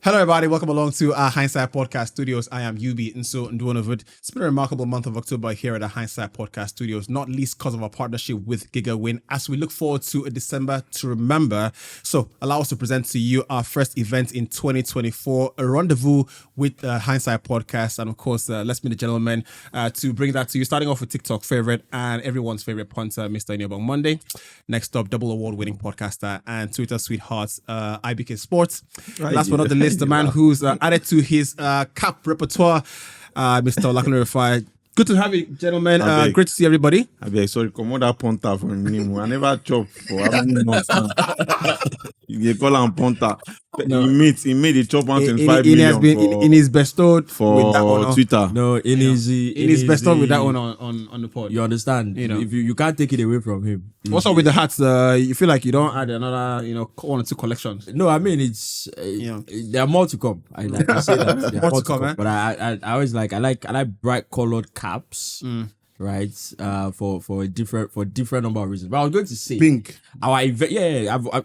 Hello, everybody. Welcome along to our Hindsight Podcast Studios. I am Yubi Nso Ndwonovid. It's been a remarkable month of October here at the Hindsight Podcast Studios, not least because of our partnership with Giga Win as we look forward to a December to remember. So allow us to present to you our first event in 2024, a rendezvous with the Hindsight Podcast. And of course, let's meet the gentleman to bring that to you, starting off with TikTok favorite and everyone's favorite punter, Mr. Inobong Monday. Next up, double award-winning podcaster and Twitter sweetheart, IBK Sports. Last but not the least, the man who's added to his cap repertoire, Mr. Olakunle Rufai. Good to have you, gentlemen. Great to see everybody. I beg, sorry, come on that punter from me. I never chop for how many months now. You call him punter. No. He made a chop 125 million. He has been in his bestowed for with that one Twitter. No, in his bestowed with that one on the pod. You understand? You know, if you can't take it away from him. What's up with the hats? You feel like you don't add another, one or two collections? No, I mean it's there are more to come. I like to say that there are more to come. But I always I like bright colored caps. Right, for a different number of reasons. But I was going to say pink. Our event,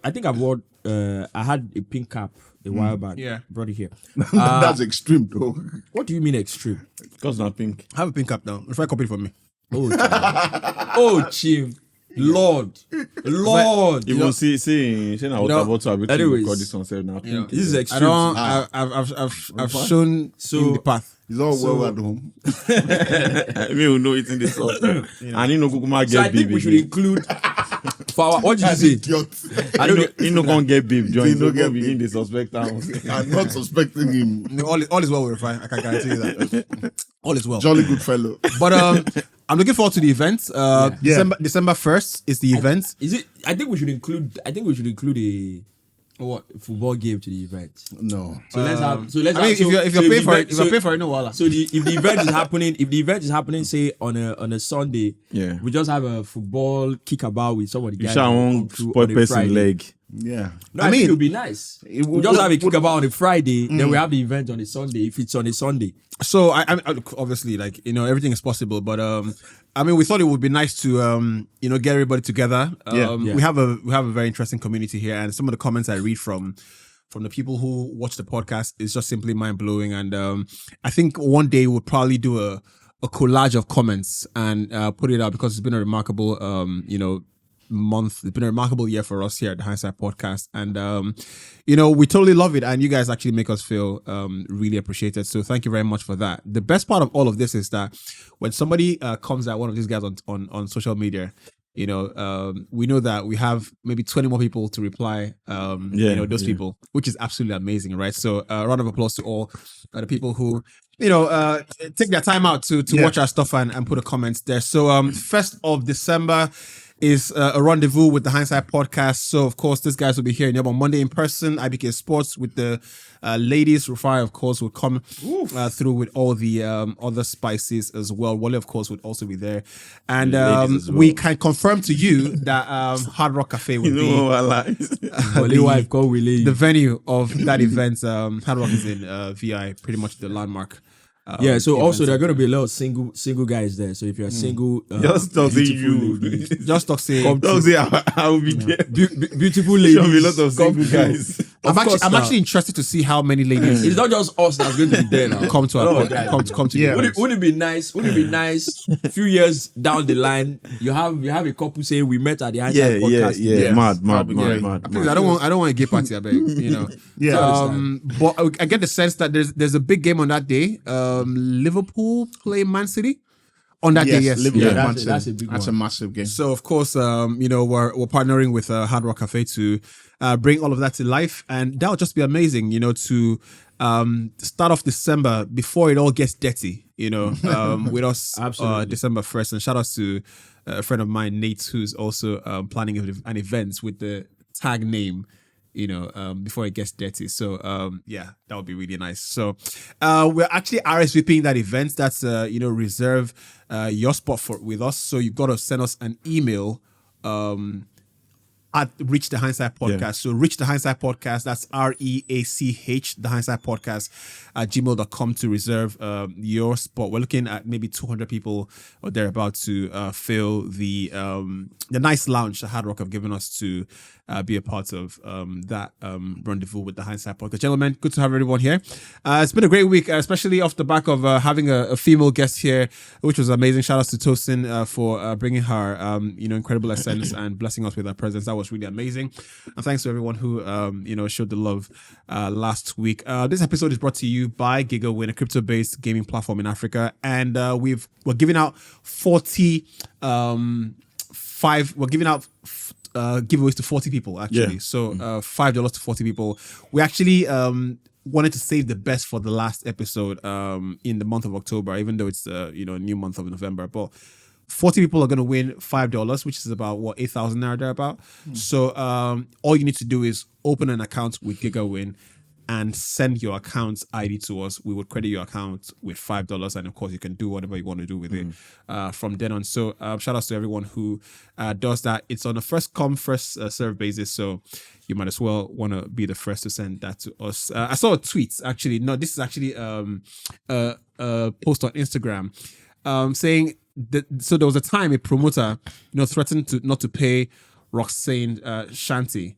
I think I've worn. I had a pink cap a while back. Yeah, brought it here. That's extreme, though. What do you mean extreme? Because not pink. I have a pink cap now. If I copy it from me. Oh, Chief. Lord. You will see I was about to record this on now. This is extreme. I've shown in the path. It's all well at home. I mean, we know it's in the sauce. And you know, Kukuma get I think we should include. What did you say? I don't. You know, can't get babe. Join. You know, get begin the suspect. I'm not suspecting him. No, all is well with Rufai. I can guarantee you that. All is well. Jolly good fellow. But I'm looking forward to the event. December 1st is the event. Is it? I think we should include a football game to the event. No. So let's have. If you're paying for it, no wala. So if the event is happening, say on a Sunday, we just have a football kickabout with somebody. You shall want spoil person leg. Yeah. No, I mean it would be nice. We just have a kickabout on a Friday, then we have the event on a Sunday. If it's on a Sunday. So I obviously everything is possible, but we thought it would be nice to get everybody together. We have a very interesting community here, and some of the comments I read from the people who watch the podcast is just simply mind blowing. And I think one day we'll probably do a collage of comments and put it out because it's been a remarkable month. It's been a remarkable year for us here at the Hindsight Podcast, and we totally love it, and you guys actually make us feel really appreciated, so thank you very much for that. The best part of all of this is that when somebody comes at one of these guys on social media, we know that we have maybe 20 more people to reply those people, which is absolutely amazing, right? So round of applause to all the people who take their time out to watch our stuff and put a comment there. So 1st of December is a rendezvous with the Hindsight Podcast. So, of course, these guys will be here on Monday in person. IBK Sports with the ladies. Rufai, of course, will come through with all the other spices as well. Wale, of course, would also be there. And we can confirm to you that Hard Rock Cafe will be the venue of that event. Hard Rock is in VI, pretty much the landmark. So also there are going to be a lot of single guys there. So if you're single, just talk say you. Just talk say. Don't say I will be there. Beautiful ladies. There'll be a lot of single guys. I'm actually interested to see how many ladies. It's not just us that's going to be there now. Come to our podcast. Come to Wouldn't it be nice? A few years down the line, you have a couple say we met at the Hindsight Podcast. Yeah. Mad. Please, I don't want a gay party. I beg. But I get the sense that there's a big game on that day. Liverpool play Man City on that day. Yes, Liverpool, that's a big one. That's a massive game. So of course, we're partnering with Hard Rock Cafe to bring all of that to life, and that'll just be amazing. To start off December before it all gets dirty. With us December 1st, and shout outs to a friend of mine, Nate, who's also planning an event with the tag name. Before it gets dirty. So, that would be really nice. So, we're actually RSVPing that event. That's, reserve your spot with us. So you've got to send us an email at Reach the Hindsight Podcast. Yeah. So Reach the Hindsight Podcast, that's REACH, the Hindsight Podcast at gmail.com to reserve your spot. We're looking at maybe 200 people or thereabout to fill the nice lounge the Hard Rock have given us to be a part of that rendezvous with the Hindsight Podcast. Gentlemen, good to have everyone here. It's been a great week, especially off the back of having a female guest here, which was amazing. Shout out to Tosin for bringing her incredible essence and blessing us with her presence. That was really amazing. And thanks to everyone who showed the love last week. This episode is brought to you by Giga Win, a crypto-based gaming platform in Africa, and we're giving out 40 giveaways to 40 people actually. Yeah. So $5 to 40 people. We actually wanted to save the best for the last episode in the month of October, even though it's a new month of November. But 40 people are going to win $5, which is about 8,000 naira thereabout. So all you need to do is open an account with Giga Win and send your account ID to us. We would credit your account with $5, and of course you can do whatever you want to do with it from then on. So shout out to everyone who does that. It's on a first come first serve basis, so you might as well want to be the first to send that to us. I saw a tweet actually. No, this is actually a post on Instagram saying that. So there was a time a promoter threatened not to pay Roxanne Shanti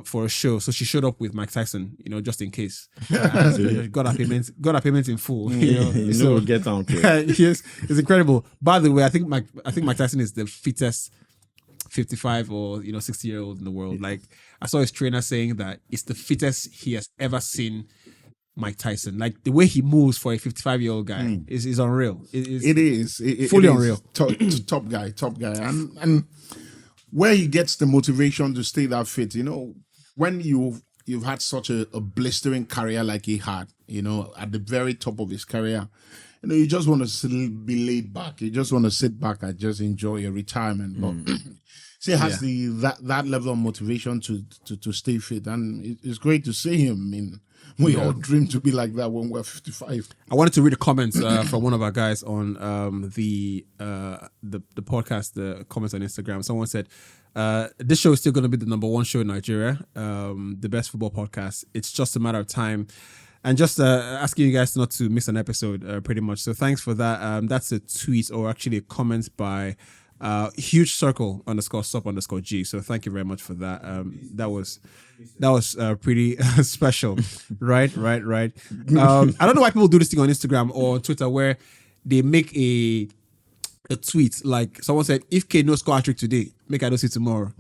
for a show. So she showed up with Mike Tyson, just in case. Got her payments in full. So get on. Yes, it's incredible. By the way, I think Mike Tyson is the fittest 55 or 60-year-old in the world. Like, I saw his trainer saying that it's the fittest he has ever seen Mike Tyson. Like, the way he moves for a 55-year-old guy is unreal. It is fully it is unreal. Top guy, and where he gets the motivation to stay that fit, when you've had such a blistering career like he had, at the very top of his career, you just want to be laid back. You just want to sit back and just enjoy your retirement. But he has that level of motivation to stay fit, and it's great to see him. I mean, we all dream to be like that when we're 55. I wanted to read a comment from one of our guys on the podcast, the comments on Instagram. Someone said, this show is still going to be the number one show in Nigeria, the best football podcast. It's just a matter of time. And just asking you guys not to miss an episode, pretty much. So thanks for that. That's a tweet, or actually a comment by huge circle _sup_G. So thank you very much for that. That was pretty special. Right. I don't know why people do this thing on Instagram or Twitter where they make a tweet like someone said, if K no score hat-trick today, make I don't see tomorrow.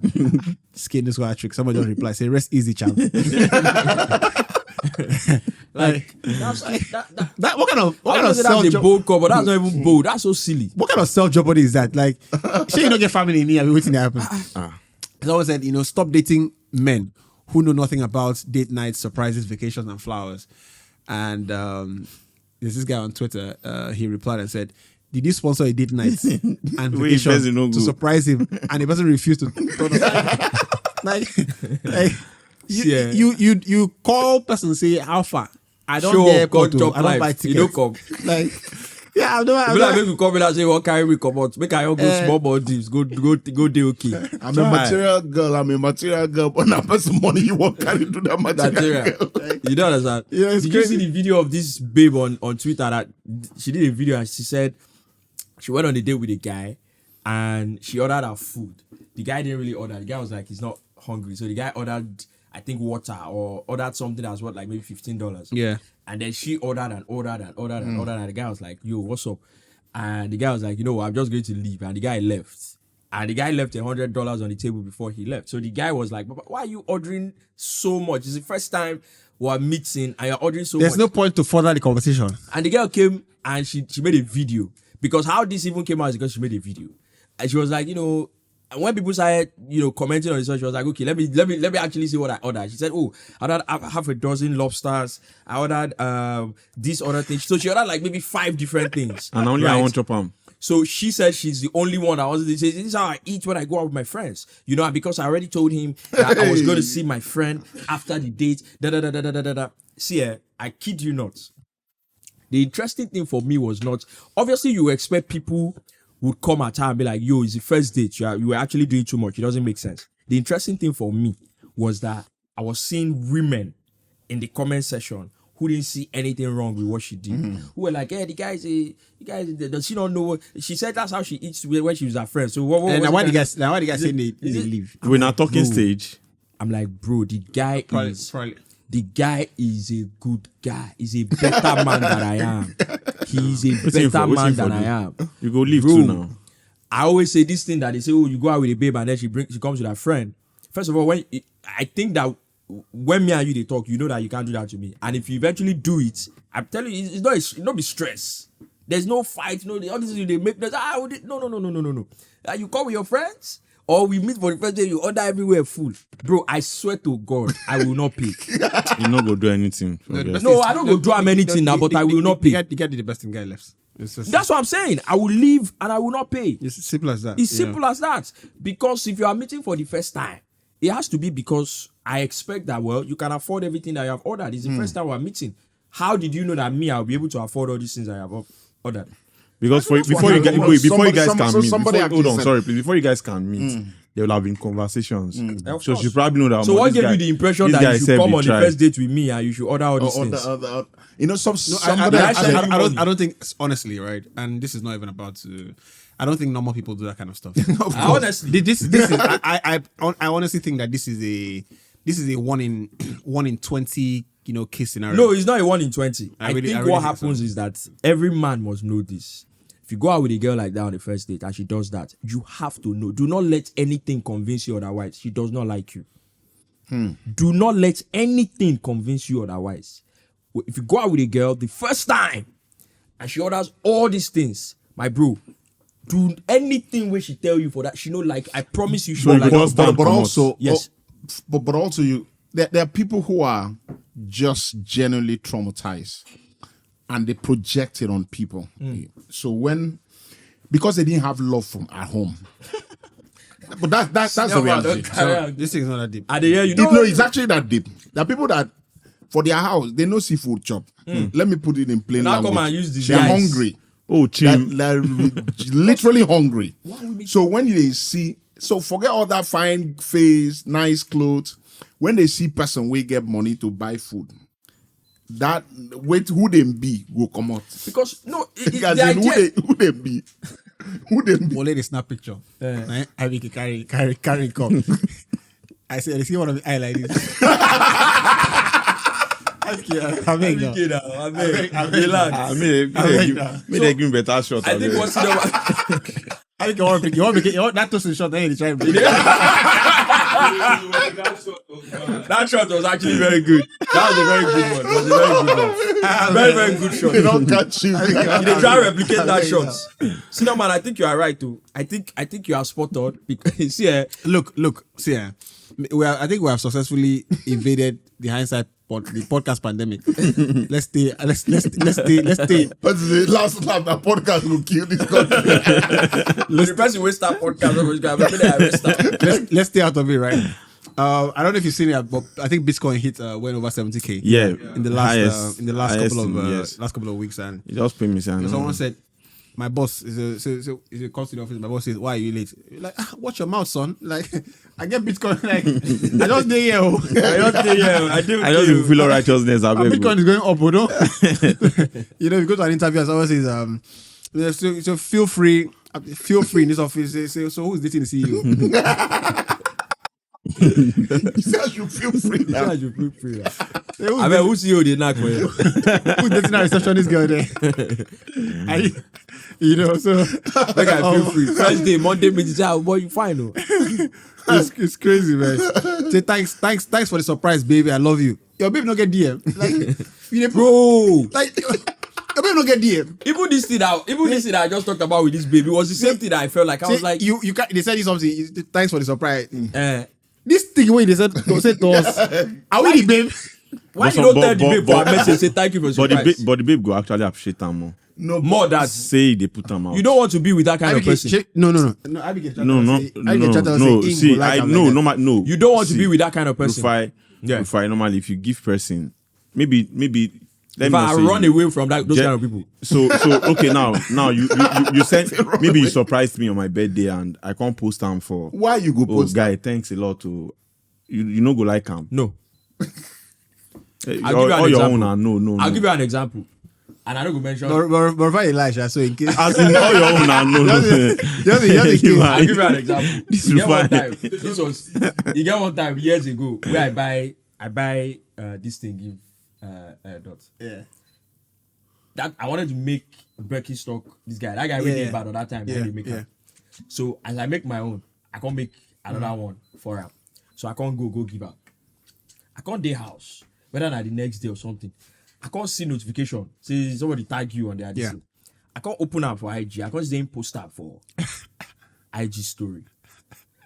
K no score hat-trick. Someone just reply, say rest easy, champ. Like that's that what kind of self that's a bold call, but that's not even bold. That's so silly. What kind of self jeopardy is that? Like, sure, you don't get family in here. We're waiting to happen. Someone said, stop dating men who know nothing about date nights, surprises, vacations, and flowers. And there's this guy on Twitter. He replied and said, did you sponsor a date night and vacation to surprise him? And the person refused to turn up. Like you call person and say how far? I don't get go I don't buy tickets. You don't come. Like, yeah, I'm like make you come in and say, "What carry me come out? Make I go small bodies, go day okay." I'm a material girl, but now person money you won't carry to that material girl. You don't understand? Yeah, Did you see the video of this babe on Twitter that she did a video and she said she went on a date with a guy and she ordered her food. The guy didn't really order. The guy was like, he's not hungry, so the guy ordered, I think, water or ordered something that was worth like maybe $15. Yeah. And then she ordered and the guy was like, yo, what's up? And the guy was like, I'm just going to leave. And the guy left. And the guy left $100 on the table before he left. So the guy was like, why are you ordering so much? It's the first time we're meeting and you're ordering so much. There's no point to further the conversation. And the girl came and she made a video. Because how this even came out is because she made a video. And she was like, and when people started, commenting on this, she was like, okay, let me actually see what I ordered. She said, oh, I ordered half a dozen lobsters. I ordered this other thing. So she ordered like maybe 5 different things. And only I want chop them. So she said she's the only one that was. This is how I eat when I go out with my friends. And because I already told him that I was going to see my friend after the date. See, I kid you not. The interesting thing for me was not, obviously you expect people would come at her and be like, yo, it's the first date. You were actually doing too much. It doesn't make sense. the interesting thing for me was that I was seeing women in the comment section who didn't see anything wrong with what she did. Who were like, "Hey, the guy does she not know what she said? That's how she eats when she was her friend." So what and why the guys saying they leave? We're not talking stage. I'm like, bro, the guy Probably. the guy is a good guy. He's a better man than I am. He's a better man than I am. You go leave Bro, too now. I always say this thing that they say, oh, you go out with a babe and then she comes with her friend. First of all, I think that when me and you they talk, you know that you can't do that to me. And if you eventually do it, I'm telling you, it's not be stress. There's no fight. No, all this they make. No. You come with your friends, or we meet for the first day. You order everywhere full, bro. I swear to God, I will not pay. You not go do anything. No, I don't go do anything now, but I will not pay. You get the best thing guy left. That's what I'm saying. I will leave and I will not pay. It's simple as that. It's simple as that. Because if you are meeting for the first time, it has to be because I expect that, well, you can afford everything that you have ordered. It's the first time we're meeting. How did you know that I'll be able to afford all these things I have ordered? Because before you guys can meet, there will have been conversations. So she probably know that. So what gave you the impression that you should come on the first date with me and you should order all these things? I don't think, honestly, right? And this is not even about I don't think normal people do that kind of stuff. Honestly, this is I honestly think that this is a 1 in 20 case scenario. No, it's not a 1 in 20. I think what think happens is that every man must know this. If you go out with a girl like that on the first date and she does that, you have to know. Do not let anything convince you otherwise. She does not like you. Do not let anything convince you otherwise. If you go out with a girl the first time and she orders all these things, my bro, do anything where she tell you for that. She know, like, I promise you, she know, like. But also, yes. But also, there are people who are just genuinely traumatized and they project it on people. So because they didn't have love from at home. But that's the reality. So this thing is not that deep. No, it's actually that deep. There are people that for their house they know seafood chop. Let me put it in plain language. Come and use this. They're hungry. Oh, chim. They're literally hungry. So when they see, forget all that fine face, nice clothes. When they see person we get money to buy food, that wait who them be will come out. Because no, who them be. Who them be? Well, lady snap picture. I make it carry cup. I see one of the eye like this. I mean, give me better shot. I think what's I think you want to make it that toast shot. Then you try. That shot was actually very good. That was a very good one. It was a very good one. Very, very good shot. They don't catch you. They try to replicate that shot. See, no, man, I think you are right too. I think you are spot on because see, look, see, I think we have successfully evaded the hindsight. The podcast pandemic. Let's stay. What's the last time that podcast will kill this country? The person will start podcast. Let's stay out of it, right? I don't know if you've seen it, but I think Bitcoin went over 70K. Yeah, in the last couple of weeks, and it just paid me. Someone said, my boss is a comes to the office. My boss says, "Why are you late?" Like, watch your mouth, son. Like, I get Bitcoin. Like, I just stay here. I don't feel all righteousness. Bitcoin is going up, no? You you go to an interview, someone says, so feel free in this office. They say, so who's dating the CEO? He says you feel free. I mean, who's CEO did not? Who's dating a receptionist girl there? So like I feel free. First day, Monday, meeting, boy, you fine, no? It's crazy, man. Say thanks for the surprise, baby. I love you. Your baby not get DM. Like, bro. Like, your baby not get DM. Even this thing that I just talked about with this baby was the same thing that I felt like. I was like, you can't. They said you something. Thanks for the surprise. This thing when they said to us, are we the babe? Why you don't tell the babe for a message? Say thank you for the surprise. But the babe go actually appreciate them more. No, more that say they put them out. You don't want to be with that kind of person. No. No. See, I no. You don't want to be with that kind of person. Normally, if you give person, maybe If I run away from those kind of people. So okay, now you said maybe you surprised me on my birthday and I can't post them for. Why you go post? Guy, thanks a lot to you. No go like him. No. I'll give you an example. No. I'll give you an example. And I don't go mention. But Elijah, so in case. As in all your own and no. I'll give you an example. You get one time years ago where I buy this thing give Dot. Yeah. That I wanted to make Becky stock this guy. That guy really bad at that time. Yeah. So as I make my own, I can't make another one for him. So I can't go give out. I can't day house. Whether not the next day or something. I can't see notification. Say somebody tag you on there. Yeah. I can't open up for IG. I can't see him post up for IG story.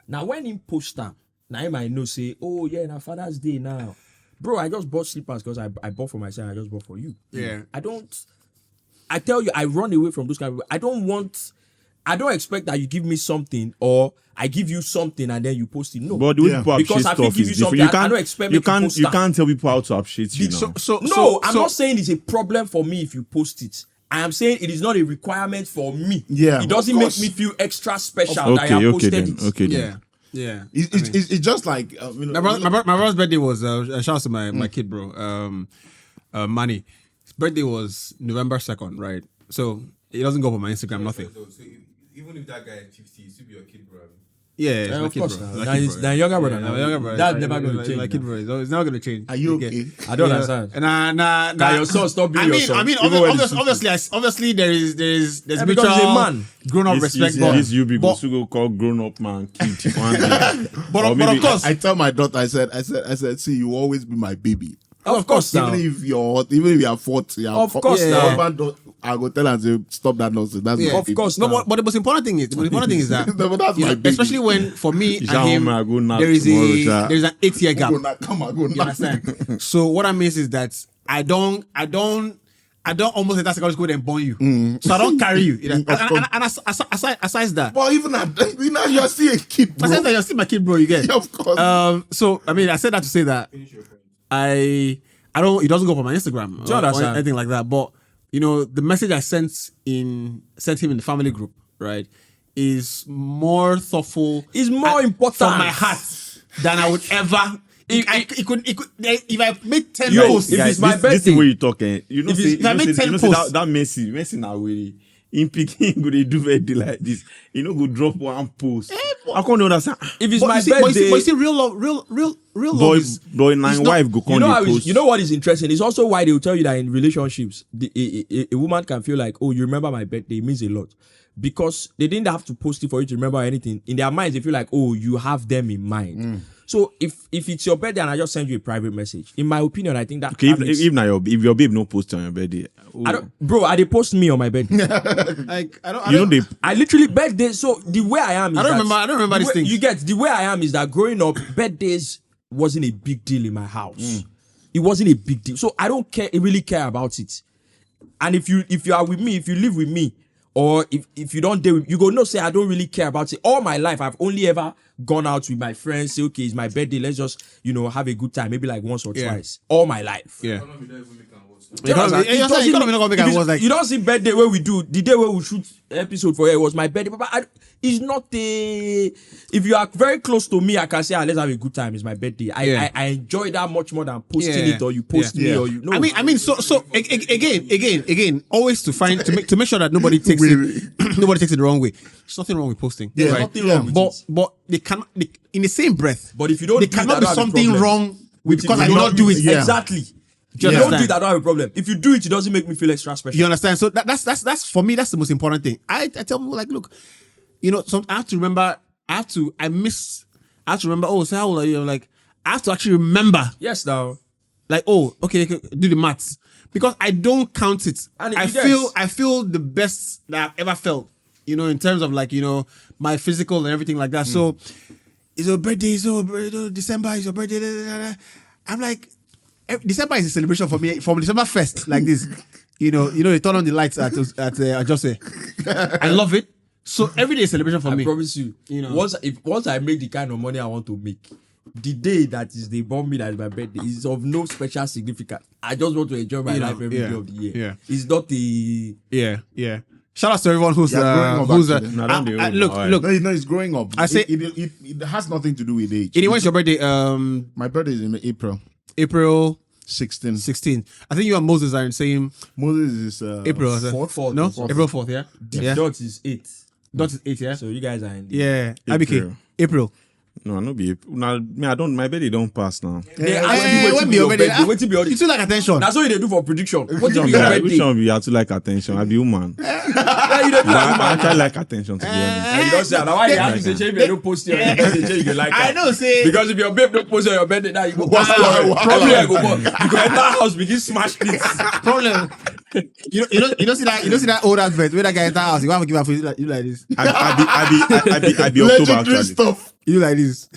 Now when him post up, now he might know say, oh yeah, now Father's Day now. Bro, I just bought slippers because I bought for myself. I just bought for you. Yeah. I tell you, I run away from those kind of people. I don't expect that you give me something or I give you something and then you post it. No. But the way people appreciate because I stuff give is you different. something, I don't expect you can't tell people how to appreciate you now. I'm not saying it's a problem for me if you post it. I am saying it is not a requirement for me. Yeah. It doesn't make me feel extra special that I have posted it. Okay then. Yeah. It's just like my brother's birthday was shout out to my kid, bro. Manny. His birthday was November 2nd, right? So it doesn't go up on my Instagram, nothing. So even if that guy is 50, he still be your kid, bro. Yeah, it's my of kid, course. bro. Now younger brother. My younger brother. That's never going to change. My kid, bro. It's not going to change. Are you okay? I don't understand. Nah. Your son stop being your son. I mean, obviously, there's because mutual he's a man. grown-up respect. This you people go call grown-up man kid. But of course, I tell my daughter, I said, see, you will always be my baby. Of course, even if you are 40, of course, I go tell her to stop that nonsense. That's my of baby. course. no. But the most important thing is that No, but that's my baby. especially when for me and him there is an 8-year gap. Come on, go You understand? So what I mean is that I don't almost let that secondary school then born you. So I don't carry you. And aside that. But even that, you're still a kid, bro. Aside that, you're still my kid, bro. You get. Yeah, of course. So I mean, I said that to say that I don't. It doesn't go on my Instagram or anything like that. But the message I sent him in the family group, right, is more thoughtful. Is more important from my heart than I would ever. If I make 10 posts, if it's my birthday, this is where you talking. If I make 10 posts, that Messi now really. In picking, go they do birthday like this. Go drop one post. I can't understand. If it's my birthday, but you see, real love boy, wife go come post. You know what is interesting? It's also why they will tell you that in relationships, a woman can feel like, oh, you remember my birthday, it means a lot. Because they didn't have to post it for you to remember anything. In their minds, they feel like, oh, you have them in mind. So if it's your birthday and I just send you a private message, in my opinion, I think that if your babe no post on your birthday, I they post me on my birthday. I literally birthday. So the way I am, I don't remember these things. You get the way I am is that growing up, birthdays wasn't a big deal in my house. It wasn't a big deal, so I don't really care about it. And if you are with me, if you live with me, or if you don't deal with, you go no say I don't really care about it. All my life, I've only ever gone out with my friends, say, okay, it's my birthday, let's just, have a good time, maybe like once or twice. All my life. Yeah. You don't see birthday where we do, the day where we shoot episode for it was my birthday. But it's not if you are very close to me, I can say, let's have a good time, it's my birthday. I enjoy that much more than posting it or you post me or you know. I mean, so again, always to make sure that nobody takes it the wrong way. There's nothing wrong with posting. There's nothing wrong with it. But they cannot, in the same breath. But if you don't, there cannot be something wrong with because I did not do it. Yeah. Exactly. You don't do it, I don't have a problem. If you do it, it doesn't make me feel extra special. You understand? So that's for me, that's the most important thing. I tell people like, look, I have to remember, I have to remember, oh, so how old are you? Like, I have to actually remember. Yes, now. Like, oh, okay, do the maths. Because I don't count it. And I feel the best that I've ever felt, in terms of like, my physical and everything like that. So it's your birthday, December is your birthday. I'm like, December is a celebration for me from December 1st, like this. They turn on the lights at Jose. I love it. So every day is celebration for me. I promise you. Once I make the kind of money I want to make, the day that is they born me that is my birthday is of no special significance. I just want to enjoy my life every day of the year. Yeah. It's not the Shout out to everyone who's growing up look. No, it's growing up. I say it has nothing to do with age. When's your birthday? My birthday is in April April 16. 16. I think you and Moses are in the same. Moses is April. 4th. No, April 4th. Yeah. the dot is 8. Dot is 8. Yeah. So you guys are in the Yeah. April. IBK. April. No, I no be. Nah, me, I don't. My birthday don't pass now. They ask you when be your birthday? Wait till be your You too like attention. That's what they do for prediction. What Which do one you be your like- which birthday? one be you have to like attention? I be human. Yeah, you don't do But that. I actually like attention to be honest. And you don't say that. Why you have to say if you don't post your birthday, you like I that. know. Say Because if your babe don't post on your birthday, now you go. Wow. Probably I go. You go enter house, begin smash this. problem. You don't see that old advert where that guy enter house. You want to give a face like you like this. I be October Legendary actually. stuff. You like this.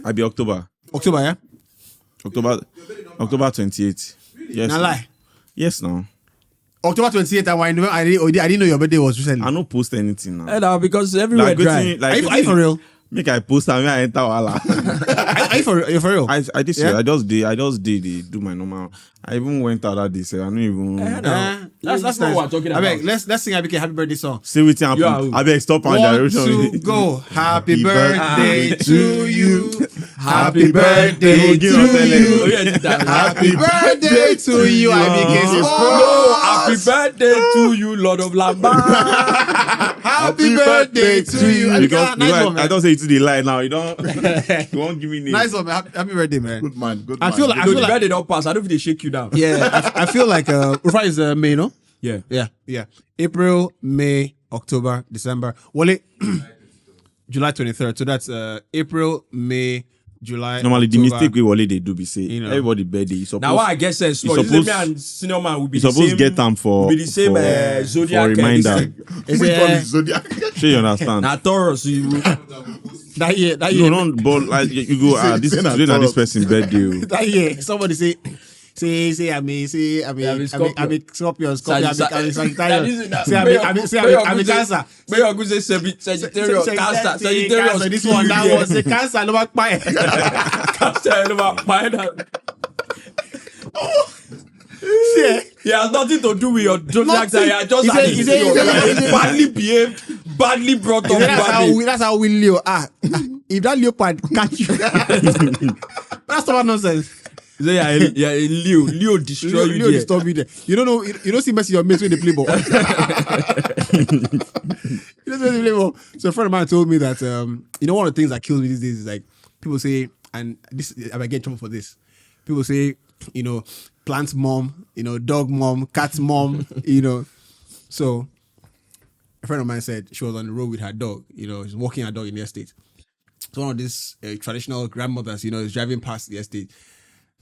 I be October. October, yeah. October 28th. Yes. Now lie. Yes, now. October 28th. I didn't know your birthday was recently. I don't post anything now. And now because everywhere Like, dry. wetin- Are you for real? Make I post and I enter wala. Are you for real? I this Yeah? year I just did do my normal. I even went out that day, so I don't even That's That's nice. what we're talking I beg, about. let's sing IBK happy birthday song. see what You are happen. who? I beg stop on 1, direction. 2, go. Happy Happy birthday birthday to you. Happy birthday to Oh, you. yeah, do that. Happy birthday to you, IBK. Oh, happy birthday to you, Lord of Lamba. Happy birthday to you. Because Nice one, I man. don't say it to the lie now. You don't. You won't give me name. Nice one, man. Happy birthday, man. Good man. Good I man. feel like- No, the birthday don't pass. I don't think they shake you down. Yeah, I feel like Rufa is May, no? Yeah. Yeah. April, May, October, December. Wale, July 23rd. So that's April, May, July. Normally, the October. mistake we only they do be say You know. everybody birthday. You supposed Now what I guess is small. supposed- Me and senior man will be you the supposed same. get them for will be the same for zodiac. reminder. It's, Which one is Zodiac? Sure, you understand? Now Taurus, you that year. No, don't. But like you go. This Say na today na this Taurus. person birthday. Oh. That year. Somebody say, I'm Scorpio. I'm Sagittarius. I'm Cancer. May your good say Sagittarius, Cancer, Sagittarius. This one, that was a Cancer. No back by. Cancer, no, find out. Yeah. He has nothing to do with your zodiac sign. You are just He said- badly behaved, badly brought up. That's how we Leo. If that leopard catch you, that's not nonsense. He said, yeah, Leo destroy you Leo there. disturb you there. You don't know. You don't see Messi your mates when they play ball. You don't see when they play ball. So a friend of mine told me that one of the things that kills me these days is like people say, and this I might get in trouble for this. People say, plant mom, dog mom, cat mom, So a friend of mine said she was on the road with her dog. She's walking her dog in the estate. So one of these traditional grandmothers, is driving past the estate.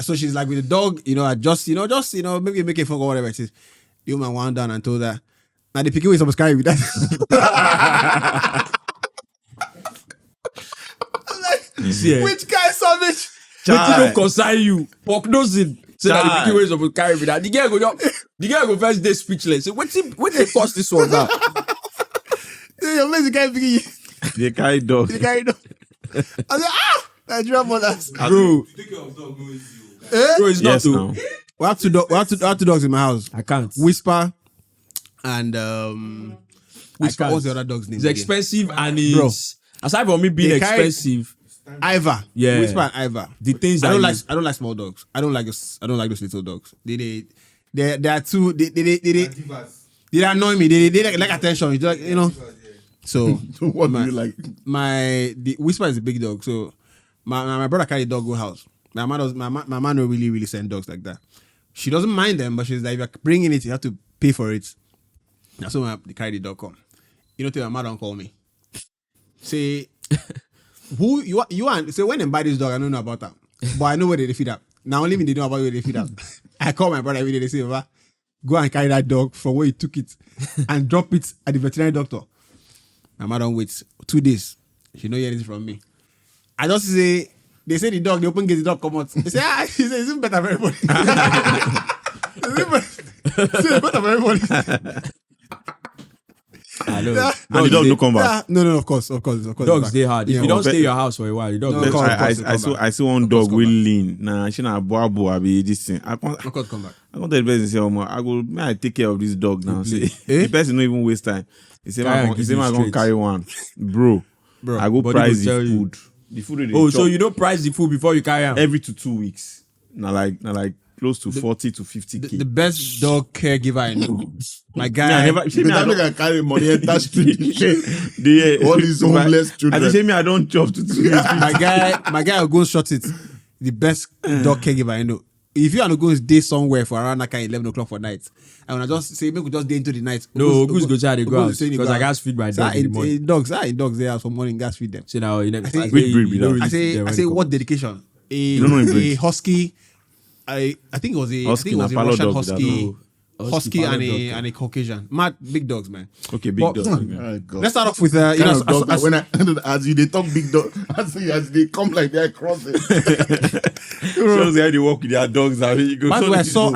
So she's like with the dog, maybe make a phone or whatever it is. The woman wound down and told her, now the picking with some scary with that. I'm like, See, which guy savage? But you don't concern you. Prognosing. Say that the big ways of carry with that. The girl go first day speechless. Say, what's it cost this one now? Your place, the guy picking you. The guy dog. The guy dog. I said, Nigerian mothers. Bro, Take care of dog, no easy. bro, it's not Yes, to. now. We have two dogs in my house. I can't. Whisper and Whisper. can't. What's the other dog's name? It's again? expensive and Bro. it's aside from me being They carry- expensive. Iva. Yeah. Whisper and Iva. The things I that don't like small dogs. I don't like those little dogs. They are too they annoy me. They like attention. It's like, So What do you like? the Whisper is a big dog. So my brother carry dog go house. My man don't really send dogs like that. She doesn't mind them, but she's like, if you're bringing it, you have to pay for it. That's why they carry the dog come. My mother don't call me. Say, who you are? Say, when they buy this dog, I don't know about that. But I know where they feed up. Now only me they know about where they feed up. I call my brother every day, they say, Baba, go and carry that dog from where you took it and drop it at the veterinary doctor. My mother don't wait 2 days. She don't hear anything from me. I just say, they say the dog, they open gate, the dog come out. They say, she says, it's better for everybody. It's better for everybody. I know. And the dog no come back. No, of course. Dogs stay hard. If you don't stay in your house for a while, the dog No, will I see one dog will lean. Nah, she na boabo abi this thing. I can't come back. I tell the person say, may I take care of this dog now. Say, the person no even waste time. He say, I'm gonna carry one, bro. I go price the food. The food. So you don't price the food before you carry them? Every 2 weeks. Now like close to 40 to 50K. The best dog caregiver I know. My guy. I never carry money at that street. All these homeless children. I say me, I don't chop to 2 weeks. My guy will go short it. The best dog caregiver I know. If you are not going to stay somewhere for around like 11 o'clock for night, and when I just say, make we just day into the night. No, who's go try to go out? Because I gas feed my dog in the morning. Dogs there for morning, gas feed them. So now, I say, what dedication? A husky. I think it was a Russian husky and a Caucasian. Mad big dogs, man. Okay, big dogs. Let's start off with as you they talk big dog, as they come like they're crossing. Shows how they walk with their dogs. By the way, I saw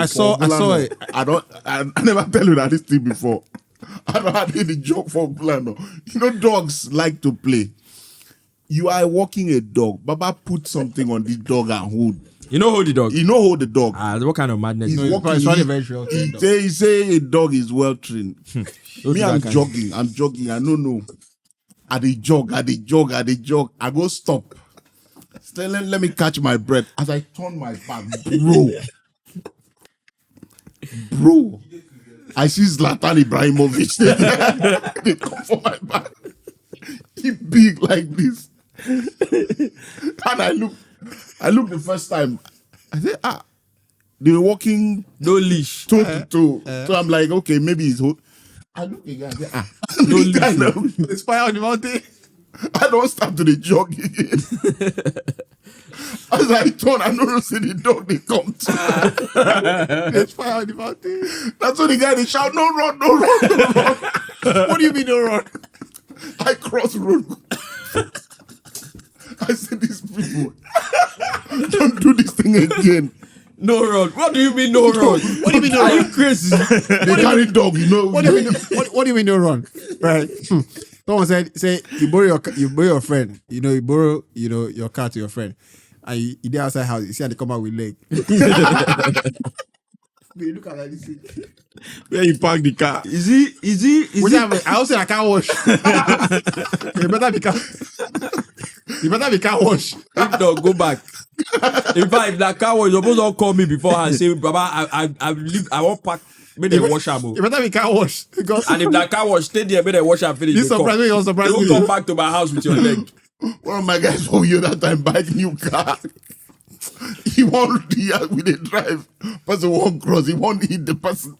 it. I never tell you that this thing before. I don't have any joke for plan. You know, dogs like to play. You are walking a dog. Baba put something on the dog and hold. You know hold the dog? You know hold the dog. What kind of madness? He say a dog is well trained. Me, I'm jogging. I don't know. I jog. I go stop. Let me catch my breath. As I turn my back, bro. I see Zlatan Ibrahimovic. They come for my back. He big like this. And I look the first time. I say, they were walking no leash, toe to toe. So I'm like, okay, maybe he's. I look again. I say, no leash. It's fire on the mountain. I don't start to the jog again. As I turn, I don't see the dog they come to. It's fire on the mountain. That's when the guy they shout, no run. What do you mean no run? I cross road. I said, these people, don't do this thing again. No run. What do you mean no run? What do you mean no run? Are you crazy? They carry dog, you know. What do you mean no run? Right. Someone say you borrow your friend. You borrow your car to your friend, and you there outside house. You see how they come out with leg. You look at like this. Where you park the car? Is he? I also say I can't wash. You better be car wash. If not, go back. In fact, if that car wash, you're supposed to call me before and say, Baba, I won't pack. Make them wash up. You better be car wash. And if that car wash, stay there, make them wash and finish. You're surprised me. Don't come back to my house with your leg. One of my guys for you that time buy new car. He won't with the drive. Person won't cross. He won't hit the person.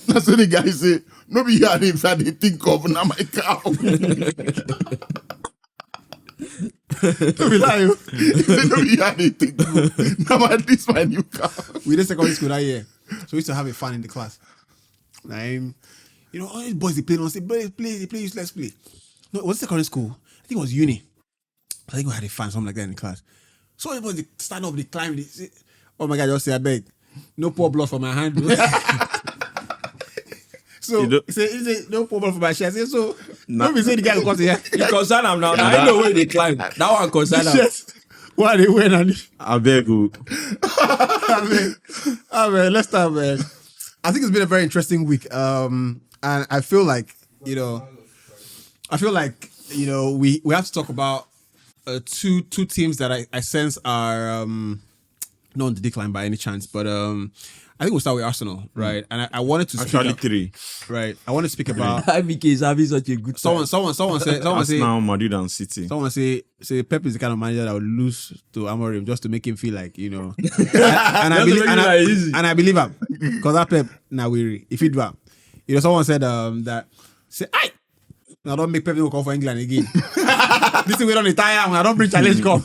That's what the guy say. No be here inside they think of now my car. Don't be lying. No be here they think of. Now this my new car. We did secondary school that year. So we used to have a fun in the class. All these boys they play, they play, let's play. No, it was secondary school. I think it was uni. I think we had a fun, something like that in the class. So everybody they stand up, they climb, they say, oh my God, just say I beg. No pour blood for my hand. So he say no pour blood for my chest. So don't be saying the guy who comes here. You concern him now. I know where they climb. That one concern him. Why they win? I beg you. Let's start, man. I think it's been a very interesting week. And I feel like, we have to talk about two teams that I sense are not on the decline by any chance, but I think we'll start with Arsenal, right? And I wanted to speak actually 3, right? I want to speak about IBK is having such a good time. Someone say Arsenal, Madrid, and City. Someone say Pep is the kind of manager that would lose to Amorim just to make him feel like and I believe him because that Pep now weary if he do him. Someone said that say now don't make Pep go come for England again. This is we don't retire. I don't bring challenge come.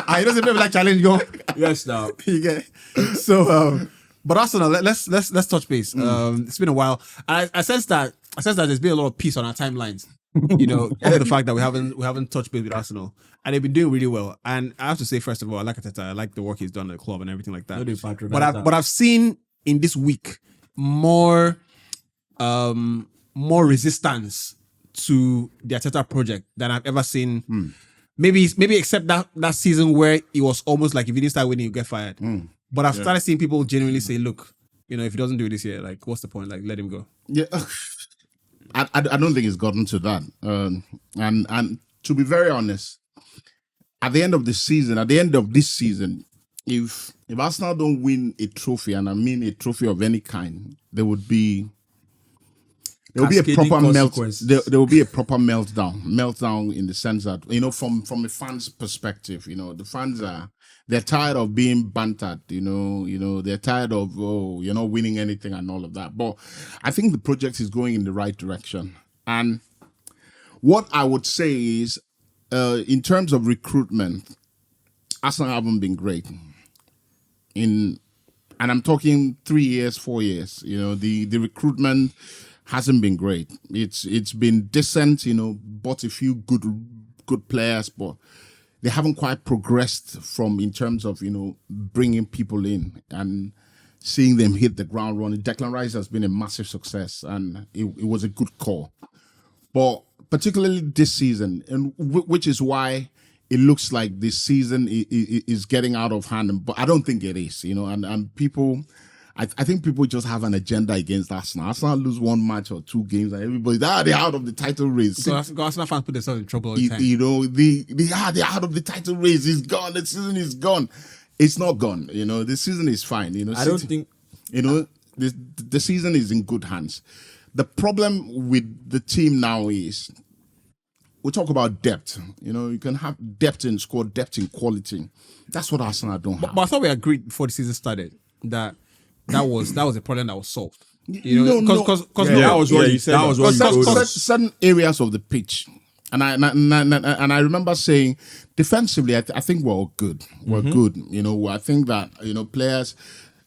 I don't say Pep like challenge go. Yes, now you get so. But Arsenal, let's touch base. It's been a while. I sense that there's been a lot of peace on our timelines. Over the fact that we haven't touched base with Arsenal, and they've been doing really well. And I have to say, first of all, I like Arteta. I like the work he's done at the club and everything like that. But I've seen in this week more more resistance to the Arteta project than I've ever seen. Maybe except that season where it was almost like if you didn't start winning, you get fired. But I've started seeing people genuinely say, look, if he doesn't do it this year, like, what's the point? Like, let him go. Yeah. I don't think it's gotten to that. And to be very honest, at the end of this season, if Arsenal don't win a trophy, and I mean a trophy of any kind, there will be a proper there will be a proper meltdown in the sense that from a fan's perspective, the fans they're tired of being bantered, they're tired of you're not winning anything and all of that. But I think the project is going in the right direction. And what I would say is, in terms of recruitment, Arsenal haven't been great. And I'm talking 3 years, 4 years. The recruitment hasn't been great. It's been decent. Bought a few good players, but they haven't quite progressed in terms of bringing people in and seeing them hit the ground running. Declan Rice has been a massive success, and it was a good call. But particularly this season, and which is why it looks like this season is getting out of hand. But I don't think it is, and people, I think people just have an agenda against Arsenal. Arsenal lose one match or two games and everybody's, they're out of the title race. So Arsenal fans put themselves in trouble all the time. They're out of the title race. It's gone. The season is gone. It's not gone. The season is fine. I don't think... the season is in good hands. The problem with the team now is, we talk about depth. You can have depth in squad, depth in quality. That's what Arsenal don't have. But I thought we agreed before the season started that was a problem that was solved. That was what you said. Certain areas of the pitch, and I remember saying, defensively, I think we're all good. We're good. I think that players.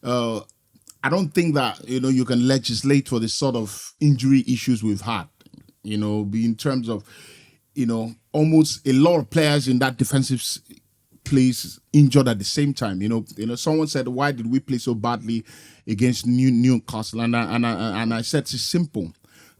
I don't think that you can legislate for the sort of injury issues we've had. In terms of almost a lot of players in that defensive place injured at the same time. Someone said, why did we play so badly against Newcastle? And I said, it's simple.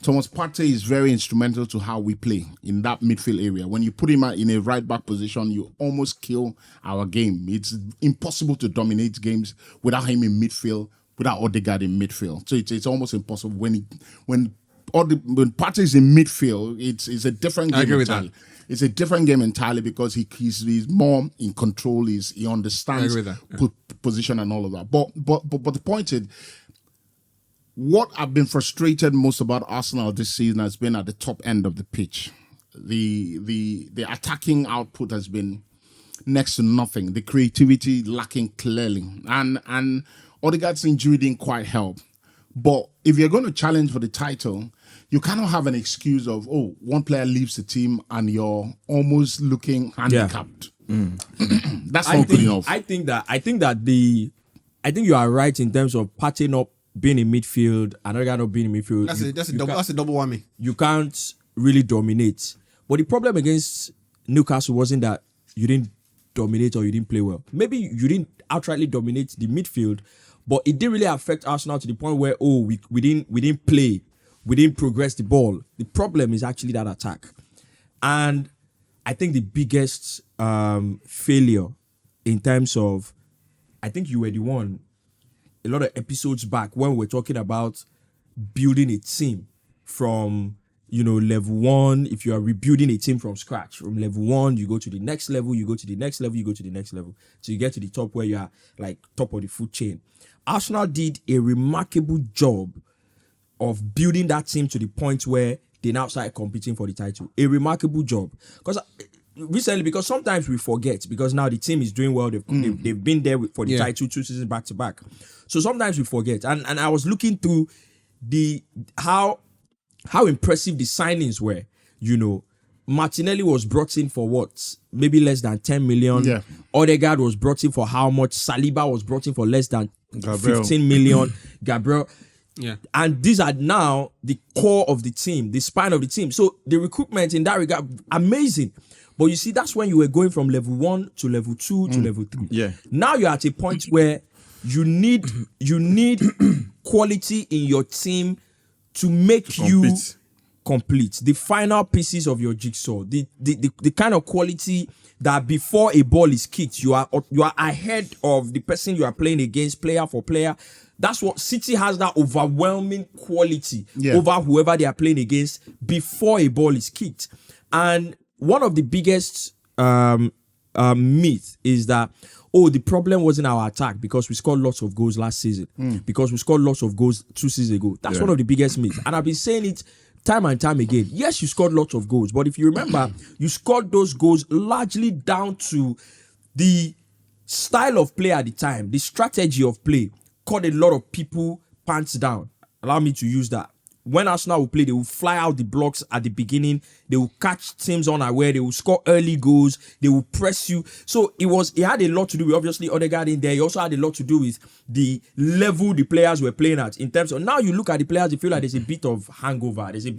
Thomas Partey is very instrumental to how we play in that midfield area. When you put him in a right back position, you almost kill our game. It's impossible to dominate games without him in midfield, without Odegaard in midfield. So it's almost impossible. When Partey is in midfield, it's a different game entirely. It's a different game entirely because he's more in control. He understands position and all of that. But the point is, what I've been frustrated most about Arsenal this season has been at the top end of the pitch. The attacking output has been next to nothing. The creativity lacking clearly, and Odegaard's injury didn't quite help. But if you're going to challenge for the title, you cannot have an excuse of, one player leaves the team and you're almost looking handicapped. That's not good enough. I think you are right in terms of patching up being in midfield, another guy not being in midfield. That's a double whammy. You can't really dominate. But the problem against Newcastle wasn't that you didn't dominate or you didn't play well. Maybe you didn't outrightly dominate the midfield, but it didn't really affect Arsenal to the point where we didn't play, we didn't progress the ball. The problem is actually that attack. And I think the biggest failure in terms of, I think you were the one a lot of episodes back when we were talking about building a team from level one. If you are rebuilding a team from scratch, from level one, you go to the next level, you go to the next level, you go to the next level. So you get to the top where you are like top of the food chain. Arsenal did a remarkable job of building that team to the point where they now started competing for the title. A remarkable job. Because sometimes we forget, because now the team is doing well. They've been there for the title 2 seasons back to back. So sometimes we forget. And I was looking through how impressive the signings were. Martinelli was brought in for what? Maybe less than 10 million. Yeah. Odegaard was brought in for how much? Saliba was brought in for less than 15 million. Gabriel. Yeah. And these are now the core of the team, the spine of the team. So the recruitment in that regard, amazing. But you see, that's when you were going from level 1 to level 2 to level 3. Yeah. Now you're at a point where you need quality in your team to make you complete, the final pieces of your jigsaw, the kind of quality that before a ball is kicked, you are ahead of the person you are playing against, player for player. That's what City has, that overwhelming quality over whoever they are playing against before a ball is kicked. And one of the biggest myth is that, the problem wasn't our attack because we scored lots of goals last season, because we scored lots of goals 2 seasons ago. That's one of the biggest myths. And I've been saying it time and time again. Yes, you scored lots of goals, but if you remember, you scored those goals largely down to the style of play at the time, the strategy of play caught a lot of people pants down. Allow me to use that. When Arsenal will play, they will fly out the blocks at the beginning. They will catch teams unaware. They will score early goals. They will press you. So it had a lot to do with, obviously, Odegaard in there. It also had a lot to do with the level the players were playing at. In terms of, now you look at the players, you feel like there's a bit of hangover. There's a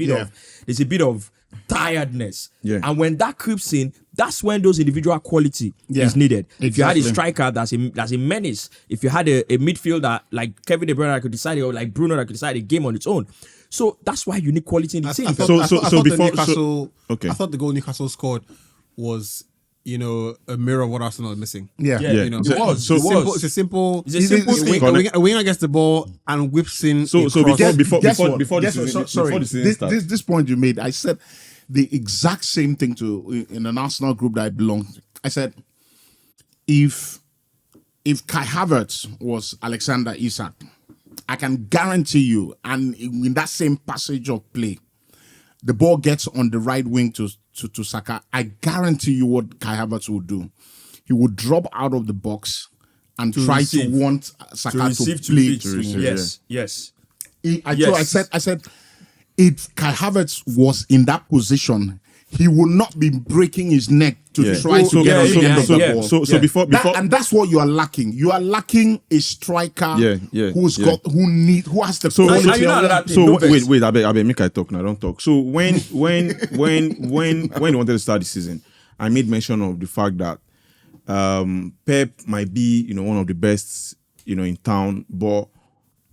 bit of tiredness. Yeah. And when that creeps in, that's when those individual quality is needed. Exactly. If you had a striker that's a menace, if you had a midfielder like Kevin De Bruyne that could decide, or like Bruno that could decide a game on its own. So that's why you need quality in the team. I thought the goal Newcastle scored was, a mirror of what Arsenal is missing. Yeah. It was. It's a simple thing. A winger gets the ball and whips in. Before the season starts. This point you made, I said the exact same thing in an Arsenal group that I belong to. I said, if Kai Havertz was Alexander Isak, I can guarantee you, and in that same passage of play, the ball gets on the right wing to Saka. I guarantee you what Kai Havertz would do. He would drop out of the box and try to want Saka to play. Yes. I said, if Kai Havertz was in that position, he would not be breaking his neck to try to get on the end of the ball. So before and that's what you are lacking. You are lacking a striker who has the quality. Wait, I beg, make I talk now. Don't talk. So when you wanted to start the season, I made mention of the fact that Pep might be one of the best in town, but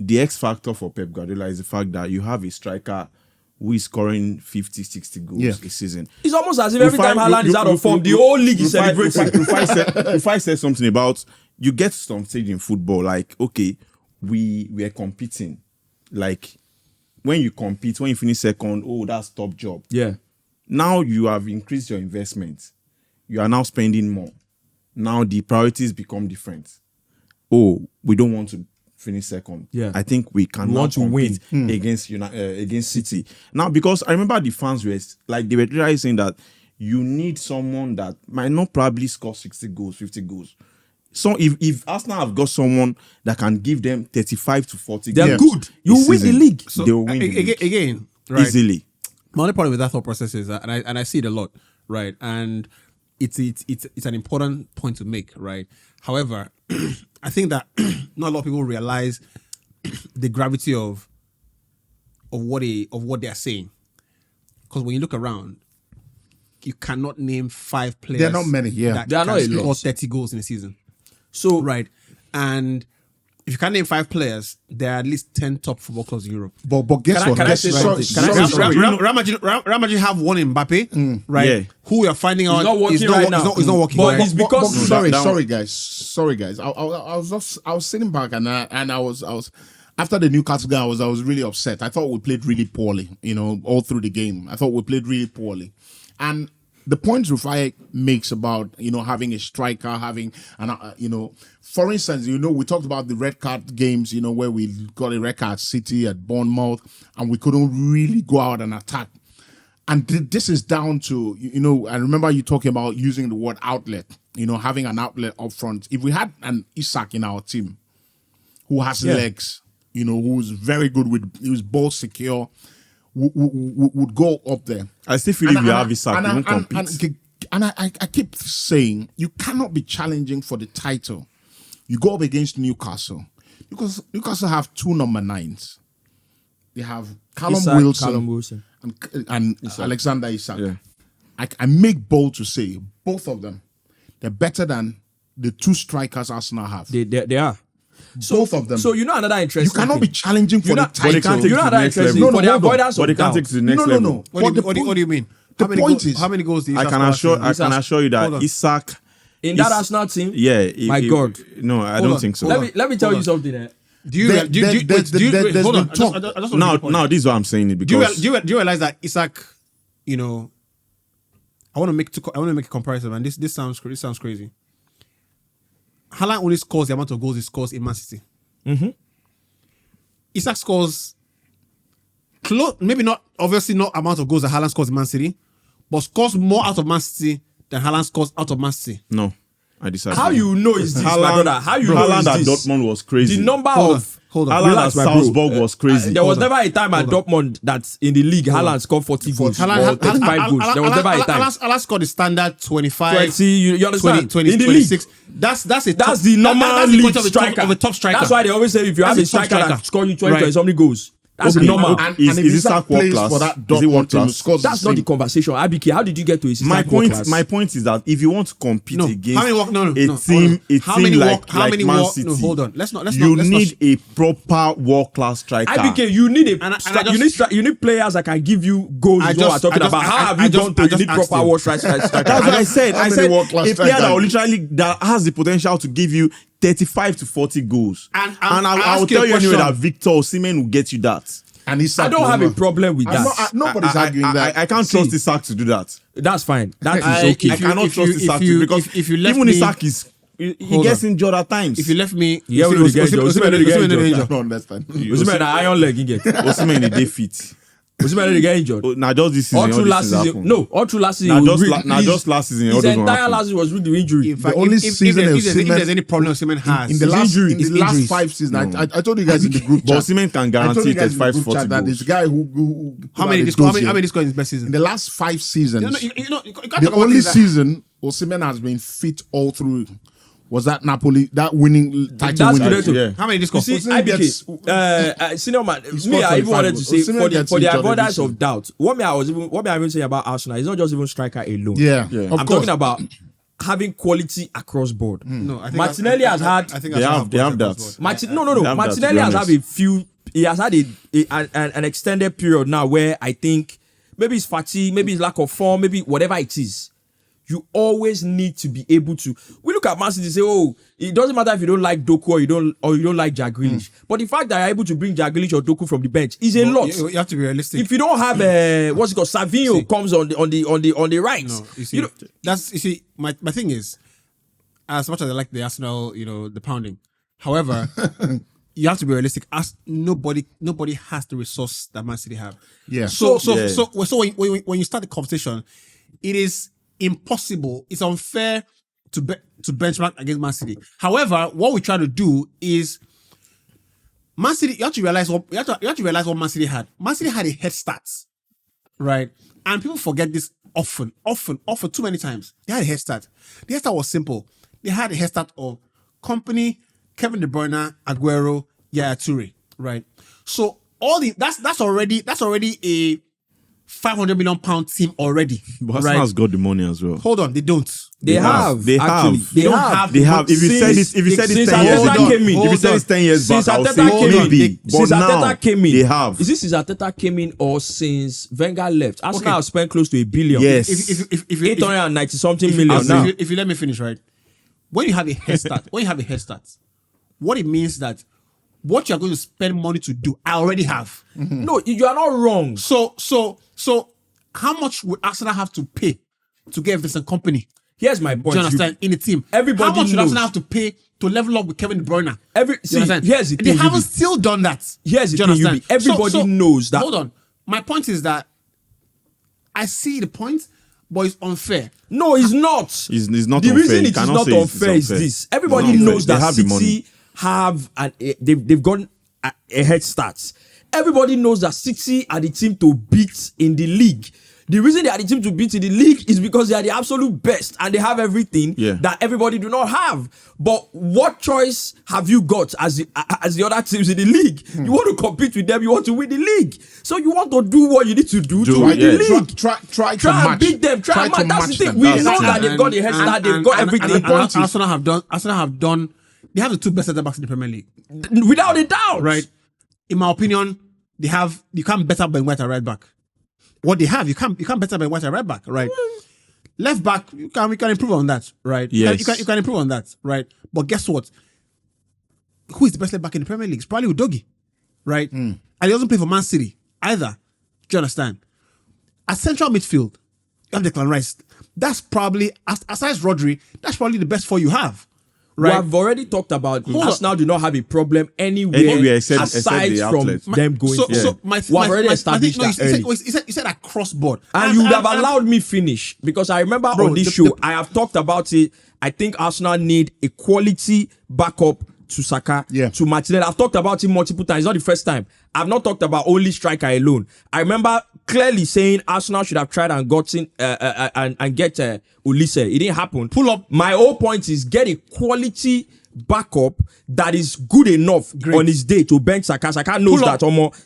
the X factor for Pep Guardiola is the fact that you have a striker who is scoring 50, 60 goals a season. It's almost as if every time Haaland is out of form, the whole league is celebrating. If I said something about, you get to some stage in football, like, okay, we are competing. Like, when you compete, when you finish second, that's top job. Yeah. Now you have increased your investment. You are now spending more. Now the priorities become different. We don't want to finish second. Yeah. I think we can want to win against City. Now, because I remember the fans were like, they were really saying that you need someone that might not probably score 60 goals, 50 goals. So if Arsenal have got someone that can give them 35 to 40 goals, they're good. You win the league. So, they will win the league. Again, right? Easily. My only problem with that thought process is that, and I see it a lot, right? And it's an important point to make, right? However, I think that not a lot of people realize the gravity of what they are saying. Because when you look around, you cannot name 5 players. There are not many. That there are not a score lot. 30 goals in a season. So right, and if you can't name 5 players, there are at least 10 top football clubs in Europe. But guess what? Can I say something? Real Madrid have one Mbappé, right? Yeah. Who we are finding out is not working. But it's right? because sorry guys. I was sitting back and I was after the Newcastle game, I was really upset. I thought we played really poorly, all through the game. I thought we played really poorly, and the points Rufai makes about having a striker, having for instance, we talked about the red card games, where we got a red card at City, at Bournemouth, and we couldn't really go out and attack. And this is down to I remember you talking about using the word outlet, having an outlet up front. If we had an Isak in our team who has legs, who's very good who's ball secure, would go up there. I still feel if we have Isak, we won't compete. And I keep saying, you cannot be challenging for the title. You go up against Newcastle. Because Newcastle have 2 number 9s. They have Callum Wilson and Alexander Isak. Yeah. I make bold to say, both of them, they're better than the 2 strikers Arsenal have. They are. Both of them. So you know another interesting. You cannot be challenging for the But they title. can't take You know it to another the next interesting. level. For the hold on. avoidance But of they can't doubt. take it to the next No. level. What do you mean? The point is- how many goals do you I can assure you that Isak In that Arsenal team, my God. No, I Hold don't on. think so. let me tell you something. Do you There's wait, hold on. been talk. I just want to make a point. Now this is what I'm saying it Do you because do you realize that Isak, I want to make a comparison, man. This sounds crazy. Haaland only scores the amount of goals he scores in Man City. Mm-hmm. Isak scores maybe not obviously not amount of goals that Haaland scores in Man City, but scores more out of Man City than Haaland scores out of Man City. no, I disagree. How you know is this, my brother? How you know Haaland at is this? Dortmund was crazy. The number Hold of on. Haaland at Relax, my bro. Salzburg was crazy. There was never a time at Dortmund that in the league Haaland scored 40 goals or 35 goals. There was never a time. Haaland scored the standard 25, 20, you understand? 20, in the 26. league, That's the normal that's the league point of striker. of a top striker. That's why they always say if you That's have a a top striker striker. that score you 20 Right. something goals, that's Okay. normal. And Is if Isak Isak world plays class? for that Is he world Dortmund team, class? scores That's the not the same. conversation. Abike, how did you get to his My point is that if you want to compete No. against How many walk? No. a hold team, on. a How team many like, walk? How like many Man walk? City, No, hold on. Let's not. you need a proper world class striker. Abike, you need And I you need players that can give you goals. I Is what we're just- talking I just- about. How I- have I you just- done I to just need asked proper him. world striker? That's what I said. How I many said world-class a player that strikers? will literally that has the potential to give you 35 to 40 goals. And I ask will you a tell you anyway question. that Victor Osimhen will get you that. And Isak I don't will have a not. problem with I'm that. not- nobody's arguing that. I can't trust Isak to do that. That's fine. That I- is okay. I cannot if trust you- Isak if you- because if you left even me- Isak is he Hold gets on. injured at times. If you left me, Yeah, we Osimhen- don't get injured. Osimhen- Osimhen don't get Osimhen don't injured. injured. I don't understand. Osimhen na iron leg he get. Osimhen is day fit. Osimhen dey get injured. Now just this season, All through all last this season, happened. no, all through last season. Now he just was la- now his- just last season, all His those one entire happened. last season was with the injury. In fact, only if season there's Osimhen- any problem Osimhen has, In the last is last injuries. 5 seasons, I told you guys in the group But chat. Osimhen can I told guarantee you guys in the 35 group 40 chat that goals. this guy who How many scored score? How many score in his best season? in the last 5 seasons? You can't The talk about only things that- season Osimhen has been fit all through was that Napoli, that winning title That's winning. great. Yeah. How many did he You score? see, Osimhen IBK, gets- senior man, scores me, I even 45 wanted to goals. say Osimhen for gets the injured avoidance every of doubt. What me I even say about Arsenal is not just even striker alone. Yeah, Yeah. of I'm course. talking about having quality across board. No, I think Martinelli has had. I think They Arsenal have that. points across the board. No. They have that, Martinelli to be has had honest. a few. He has had an extended period now where I think maybe it's fatigue, maybe it's lack of form, maybe whatever it is. You always need to be able to. We look at Man City and say, "Oh, it doesn't matter if you don't like Doku or you don't like Jack Grealish." But the fact that you're able to bring Jack Grealish or Doku from the bench is a lot. You have to be realistic. If you don't have what's it called, Savinho comes on the right. No, you see, my thing is, as much as I like the Arsenal, the pounding. However, you have to be realistic. As nobody has the resource that Man City have. Yeah. So Yeah. when you start the competition, it is impossible. It's unfair to benchmark against Man City. However, what we try to do is Man City. You have to realize what Man City had. Man City had a head start, right? And people forget this often, too many times. They had a head start. The head start was simple. They had a head start of Company, Kevin De Bruyne, Aguero, Yaya Toure, right? So that's already a £500 million team already. But right? Arsenal's got the money as well. Hold on, they don't. They have. They Actually, have. They don't have. have. They have. If you said it, since 10 years Arteta ago, came in, if you said it's 10 years back, since I would Arteta say came in, maybe. But since now Arteta came in, they have. Is this since Arteta came in or since Wenger left? Arsenal have spent close to $1 billion. Yes. If 890 something million now. if you let me finish, right? When you have a head start, what it means that what you're going to spend money to do, I already have. No, you are not wrong. So how much would Arsenal have to pay to get Vincent Company? Here's my Do point. you understand? In the team, Everybody how much would knows. Arsenal have to pay to level up with Kevin De Bruyne? See, here's the They thing, haven't Yubi. still done that. Here's the Do you thing, understand? Yubi. Everybody knows that. Hold on. My point is that I see the point, but it's unfair. No, it's not. It's not The unfair. reason You it is cannot not say it's unfair is unfair. this. Everybody It's not knows unfair. that They have the money. City have they've gotten a head start. Everybody knows that City are the team to beat in the league. The reason they are the team to beat in the league is because they are the absolute best and they have everything that everybody do not have. But what choice have you got as the other teams in the league? You want to compete with them, you want to win the league. So you want to do what you need to do to win the league. Try to and match. beat them. Try and match. That's the thing. We know that they've got the head start, they've got everything. Arsenal have done they have the two best centre-backs in the Premier League. Without a doubt. Right? In my opinion, you can't better Ben White at right back. What they have, you can't better Ben White at right back, right? Left back, we can improve on that, right? Yes. You can improve on that, right? But guess what? Who is the best left back in the Premier League? It's probably Udogie, right? And he doesn't play for Man City either. Do you understand? At central midfield, you have Declan Rice. That's probably, aside Rodri, that's probably the best four you have. Right. We have already talked about Arsenal do not have a problem anywhere except aside the from outlets. them going. So we have already established that early. He said across board. And you would have allowed me finish because I remember on this show I have talked about it. I think Arsenal need a quality backup to Saka, to Martinelli. I've talked about it multiple times. It's not the first time. I've not talked about only striker alone. I remember clearly saying Arsenal should have tried and gotten and get Ulisse. It didn't happen. Pull up. My whole point is get a quality backup that is good enough on his day to bench Saka. Saka knows that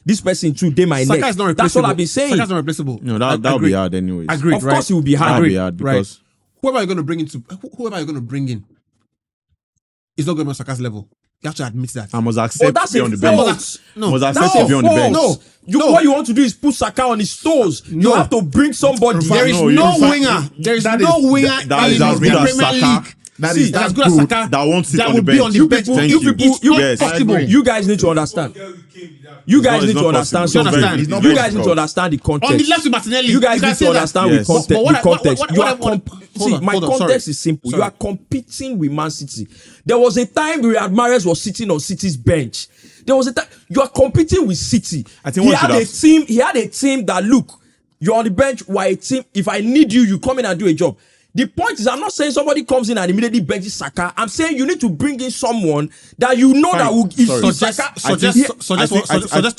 this person too, they might Saka is not replaceable. That's what I've been saying. Saka is not replaceable. No, that would be hard anyways. Agreed, Of course it will be hard. That would be hard because whoever you're going to bring in is not going to be on Saka's level. You have to admit that. I must accept that's to be a on the bench. fault. Must accept to be on the bench. What you want to do is put Saka on his toes. You have to bring somebody. There is no winger. There is no winger in the Premier League. That is as good as Saka that won't sit that on will the be bench. on the bench. Thank You you. people, Yes, possible. You guys need to understand. You guys need to understand something. You guys need to understand the context. On the left with Martinelli, you guys need to understand the context. My context is simple. You are competing with Man City. There was a time Riyad Mahrez was sitting on City's bench. There was a time you are competing with City. I think he had a team that look, you're on the bench. We're a team. If I need you, you come in and do a job. The point is, I'm not saying somebody comes in and immediately benches Saka. I'm saying you need to bring in someone that you know that will suggest two players.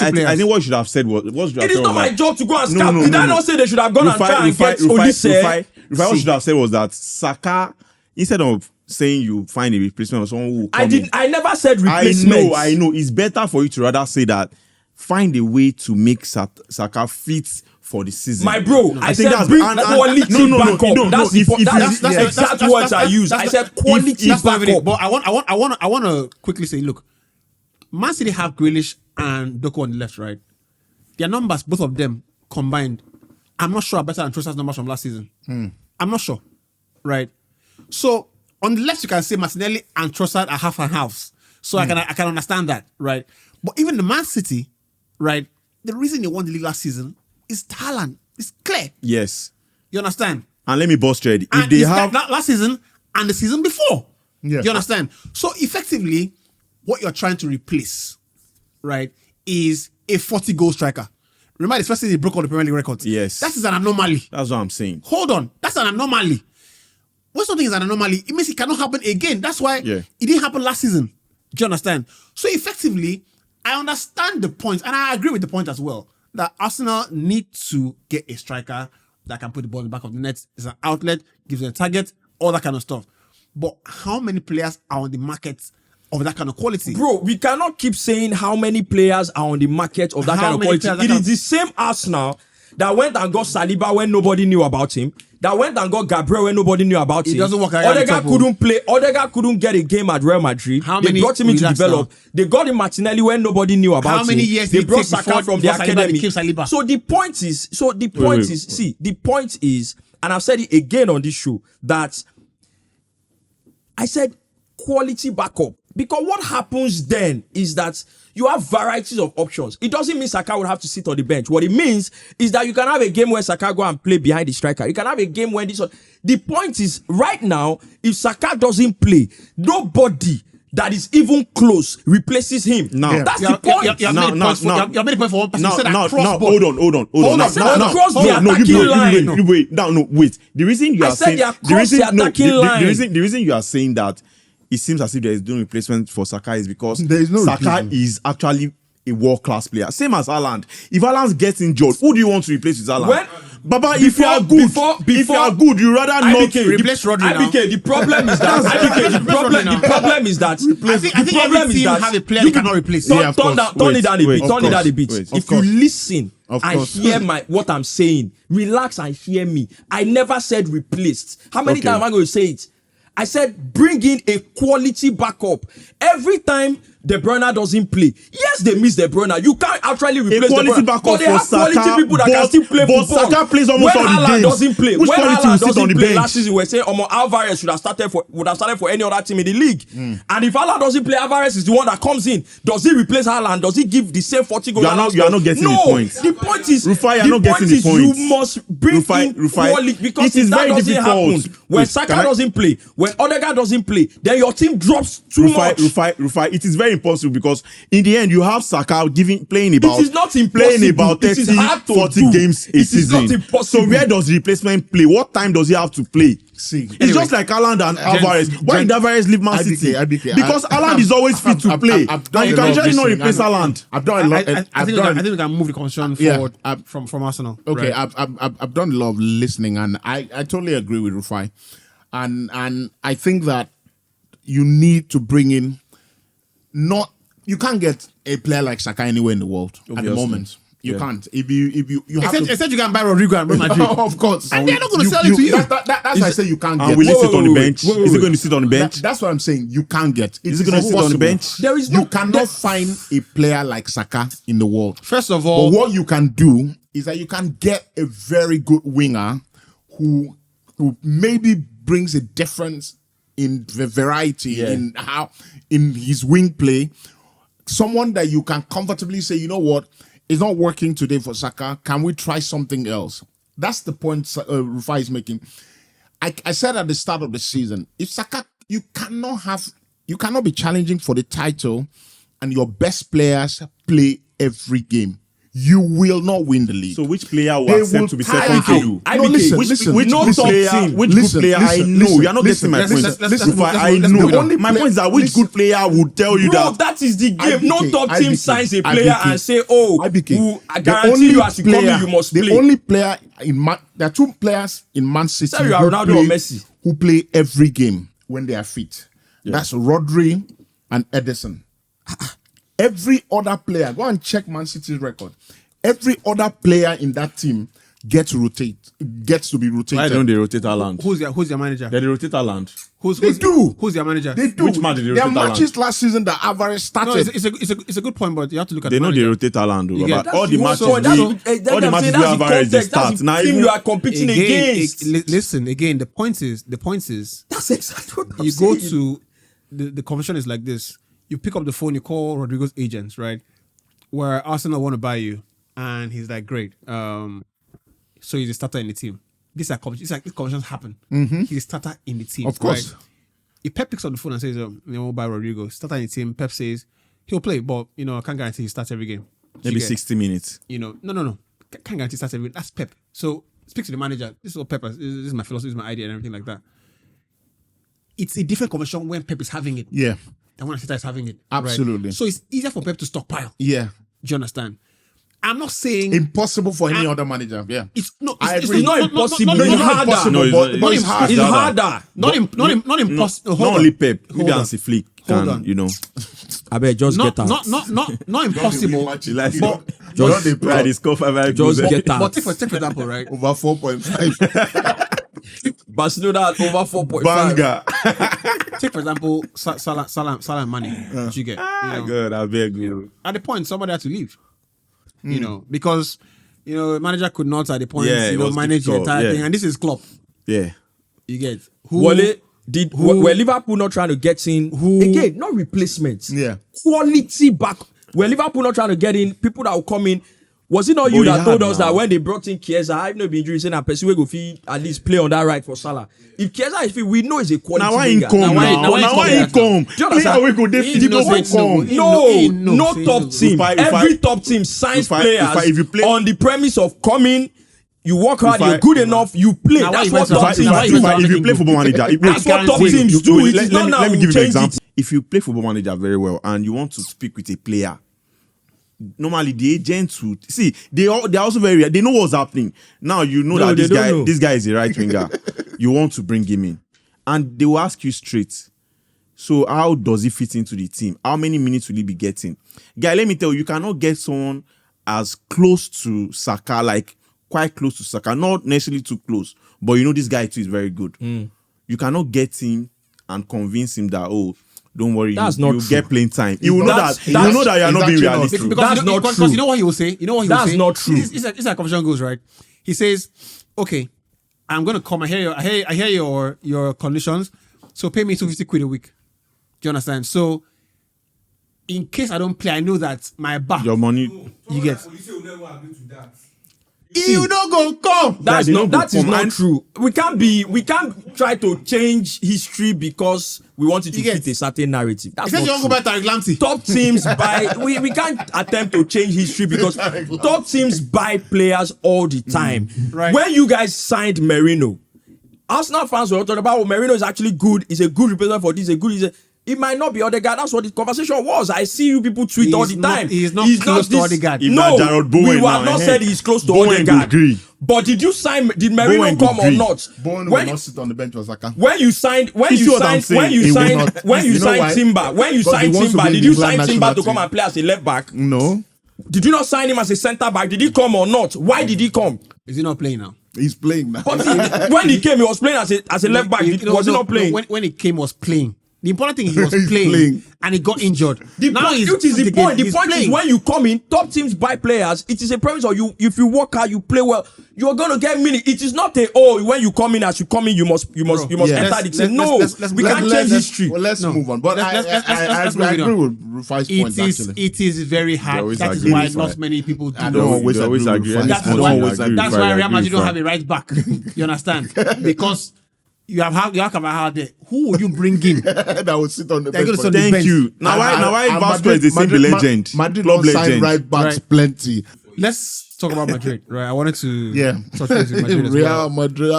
I think what you should have said was it is not my job to go and scout. Did I not say they should have gone and try and get Olise? What you should have said was that Saka, instead of saying you find a replacement or someone who will come I never said replacement. I know. It's better for you to rather say that find a way to make Saka fit for the season. My bro, I said bring quality backup. That's exact words I use. I said quality backup. But I want to quickly say, look, Man City have Grealish and Doku on the left, right? Their numbers, both of them combined, I'm not sure are better than Trossard's numbers from last season. I'm not sure, right? So on the left, you can say Martinelli and Trossard are half and halves. So I can understand that, right? But even the Man City, right? The reason they won the league last season is talent. It's clear. Yes. You understand? And let me bust ready. And if they have last season and the season before. Yeah. You understand? So effectively, what you're trying to replace, right, is a 40-goal striker. Remember the first season he broke all the Premier League records. Yes. That is an anomaly. That's what I'm saying. Hold on. That's an anomaly. When something is an anomaly, it means it cannot happen again. That's why it didn't happen last season. Do you understand? So effectively, I understand the point, and I agree with the point as well, that Arsenal need to get a striker that can put the ball in the back of the net. It's an outlet, gives them a target, all that kind of stuff. But how many players are on the market of that kind of quality? Bro, we cannot keep saying how many players are on the market of that kind of quality. It is the same Arsenal that went and got Saliba when nobody knew about him, that went and got Gabriel when nobody knew about him. It doesn't work. Odegaard couldn't play. Odegaard couldn't get a game at Real Madrid. They brought him in to develop. Now? They got him Martinelli when nobody knew about him. How many years they brought Saka from the academy. Saliba? So the point is, and I've said it again on this show, that I said quality backup. Because what happens then is that you have varieties of options. It doesn't mean Saka will have to sit on the bench. What it means is that you can have a game where Saka go and play behind the striker. You can have a game when this one. The point is, right now, if Saka doesn't play, nobody that is even close replaces him. Now, that's the point. You have made a point for one person. Hold on. Wait. The reason you are saying the reason you are saying that it seems as if there is no replacement for Saka is because Saka is actually a world-class player. Same as Haaland. If Haaland gets injured, who do you want to replace with Haaland? Baba, if you are good, you rather not replace Rodri now. The problem is that the problem is that I think every team have a player you cannot replace. Turn it down a bit. If you listen and hear what I'm saying, relax and hear me. I never said replaced. How many times am I going to say it? I said, bring in a quality backup. Every time De Bruyne doesn't play, yes, they miss De Bruyne. You can't actually replace De Bruyne. But they have quality people that can still play football. But Saka plays almost all the games. When Haaland doesn't play, which quality will sit on the bench? Last season, we're saying Alvarez would have started for any other team in the league. And if Haaland doesn't play, Alvarez is the one that comes in. Does he replace Haaland? Does he give the same 40 goals? You are not getting the point. The point is, Rufai, you are not getting the point. You must bring in quality, because it is that very doesn't difficult. happen. When Saka doesn't play, when Odegaard doesn't play, then your team drops too much. Rufai, it is very impossible, because in the end you have Saka playing about it is not impossible. Playing about 30, 40 games a season. So where does the replacement play? What time does he have to play? It's just like Haaland and Alvarez. Why did Alvarez leave Man City? Because Haaland is always fit to play. And you can actually not replace Haaland. I think we can move the conversation forward from Arsenal. Okay, right. I've done a lot of listening, and I totally agree with Rufai. And I think that you need to bring in, you can't get a player like Saka anywhere in the world at the moment. You can't. If you have except you can buy Rodrigo and Real Madrid. Of course. And they're not going to sell it to you. That's why I say you can't get. Will he sit on the bench? Is he going to sit on the bench? That's what I'm saying. You can't get. Is he going to sit on the bench? You cannot find a player like Saka in the world. First of all, but what you can do is that you can get a very good winger who maybe brings a difference in the variety in his wing play. Someone that you can comfortably say, you know what, it's not working today for Saka. Can we try something else? That's the point Rufai is making. I said at the start of the season, if Saka, you cannot be challenging for the title and your best players play every game. You will not win the league. So which player will accept to be second to you? Which good player I know? You are not getting my point. I know. My point is that which good player would tell you that? That is the game. No top team signs a player and say, I guarantee you as you come in, you must play. The only player there are two players in Man City who play every game when they are fit. That's Rodri and Ederson. Every other player, go and check Man City's record. Every other player in that team gets to be rotated. Why don't they rotate Haaland? Who's your manager? They rotate Haaland. They do. Who's your manager? They do. Which man did they rotate There are Haaland? matches last season that Alvarez started. No, it's a good point, but you have to look at They the know manager. they rotate Haaland. Yeah, But all the matches that's where Alvarez they start. That's the team you are competing against. Listen, again, the point is that's exactly what I'm you saying. go to the conversation is like this. You pick up the phone, you call Rodrigo's agents, right? Where Arsenal want to buy you, and he's like, great. So he's a starter in the team. These conversations happen. He's a starter in the team. Of course. Right? If Pep picks up the phone and says, they won't buy Rodrigo, starter in the team, Pep says he'll play, but I can't guarantee he starts every game. Maybe 60 minutes. No. Can't guarantee he starts every game. That's Pep. So speak to the manager. This is what Pep has. This is my philosophy, this is my idea, and everything like that. It's a different conversation when Pep is having it. Yeah. Than when Arteta is having it. Absolutely. Right? So it's easier for Pep to stockpile. Yeah. Do you understand? I'm not saying impossible for any other manager. Yeah, it's not impossible. It's harder. It's harder. Not impossible. Not only Pep. Maybe Hansi Flick can, I bet just get out. Not impossible. But just get out. But take for example, right? Over 4.5. Barcelona at over 4.5. Banger. Take for example, Salah and Mane. What you get? Good. I beg you. At the point, somebody had to leave. Because the manager could not at the point manage the entire thing, and this is Klopp. Yeah, you get were Liverpool not trying to get in? Again, not replacements. Yeah, quality back. Were Liverpool not trying to get in people that will come in? Was it not you that told us that when they brought in Chiesa, I've no been injured, saying that person will go at least play on that right for Salah? If Chiesa is fit, we know it's a quality. Now why he come? Now why he come? No top team. Every top team signs players on the premise of coming. You work hard, you're good enough, you play. That's what top teams do. If you play football manager, that's what top teams do. Let me give you an example. If you play football manager very well and you want to speak with a player, normally the agents would see they're also very they know what's happening. Now you know that this guy is a right winger. You want to bring him in, and they will ask you straight. So how does he fit into the team? How many minutes will he be getting? Guy, let me tell you cannot get someone as close to Saka, like quite close to Saka, not necessarily too close, but this guy too is very good. You cannot get him and convince him that, oh, don't worry, That's you not will true. get playing time. He will know That's- that. He will know that you are not being actually not realistic. true. Because That's not because true. you know what he will say? You know what he will That's say? not true. It's like conversation goes, right? He says, okay, I'm going to come. I hear your conditions. So pay me 250 quid a week. Do you understand? So in case I don't play, I know that my back. Your money. You get. Police will never agree to that. You don't go come. That is come not and- true. We can't try to change history because we want it to You fit get- a certain narrative. That's He says not you don't true. go back to Atlanta. Top teams buy. We can't attempt to change history because top teams buy players all the time. Right. When you guys signed Merino, Arsenal fans were talking about, oh, Merino is actually good. He's a good replacement for this. It might not be Odegaard. That's what the conversation was. I see you people tweet all the time. He's not close to Odegaard. If No, not Jarrod Bowen we now, have not eh? said he's close to Bowen would Odegaard. agree. But did Merino Bowen come would or agree. not? Bowen will When- not sit on the bench with Saka. when you signed You see what I'm saying? He will not. when you You know signed why? Timber, when you Because he signed wants to Timber, be did in you the sign England Timber to national come team. and play as a left back? No, Did you not sign him as a centre back? Did he come or not? Why did he come? Is he not playing now? he's playing now. But when he came, he was playing as a left back. Was he not playing? When he came, was playing. The important thing, he was He's playing, playing. and he got injured. The now point, which is the point. The he's point is playing. when you come in, top teams buy players. It is a premise of you. If you work hard, you play well, you are gonna get minutes. It is not when you come in, you must Yeah. enter Let's- the team. No, let's- we can't change history. Well, let's No. move on. But Let's I move it agree on. with Rufai's point, actually. It is very hard. always That is agree why with not Rufai. many people do. I don't always You always agree agree. with Rufai. That's I don't why. always agree That's with why Rufai. Real I Madrid agree don't with have a right back. You understand? Because you have Carvajal there. Who would you bring in? that would sit on the They're bench. gonna for sit on the Thank bench. you. Now why And Vasco is the same legend? Madrid Club don't sign legend. right backs Right. plenty. Let's talk about Madrid, right? I wanted to Yeah. touch base with Madrid as Real well. Madrid,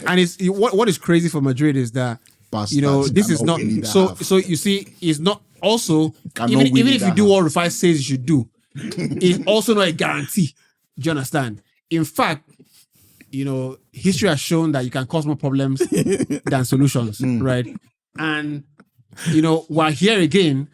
And it's what is crazy for Madrid is that Bastards this is cannot not win so. that. So you see, it's not also Cannot even win if you that do half. what Rufai says you should do, it's also not a guarantee. Do you understand? In fact, history has shown that you can cause more problems than solutions, right? And while here again,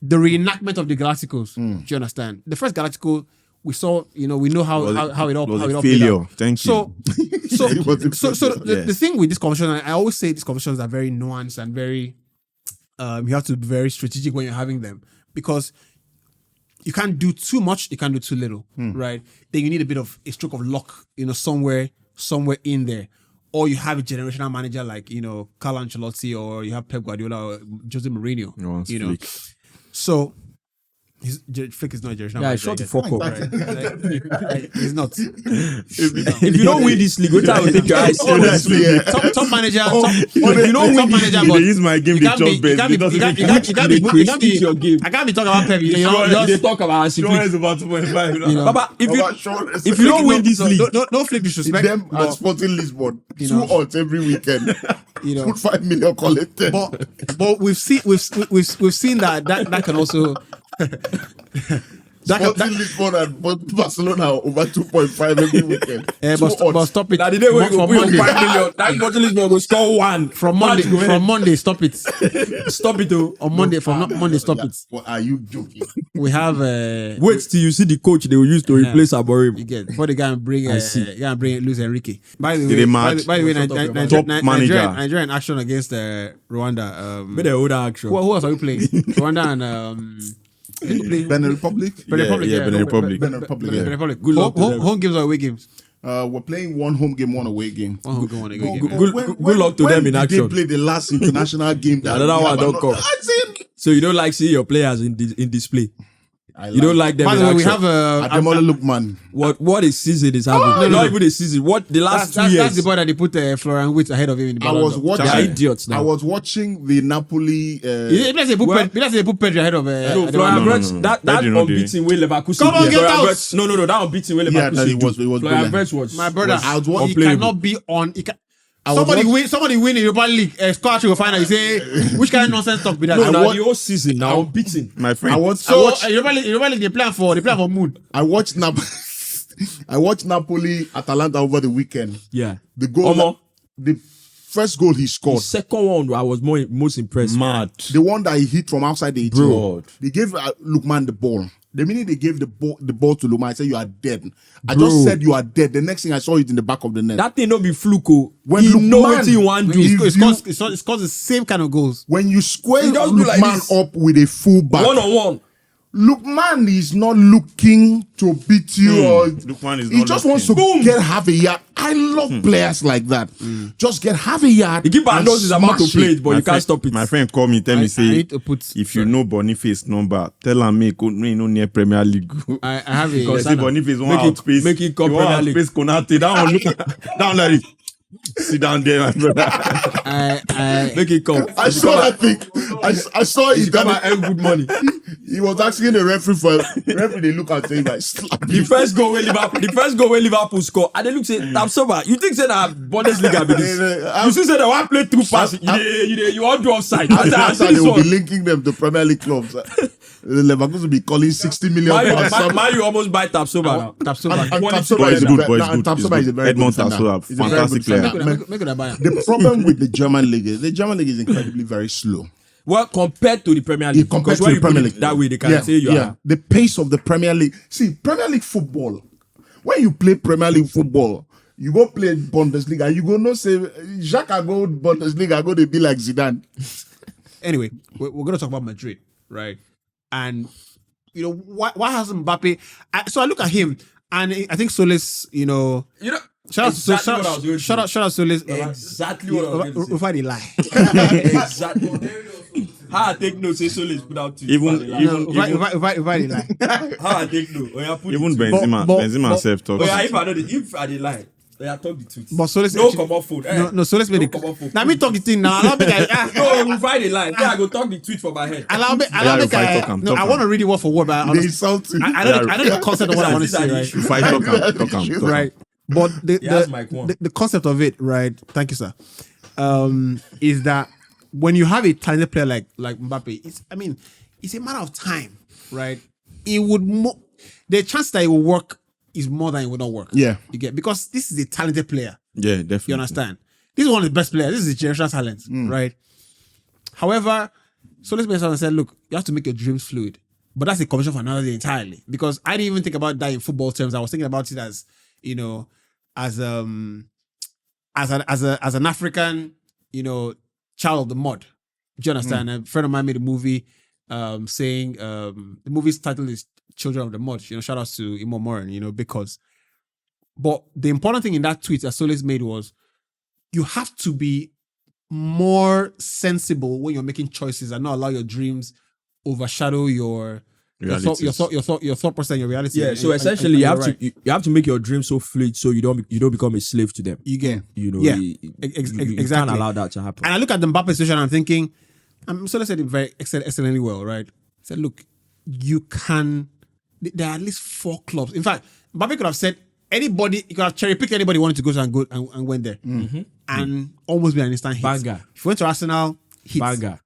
the reenactment of the Galacticos. Do you understand? The first Galactico we saw, we know how it all was how it a all played failure. out. Thank So It was a the thing with this conversation, I always say these conversations are very nuanced and very you have to be very strategic when you're having them, because you can't do too much, you can't do too little, right? Then you need a bit of a stroke of luck, somewhere in there. Or you have a generational manager like, Carlo Ancelotti, or you have Pep Guardiola or Jose Mourinho. Flick. So Flick is not a generational Yeah, manager. shut the yet. fuck up. Like, he's not. If you don't win this league, what I will take your eyes seriously. Top manager. If you don't win this manager, league, but They use my game, you they can't chop be- best. you can't be- Because you can't- they you can't- you can't be- They you can't be- critique your game. I can't be talking about Pep. They talk about Hansi Sure Flick. is about 2.5. Baba, if If you don't win this league, no Flick disrespect. Them at Sporting Lisbon, You 2 know. odds every weekend. Put 5 million collected. But we've seen that can also Sporting Lisbon and Barcelona are over 2.5 every weekend. but stop it. that the day we from go win Monday. 5 million, that Sporting Lisbon will score 1 From Monday, stop it. Stop it, oh. On Monday, Monday, stop it. What are you joking? We have Wait till you see the coach they will use to replace Amorim. you get before they go and bring Luis Enrique. By the Did way, they match? by the way, Top manager. Nigerian action against Rwanda. With the older action. Who else are we playing? Rwanda and Benin Republic? Benin Republic. Benin Republic, yeah. Benin Republic. Good luck to them. Home games or away games? We're playing 1 home game, 1 away game. One home game, one away game. Good luck to them in When action. did they play the last international game? that Another we one have don't another- come. I think So you don't like seeing your players in display. You don't like them By in the way, we action. have Ademola Lookman. What a season is happening. Not even a season. What the last 2 that's years. the boy that they put Florian Wirtz ahead of him in the I Ballon was d'Or. watching. They are idiots now. I was watching the Napoli. Let's say they put Pedri ahead of. No, Ademola. Florian no, Wirtz, no. that Pedri no unbeaten way Leverkusen. Come on, did. get Florian out. Wirtz- No, that unbeaten way Yeah, Leverkusen. that it was did. Florian brilliant. Wirtz was My brother, I was he unplayable. cannot be on. was Somebody win the Europa League. Score to final. You say which kind of nonsense talk be that? No, I now watch- the whole season now unbeaten. My friend. I watched. So Europa League they plan for Moon. I watched I watched Napoli Atalanta over the weekend. Yeah. The goal, Omo. the first goal he The scored, second one I was most impressed. Mad. the one that he hit from outside the 18. Bro. They gave Lookman the ball. The minute they gave the ball to Luma, I said, you are dead. I just said you are dead. The next thing I saw it in the back of the net. That thing don't be fluke. When you know Lookman- what you want to do. It's caused the same kind of goals. When you square He just do like Lookman this. up with a full back, One-on-one. Lookman is not looking to beat you or Lookman is he not just wants to looking. get half a yard. I love players like that. Just get half a yard. The keeper and knows he's about to smash play it, but you can't stop it. My friend called me, tell I me, say, need to put- if you know Boniface number, tell him me no near Premier League. I have a Because say Boniface Make want it- outspace. make it come he want Premier League. outspace Konate. That one look down like this. Sit down there, my brother. I Make it come. I saw that thing. I saw it. You come and earn good money. He was asking the referee for referee. They look at him like slap The you. first goal when Liverpool score, and they look say Tapsoba. You think say that Bundesliga be this? You see say that one play through pass. You want to offside. After they will be linking them to Premier League clubs. Leverkusen will be calling 60 million pounds. Man, you almost buy Tapsoba now. Tapsoba. And Boy, Tapsoba it's is good, a boy, very- it's good. Tapsoba is a very Edmond good defender. Tapsoba, He's a very fantastic good defender. player. Make it a buyer. The problem with the German league is incredibly very slow. Well, compared to the Premier League, Compared because to when the you put Premier it League, that way they can say you are. The pace of the Premier League. See, Premier League football. When you play Premier League football, you go play Bundesliga. You go no say Jacques I go Bundesliga. I go they be like Zidane. Anyway, we're going to talk about Madrid, right? And you know why hasn't Mbappe? So I look at him, and I think Solis, You know, shout exactly what I was going out, to shout out Solis. exactly what I was going to If I did lie, say. Exactly. How I take no say Solis put out to Even if I did lie. how I take no. Oh, yeah, put even it to- Benzema, but- Benzema but- self talks. Oh, yeah, if I did lie, yeah, talk the truth. But Solis No actually- come off phone. No, Solis made No it. come off phone. Now me talk the thing now. Allow me like, No, if I did lie, yeah, I go talk the tweet for my head. allow me. Yeah, if I talk, I'm No, I talking. want to read it word for word, but They insult you. I know the concept of what I want to say, right? If I talk, talk, Right. But has mic one. the concept of it, right? Thank you, sir. Is that when you have a talented player like Mbappe, it's a matter of time, right? It would the chance that it will work is more than it will not work. Yeah. You get, because this is a talented player. Yeah, definitely. You understand? This is one of the best players. This is a generational talent, right? However, so let's be honest and say, look, you have to make your dreams fluid. But that's a conversation for another day entirely. Because I didn't even think about that in football terms. I was thinking about it as, you know, as an African, you know, child of the mud. Do you understand? A friend of mine made a movie saying the movie's title is Children of the Mud. You know, shout outs to Imo Moran, you know, because. But the important thing in that tweet that Solis made was you have to be more sensible when you're making choices and not allow your dreams overshadow your thought process and your reality. Yeah, And- so and- essentially and you have you're right. to you have to make your dreams so fluid so you don't become a slave to them. You get. You know, Yeah, you exactly. can't allow that to happen. And I look at the Mbappe situation and I'm thinking, Solis said it very excellently well, right? He said, look, you can, there are at least 4 clubs. In fact, Mbappe could have said, anybody, you could have cherry picked anybody who wanted to go to and went there. And almost be an instant hit. Banger. If you went to Arsenal, hit. Banger.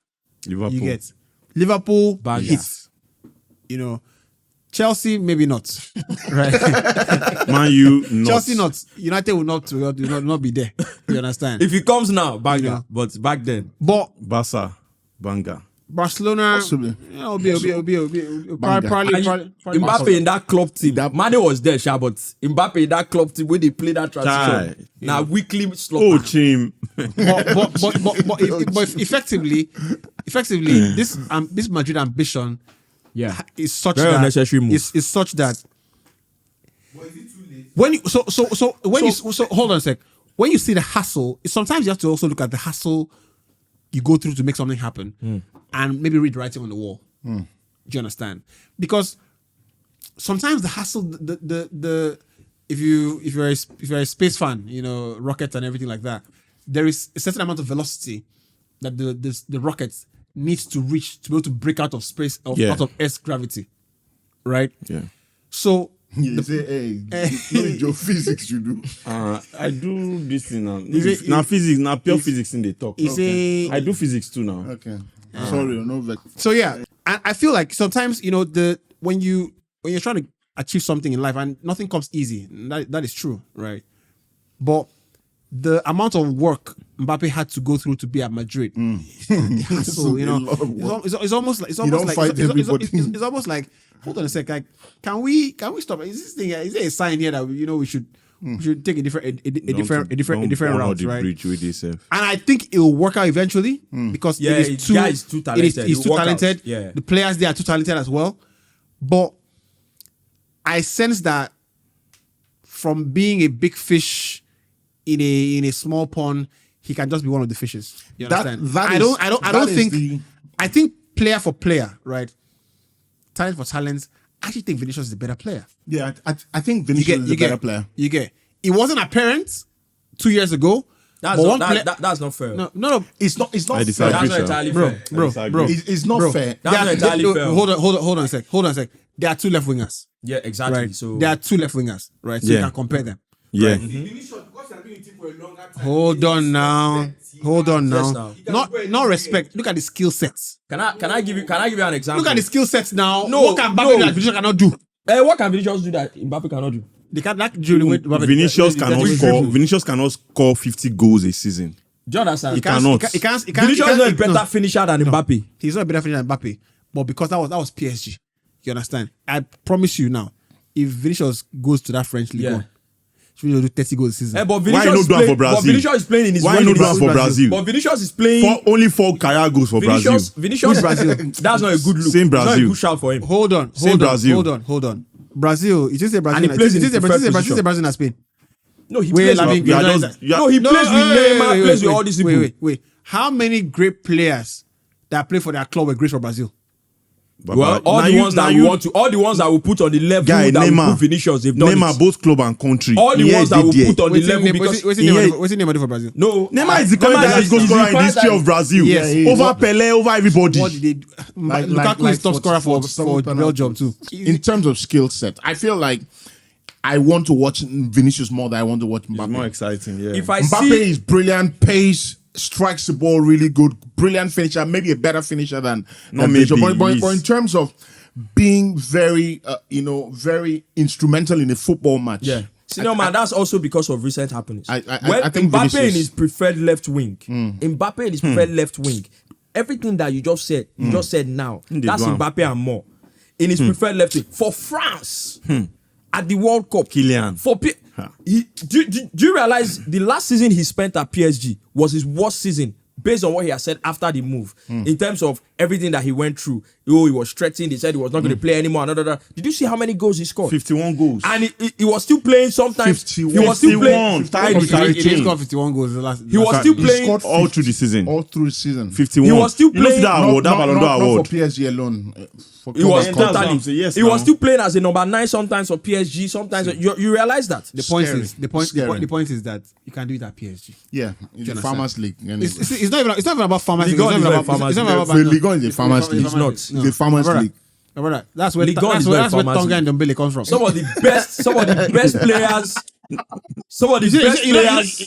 Liverpool. You get. Liverpool, Banger. hit. You know, Chelsea, maybe not. Right? Man, you not. Chelsea, not. United will not be there. You understand? If it comes now, banger. You know. But back then, But Barca, Banga. Barcelona, Possibly. it'll be probably. Mbappe in that club team, Mane was there, sha, but Mbappe in that club team when they play that transition, Chai. now weekly Oh, slot. Chim. but effectively, this Madrid ambition Yeah, is such Very that unnecessary move. is such that But is it too late? when you so hold on a sec. When you see the hassle, sometimes you have to also look at the hassle you go through to make something happen, and maybe read writing on the wall. Do you understand? Because sometimes the hassle, the if you're a space fan, you know, rockets and everything like that, there is a certain amount of velocity that the rocket needs to reach to be able to break out of space, out of Earth's gravity, right? Yeah. So You say, hey, no your physics you do. I do this thing now. it- Now physics, now pure physics in the talk. it's I do physics too now. Okay. Sorry, no vex. So yeah, and I feel like sometimes, you know, when you're trying to achieve something in life and nothing comes easy, that is true, right? But the amount of work Mbappé had to go through to be at Madrid. So it's almost like it's almost like hold on a sec. Like, can we stop? Is this thing? Is there a sign here that we should take a different route, right? And I think it will work out eventually because he's too talented. He's too talented. Yeah. The players there are too talented as well. But I sense that from being a big fish in a small pond, he can just be one of the fishes. You understand? I think player for player, right? Talent for talent. I actually think Vinicius is a better player. Yeah, I think Vinicius is a better player. You get it wasn't apparent 2 years ago. That's not fair. No. It's not That's not fair. entirely fair. Bro. It's not fair. That's not entirely fair. Hold on a sec. There are two left wingers. Yeah, exactly. Right. So there are two left wingers, right? So you can compare them. Yeah. Hold on now. Not respect. Look at the skill sets. Can I give you an example? Look at the skill sets now. No, What can Mbappé that Vinicius cannot do? What can Vinicius do that Mbappé cannot do? They can Mbappé. Vinicius cannot score 50 goals a season. Do you understand? He can't. Vinicius is not a better finisher than Mbappé. He's not a better finisher than Mbappé, but because that was PSG. You understand? I promise you now, if Vinicius goes to that French league, he will do 30 goals a season. But Why not do it for Brazil? But Vinicius is playing in his Why not do it for Brazil? But Vinicius is playing Only 4 career goals for Brazil. Vinicius Brazil. That's not a good look. Same Brazil. That's not a good shout for him. Hold on. Brazil. You just say Brazil. And he plays in the preferred Brazil position. Brazil and Spain. No, he plays with Neymar, plays with all these people. Wait. How many great players that play for their club were great for Brazil? Well, all the ones that will put on the level that will put Vinicius, they've done Neymar, it. both club and country. All the ones that will put on the level because what's the name for Brazil? No, Neymar is the current highest goal scorer in the history of Brazil. Yes. Over Pelé, over everybody. What did they do? Lukaku is top scorer for Belgium too. In terms of skill set, I feel like I want to watch Vinicius more than I want to watch Mbappé. It's more exciting, yeah. If I Mbappé see is brilliant, pace, strikes the ball really good, brilliant finisher, maybe a better finisher than maybe, Vinicius. But in terms of being very, very instrumental in a football match. yeah. See, no, man, that's also because of recent happenings. I When think Mbappé Vinicius- in his preferred left wing, left wing, everything that you just said, now, that's do am. Mbappé and more. In his preferred left wing. For France, at the World Cup, Kylian. Do you realize the last season he spent at PSG was his worst season based on what he has said after the move in terms of everything that he went through? He was threatened. He said he was not going to play anymore. Did you see how many goals he scored? 51 goals. And he was still playing sometimes. 51. He was still playing. He scored 51 goals the last. He was still He playing. scored all through the season. all through the season. 51. He was still You know, see playing- that award, that Ballon d'Or Not award. for PSG alone. For He was club. that's what totally. I'm saying. Yes, He was now. still playing as a number 9 sometimes for PSG. Sometimes you realize that. The point Scary. is the point. Scary. The point is that you can do it at PSG. Yeah, it's the Farmers League. And It's not even about farmers. Ligue 1 is not a farmers the Ligue 1 is the Farmers League. It's not. It's the Farmers Brother, League. brother, that's where Ligue 1 is not a that's where farmers Tonga and Ndombele comes from. Some of the best players. Some of the best players.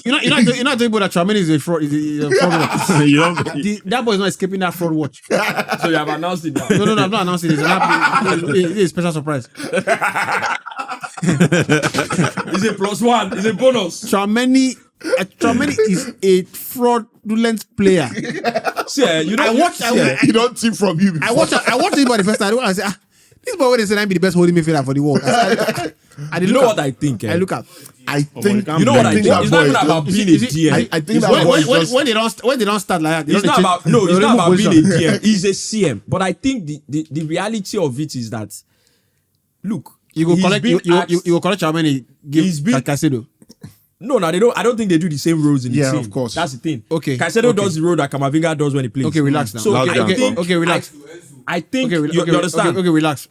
You're not talking about that Tchouaméni is a fraud. Is a fraud. You know, That boy is not escaping that fraud watch. So you have announced it now. No, I'm not announcing it. It's a special surprise. It's a +1. It's a bonus. Tchouaméni is a fraudulent player. See, you know, You don't see from you. I watched him for the first time. I say, this boy when they say I be the best holding midfielder for the world. You know what I think? I look at. I think You know what I think? that It's not boy even is about just- being a DM. I think that boy is just. when they don't start like that, they It's don't not change- about they it's not remove about being a position. DM. He's a CM. But I think the reality of it is that look, You go he's collect been you asked- go collect Tchouaméni, give He's been- Caicedo. No, they don't. I don't think they do the same roles in the Yeah, team. of course. That's the thing. Okay, Caicedo okay. does the role that Camavinga does when he plays. Okay, relax now. So Relax I down, think, okay, relax. I think Okay, you understand. Okay, relax.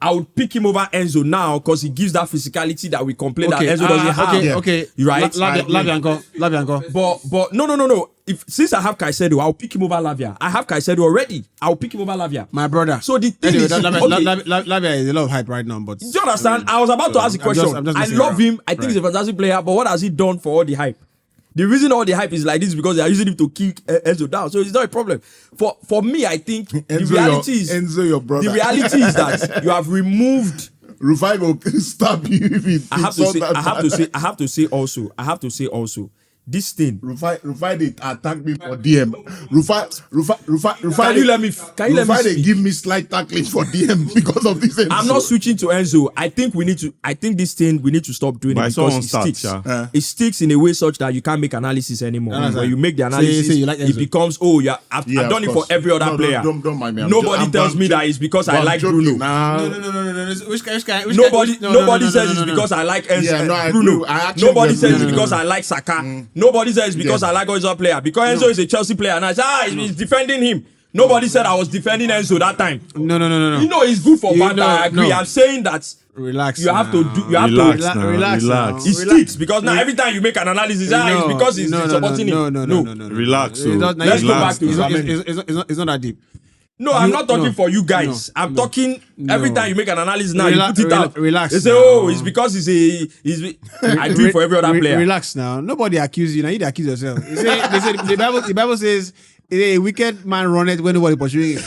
I would pick him over Enzo now because he gives that physicality that we complain that Enzo doesn't have. Okay. You right? Lavianko. But no. Since I have Caicedo, I'll pick him over Lavia. I have Caicedo already. I'll pick him over Lavia. My brother. So the thing Anyway, is, Lavia is a lot of hype right now, but do you understand? I was about to ask a question. I'm just I listening. love him. I think he's a fantastic player, but what has he done for all the hype? The reason all the hype is like this is because they are using him to kick Enzo down. So it's not a problem. For me, I think the reality is Enzo, your brother. the reality is that you have removed. Rufai will stab you if he I have to say also, this thing. Rufai they attack me for DM. Rufai. Can you let me Rufai they speak? give me slight tackling for DM because of this. I'm not switching to Enzo. I think this thing we need to stop doing But it because it sticks. It sticks in a way such that you can't make analysis anymore. When you make the analysis, you like it becomes I've done it for every other player. Don't mind me. Nobody tells me that it's because I like Bruno. No. Which guy? Nobody says it's because I like Bruno. Nobody says it's because I like Saka. Nobody says it's because I like Enzo player. Because Enzo is a Chelsea player and I say, he's defending him. Nobody said I was defending Enzo that time. No. You know, it's good for banter. I agree. I'm saying that. Relax. You have to do. You have to relax. It sticks because now every time you make an analysis, it's because he's supporting him. No. Relax. Let's go back to it's not that deep. No, I'm not talking for you guys. I'm talking every time you make an analysis now, you put it out. Relax. They say, it's because I do it for every other player. Relax now. Nobody accuse you. Now you accuse yourself. They say the Bible says a wicked man runneth when nobody pursuing him.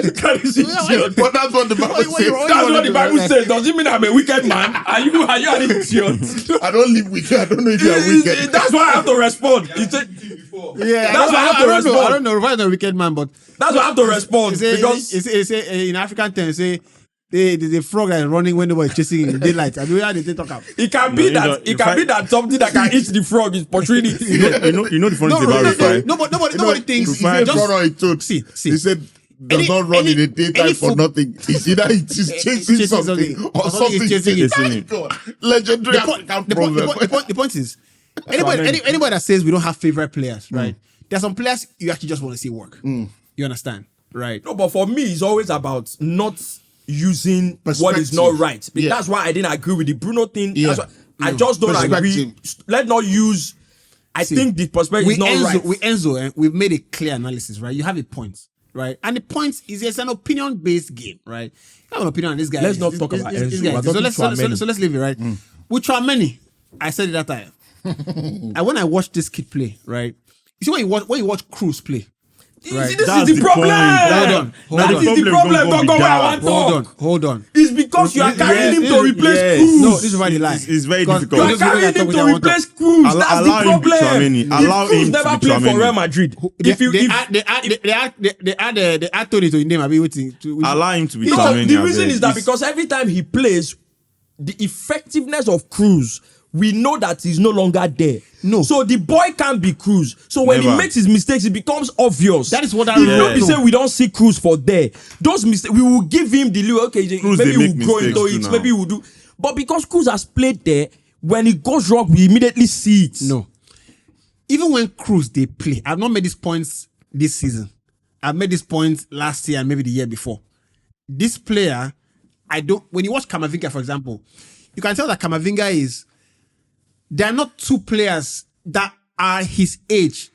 But that's what the Bible says. That's what the Bible says. Does it mean I'm a wicked man? Are you an idiot? I don't live wicked. I don't know if you are wicked. That's why I have to respond. Yeah, that's why I have to respond. I don't know. Rufai is not a wicked man, but that's why I have to respond because in African terms, the frog that is running when nobody is chasing him in daylight. I mean, how did they talk about? It can be that something that can eat the frog is portraying it. You know the funny thing about Rufai? Nobody thinks. See. He said does not run in the daytime for nothing. It's either it is chasing something or something is chasing him. Legendary African proverb. The point is, anybody that says we don't have favorite players, right? There are some players you actually just want to see work. You understand, right? No, but for me, it's always about not using what is not right. That's why I didn't agree with the Bruno thing. That's why I just don't agree. Let's not use. I think the perspective is not right. We've made a clear analysis, right? You have a point. Right, and the point is it's an opinion-based game, right? You have an opinion on this guy. Let's not talk about Enzo. So let's leave it, right? With Tchouaméni, I said it that time. And when I watched this kid play, right? You see when you watch Cruz play, right? This is the problem. That is the problem. Don't go where I want to. Hold on. It's because you are carrying him to replace Cruz. No, this is why they lie. It's very difficult. You are carrying him to replace Cruz. That's the problem. Allow Cruz him never played for Real Madrid. They add Tony to his name. Allow him to be Tchouaméni. The reason is that because every time he plays, the effectiveness of Cruz, we know that he's no longer there. No. So the boy can't be Cruz. So when he makes his mistakes, it becomes obvious. That is what I Don't be saying we don't see Cruz for there. Those mistakes, we will give him the leeway. Okay, Cruz, maybe we'll grow into it. Maybe we'll do. But because Cruz has played there, when it goes wrong, we immediately see it. No. Even when Cruz they play, I've not made these points this season. I've made these points last year and maybe the year before. This player, when you watch Camavinga, for example, you can tell that Camavinga there are not two players that are his age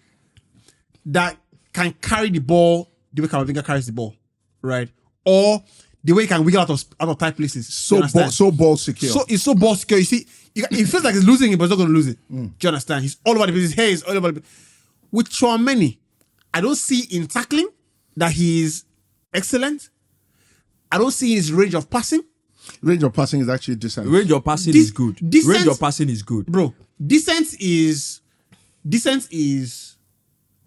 that can carry the ball the way Camavinga carries the ball, right? Or the way he can wiggle out of tight places. So ball secure. So it's so ball secure. You see, it feels like he's losing it, but he's not going to lose it. Do you understand? He's all over the place. His hair is all over the place. With Tchouaméni, I don't see in tackling that he is excellent. I don't see his range of passing. Range of passing is actually decent. Range of passing is good. Range of passing is good. Bro, decent is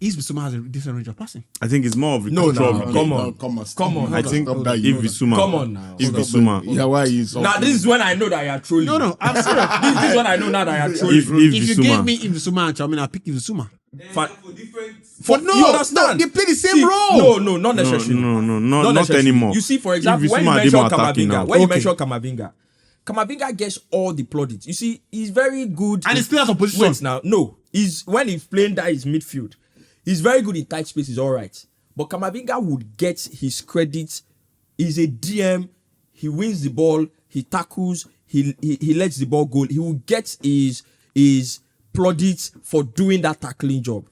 Bissouma has a decent range of passing. I think it's more of the control. Come on. I think if Bissouma. Come on now. If Bissouma. Yeah, why is now this is when I know that you are trolling. No, I'm serious. This is when I know now that you are trolling. If you gave me Bissouma and Tchouaméni, I'll pick Bissouma. You understand? They play the same role. No, not necessarily. No, not anymore. You see, for example, when you mention Camavinga, Camavinga gets all the plaudits. You see, he's very good. And he's playing out of position. Wait now. No, when he's playing that is midfield. He's very good in tight spaces, all right. But Camavinga would get his credit. He's a DM. He wins the ball. He tackles. He lets the ball go. He will get his plaudits for doing that tackling job.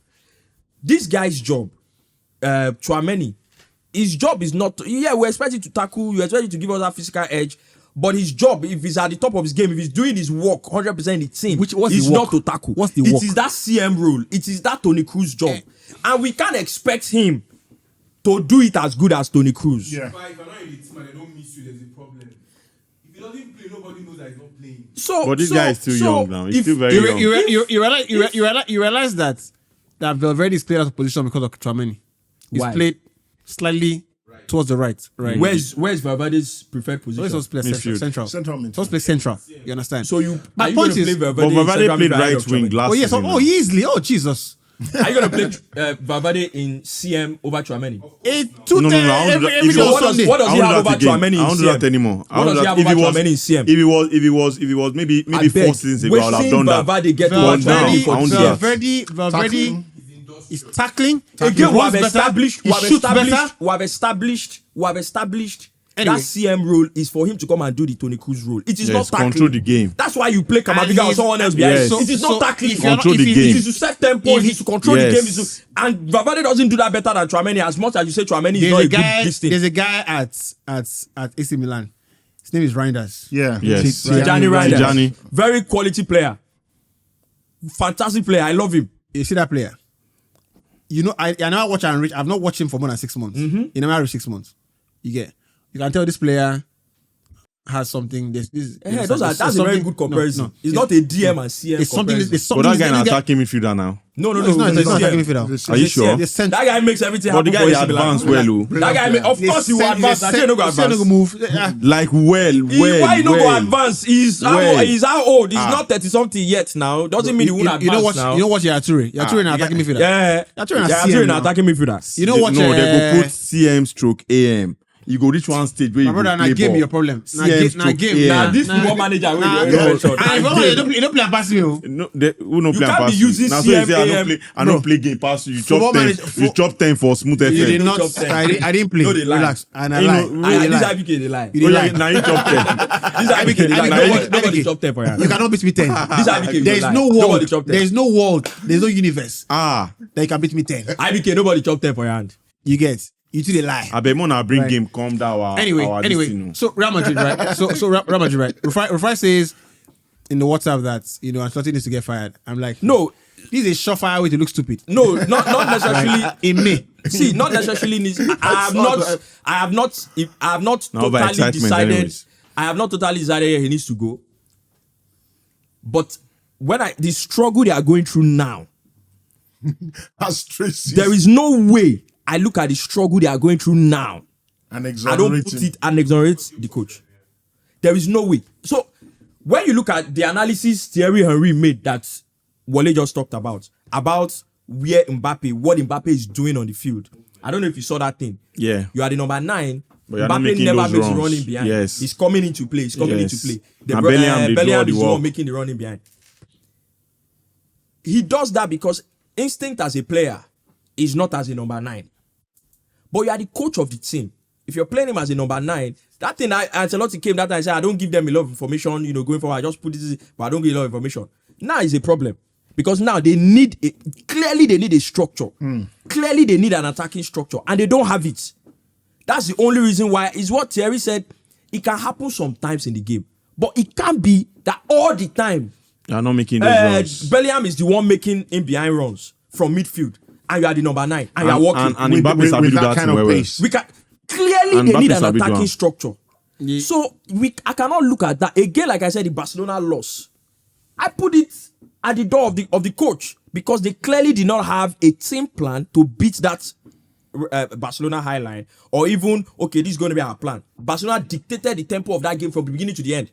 This guy's job, Tchouaméni, his job is not. We expect him to tackle. You expect him to give us that physical edge. But his job, if he's at the top of his game, if he's doing his work 100% in the team, is not to tackle. What's the work? It is that CM role. It is that Toni Kroos job. And we can't expect him to do it as good as Toni Kroos. If you're not in the team and they don't miss you, there's a problem. If he doesn't play, nobody knows that he's not playing. So, But this guy is still young now. He's if- still very young. You realize that Valverde is played out of position because of Tchouaméni. He's Why? played slightly towards the right. Where's Valverde's preferred So position? he's supposed to play Midfield. central. Central midfield. Supposed to play central. You understand? So you My are you point gonna is- play But Valverde? Valverde central played midfield ahead right of wing Tchouaméni? last oh yes. season. Oh easily. Oh Jesus. Are you gonna play Valverde in CM over Tchouaméni? No. I want to do that. If So you- what does I he won't have do over that again. Tchouaméni in I won't do that CM? anymore. I What won't does do he that. have If over it was- Tchouaméni in CM? If it was maybe 4 seasons ago, I would have done that. Valverde get But over now, Tchouaméni for I won't do CM. that. Valverde is tackling. Again, He we runs have better, established, he we have shoots better. established Anyway. that CM role is for him to come and do the Toni Kroos role. It is not Yes, tackling. control the game. That's why you play And Kamavinga or he's- someone else behind. Yes. It is So not tackling. if you're not- Control the if he- game. It is to set tempo. It is to control the Yes. game. It is to- and Valverde doesn't do that better than Tchouaméni. As much as you say Tchouaméni is There's not a a guy. good this thing. There's a guy at AC Milan. His name is Reinders. Yeah. Yes. Tijani Reinders. Tijani. Very quality player. Fantastic player. I love him. You see that player? You know, I never watch and reach. I've not watched him for more than 6 months. He never reached 6 months. You can tell this player has something. That's a very good comparison. It's not a DM and CM It's something. comparison. It's But something. that guy this an attacking midfielder now. No, It's not it's attacking CM. midfielder. Are you sure? The center. That guy makes everything But the happen guy for he AC Milan. advanced well, oh. That guy, of course, he will advance. I say no go advance. move. Like Why he no go advance? He's how old? He's Ah. not 30 something yet now. Doesn't mean he won't advance You know what? now. You know what? Yature an attacking midfielder. Yeah, Yature Yature now. attacking midfielder. You know what? No, they go put CM stroke AM. You go reach one stage where you My brother, go now play give ball. me your problem. Now CM give stroke game. AM. Nah, this football manager wey Nah, dey no. mention. You don't play and pass me. Oh. No, who no You play and can't be pass you. using Now so you say CM, I don't play game pass you. You Football chop 10. manager- You chop 10 for smooth You FM. did not. top 10. I didn't play. No, they lie. Relax. And I You lie. know, I This lie. IBK dey lie. You dey lie. Now you chop 10. This IBK dey lie. IBK Nobody top 10 for You you. cannot beat me 10. This IBK There is lie. no Nobody world. top 10. There is no world. There is no universe Ah, that you can beat me 10. IBK nobody top 10 for your hand. You get. You two they lie. I bet Mona bring Right. game calm down. Our this Anyway. thing, So Real Madrid, right? So Real Madrid, right? Rufai says in the WhatsApp that Ancelotti needs to get fired. I'm like, No, this is a surefire way to look stupid. no, not necessarily. In May. See, not necessarily needs. I have not Now by totally excitement decided. anyways. I have not totally decided he needs to go. But the struggle they are going through now, That's Tracy. there is no way I look at the struggle they are going through now. And I don't put it and exonerate the coach. There is no way. So when you look at the analysis Thierry Henry made that Wale just talked about where what Mbappé is doing on the field. I don't know if you saw that thing. Yeah. You are the number 9. But you're not Mbappé making never those makes the runs. running behind. Yes. He's coming into play. He's coming Yes. into play. And Bellingham, they do all Bellingham the is the one work. making the running behind. He does that because instinct as a player is not as a number 9. But you are the coach of the team. If you're playing him as a number 9, that thing Ancelotti came that time and said, I don't give them a lot of information, going forward. I just put this, but I don't give a lot of information. Now is a problem. Because now they need a structure. Clearly they need an attacking structure. And they don't have it. That's the only reason why is what Thierry said. It can happen sometimes in the game. But it can't be that all the time. You're not making those runs. Bellingham is the one making in behind runs from midfield. And you are the number 9. And you are working. And Mbappé sabi do that kind thing of well. pace. We can clearly And they need Mbappé an sabi do attacking am. structure. So I cannot look at that again. Like I said, the Barcelona loss. I put it at the door of the coach because they clearly did not have a team plan to beat that Barcelona high line, or even this is going to be our plan. Barcelona dictated the tempo of that game from the beginning to the end.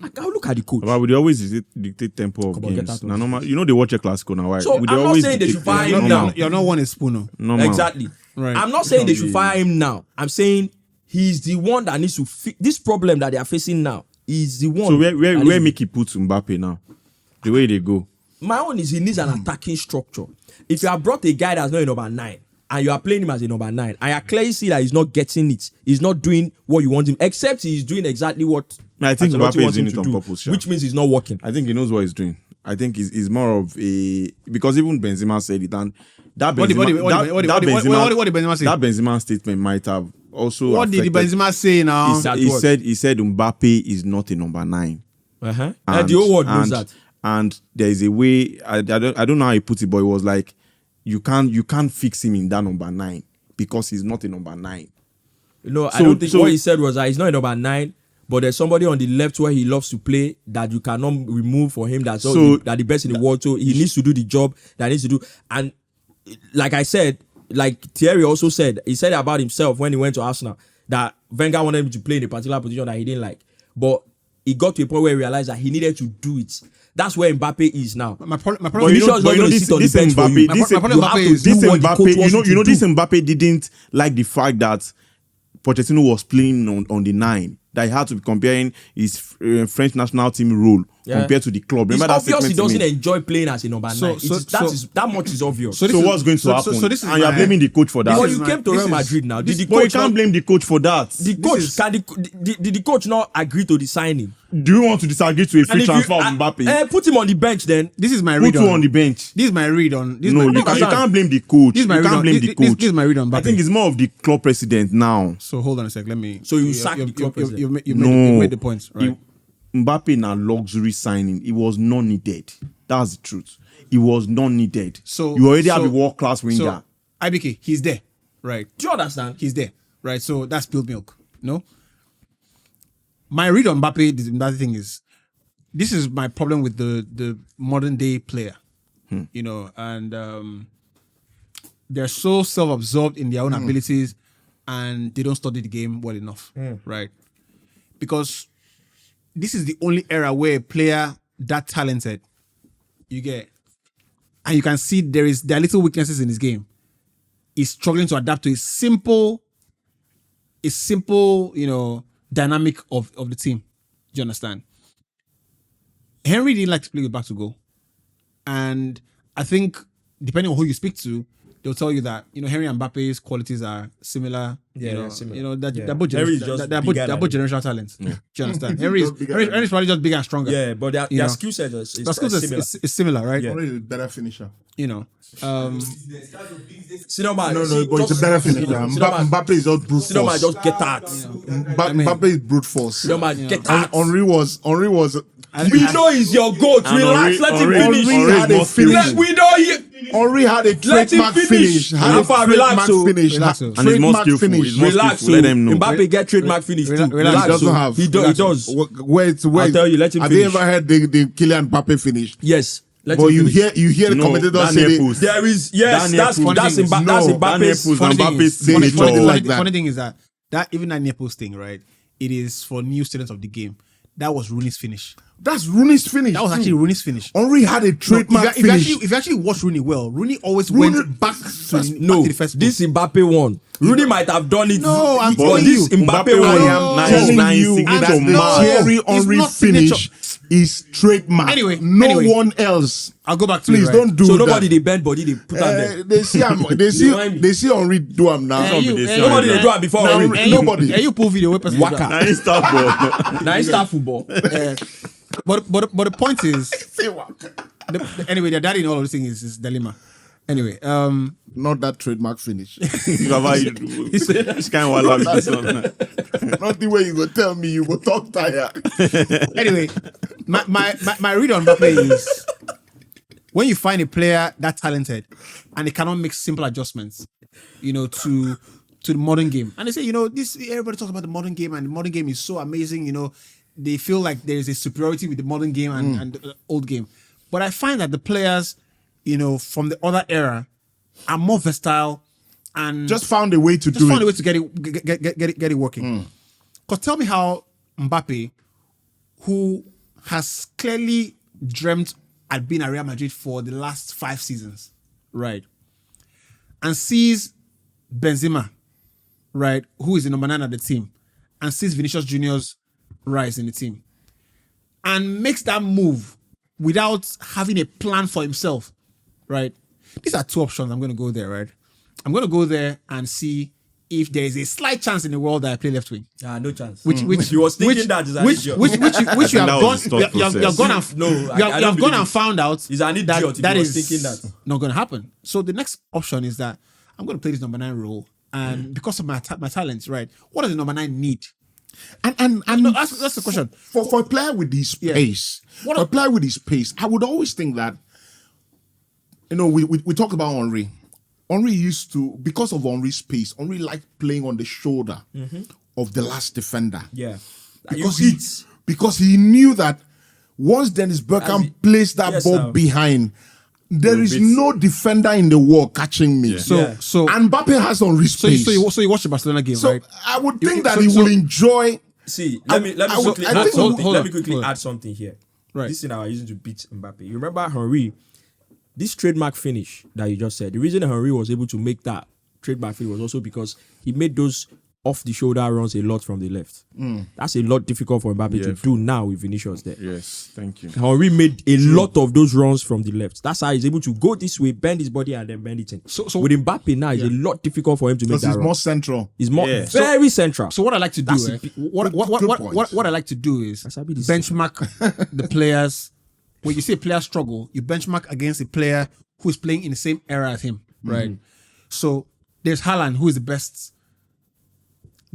I can't look at the coach. But we dey always dictate tempo of Come on, get games. that Now, normal, they watch a Clasico now. Why? So, We dey I'm not always saying they should dictate fire him tempo. now. You're not one is Spuno. Normal. Exactly. Right. I'm not saying they should fire him now. I'm saying he's the one that needs to fix this problem that they are facing now. He's the one. So that where needs- Mickey puts Mbappe now? The way they go. My own is he needs an attacking structure. If you have brought a guy that's not a number 9 and you are playing him as a number 9, I clearly see that he's not getting it. He's not doing what you want him, except he's doing exactly what I think Ancelotti Mbappe is wants him doing it to on do, purpose. Sha. which means he's not working. I think he knows what he's doing. I think he's more of a because even Benzema said it, and that What did Benzema say? That Benzema statement might have also. What did affected- Benzema say now? That He word. said Mbappe is not a number 9. Uh-huh. And the whole world knows that. And there is a way I don't know how he put it, but it was like you can't fix him in that number 9 because he's not a number 9. I So- don't think so- what he said was that he's not a number 9, but there's somebody on the left where he loves to play that you cannot remove for him. That the best in the world. So he needs to do the job that he needs to do. And like I said, like Thierry also said, he said about himself when he went to Arsenal that Wenger wanted him to play in a particular position that he didn't like, but he got to a point where he realized that he needed to do it. That's where Mbappe is now. My problem. This Mbappe didn't like the fact that Pochettino was playing on the 9. That he had to be comparing his French national team role compared to the club. Remember it's obvious he doesn't enjoy playing as a number 9. That much is obvious. So what's going to happen? And you're blaming the coach for that. But you came to Real Madrid now. But you can't blame the coach for that. Did the coach not agree to the signing? Do you want to disagree to a free transfer of Mbappe? Put him on the bench then. This is my read Put on the bench. This is my read on. You can't blame the coach. You can't blame the coach. This is my read on Mbappe. I think it's more of the club president now. So hold on a sec. Let me. So you sack the club president. You made the points, right? Mbappe na luxury signing. It was not needed. That's the truth. It was not needed. So you already have a world class winger. So IBK, he's there, right? Do you understand? He's there, right? So that's spilled milk. No. My read on Mbappe, another thing is, this is my problem with the modern day player, you know, and they're so self-absorbed in their own abilities, and they don't study the game well enough, right? Because this is the only era where a player that talented, you get, and you can see there are little weaknesses in his game. He's struggling to adapt to a simple, you know, dynamic of the team. Do you understand? Henry didn't like to play with back to goal, and I think depending on who you speak to, they'll tell you that, you know, Henry and Mbappe's qualities are similar. Similar. You know that they're both generational talents. Yeah. Do you understand? Henry's probably just bigger and stronger. Yeah, but their skill set is similar. Is similar, right? Only a better finisher. You know. No, but it's a better finisher. Mbappe is just brute force. Just get that. Mbappe is brute force. Get that. Henry was. We know he's your goat. Relax, let him finish. Henry had a finish. We know he. Henry had a trademark finish. Relax. And he's more skillful. Relax. Let him know. Mbappe get trademark finish too. Relax. He doesn't have. He does. Wait. I'll tell you. Let him have finish. you ever heard the Kylian Mbappe finish? Yes. But you hear the commentators say there is that's Mbappe's funny thing is that even that Naples thing, right? It is for new students of the game. That was Rooney's finish. That's Rooney's finish. That was actually Rooney's finish. Henry had a trademark finish. If you actually watch Rooney well, Rooney always went back to the first this Mbappe one. Rooney might have done it. No, I'm but telling this you. Mbappe one. I'm telling you that Thierry Henry finish is trademark. Anyway, one else. I'll go back to Please it, don't do so that. nobody they bend body they put on there. They see Henry do him now. Nobody they do it before Henry. Nobody. And you pull video with person. Waka. Nice start football. But the point is, anyway, their daddy in all of this thing is dilemma. Anyway, not that trademark finish. This kind of not the way you go tell me you go talk tired. Anyway, my read on Mbappe is, when you find a player that talented and they cannot make simple adjustments, you know, to the modern game, and they say, you know, this everybody talks about the modern game, and the modern game is so amazing, you know, they feel like there is a superiority with the modern game and the old game. But I find that the players, you know, from the other era are more versatile and just found a way to do it. Found a way to get it working. Because tell me how Mbappe, who has clearly dreamt at being at Real Madrid for the last 5 seasons, right, and sees Benzema, right, who is the number 9 at the team, and sees Vinicius Junior's rise in the team, and makes that move without having a plan for himself, right? These are 2 options. I'm going to go there, right? I'm going to go there and see if there is a slight chance in the world that I play left wing. No chance. Which you was thinking that is an idiot. Which you have gone and found out is an idiot. That is thinking that not going to happen. So the next option is that I'm going to play this number 9 role, and because of my talents, right? What does the number 9 need? And no, that's the question. For a player with his pace, I would always think that, you know, we talk about Henry. Henry used to, because of Henry's pace, Henry liked playing on the shoulder of the last defender. Yeah. Because he knew that once Dennis Bergkamp placed that ball behind, there is no defender in the world catching me. So and Mbappe has on wrist space. So you watch the Barcelona game, So right? I would think that he will enjoy. See, let me quickly add something here. Right. This thing I was using to beat Mbappe. You remember Henry, this trademark finish that you just said. The reason Henry was able to make that trademark finish was also because he made those off the shoulder runs a lot from the left. That's a lot difficult for Mbappe to do now with Vinicius there. Yes, thank you. Henry made a lot of those runs from the left. That's how he's able to go this way, bend his body, and then bend it in. So with Mbappe now, it's a lot difficult for him to make that Because he's run. more central. He's more very central. So what I like to do, what I like to do is benchmark the players. When you see a player struggle, you benchmark against a player who is playing in the same era as him, right? So there's Haaland, who is the best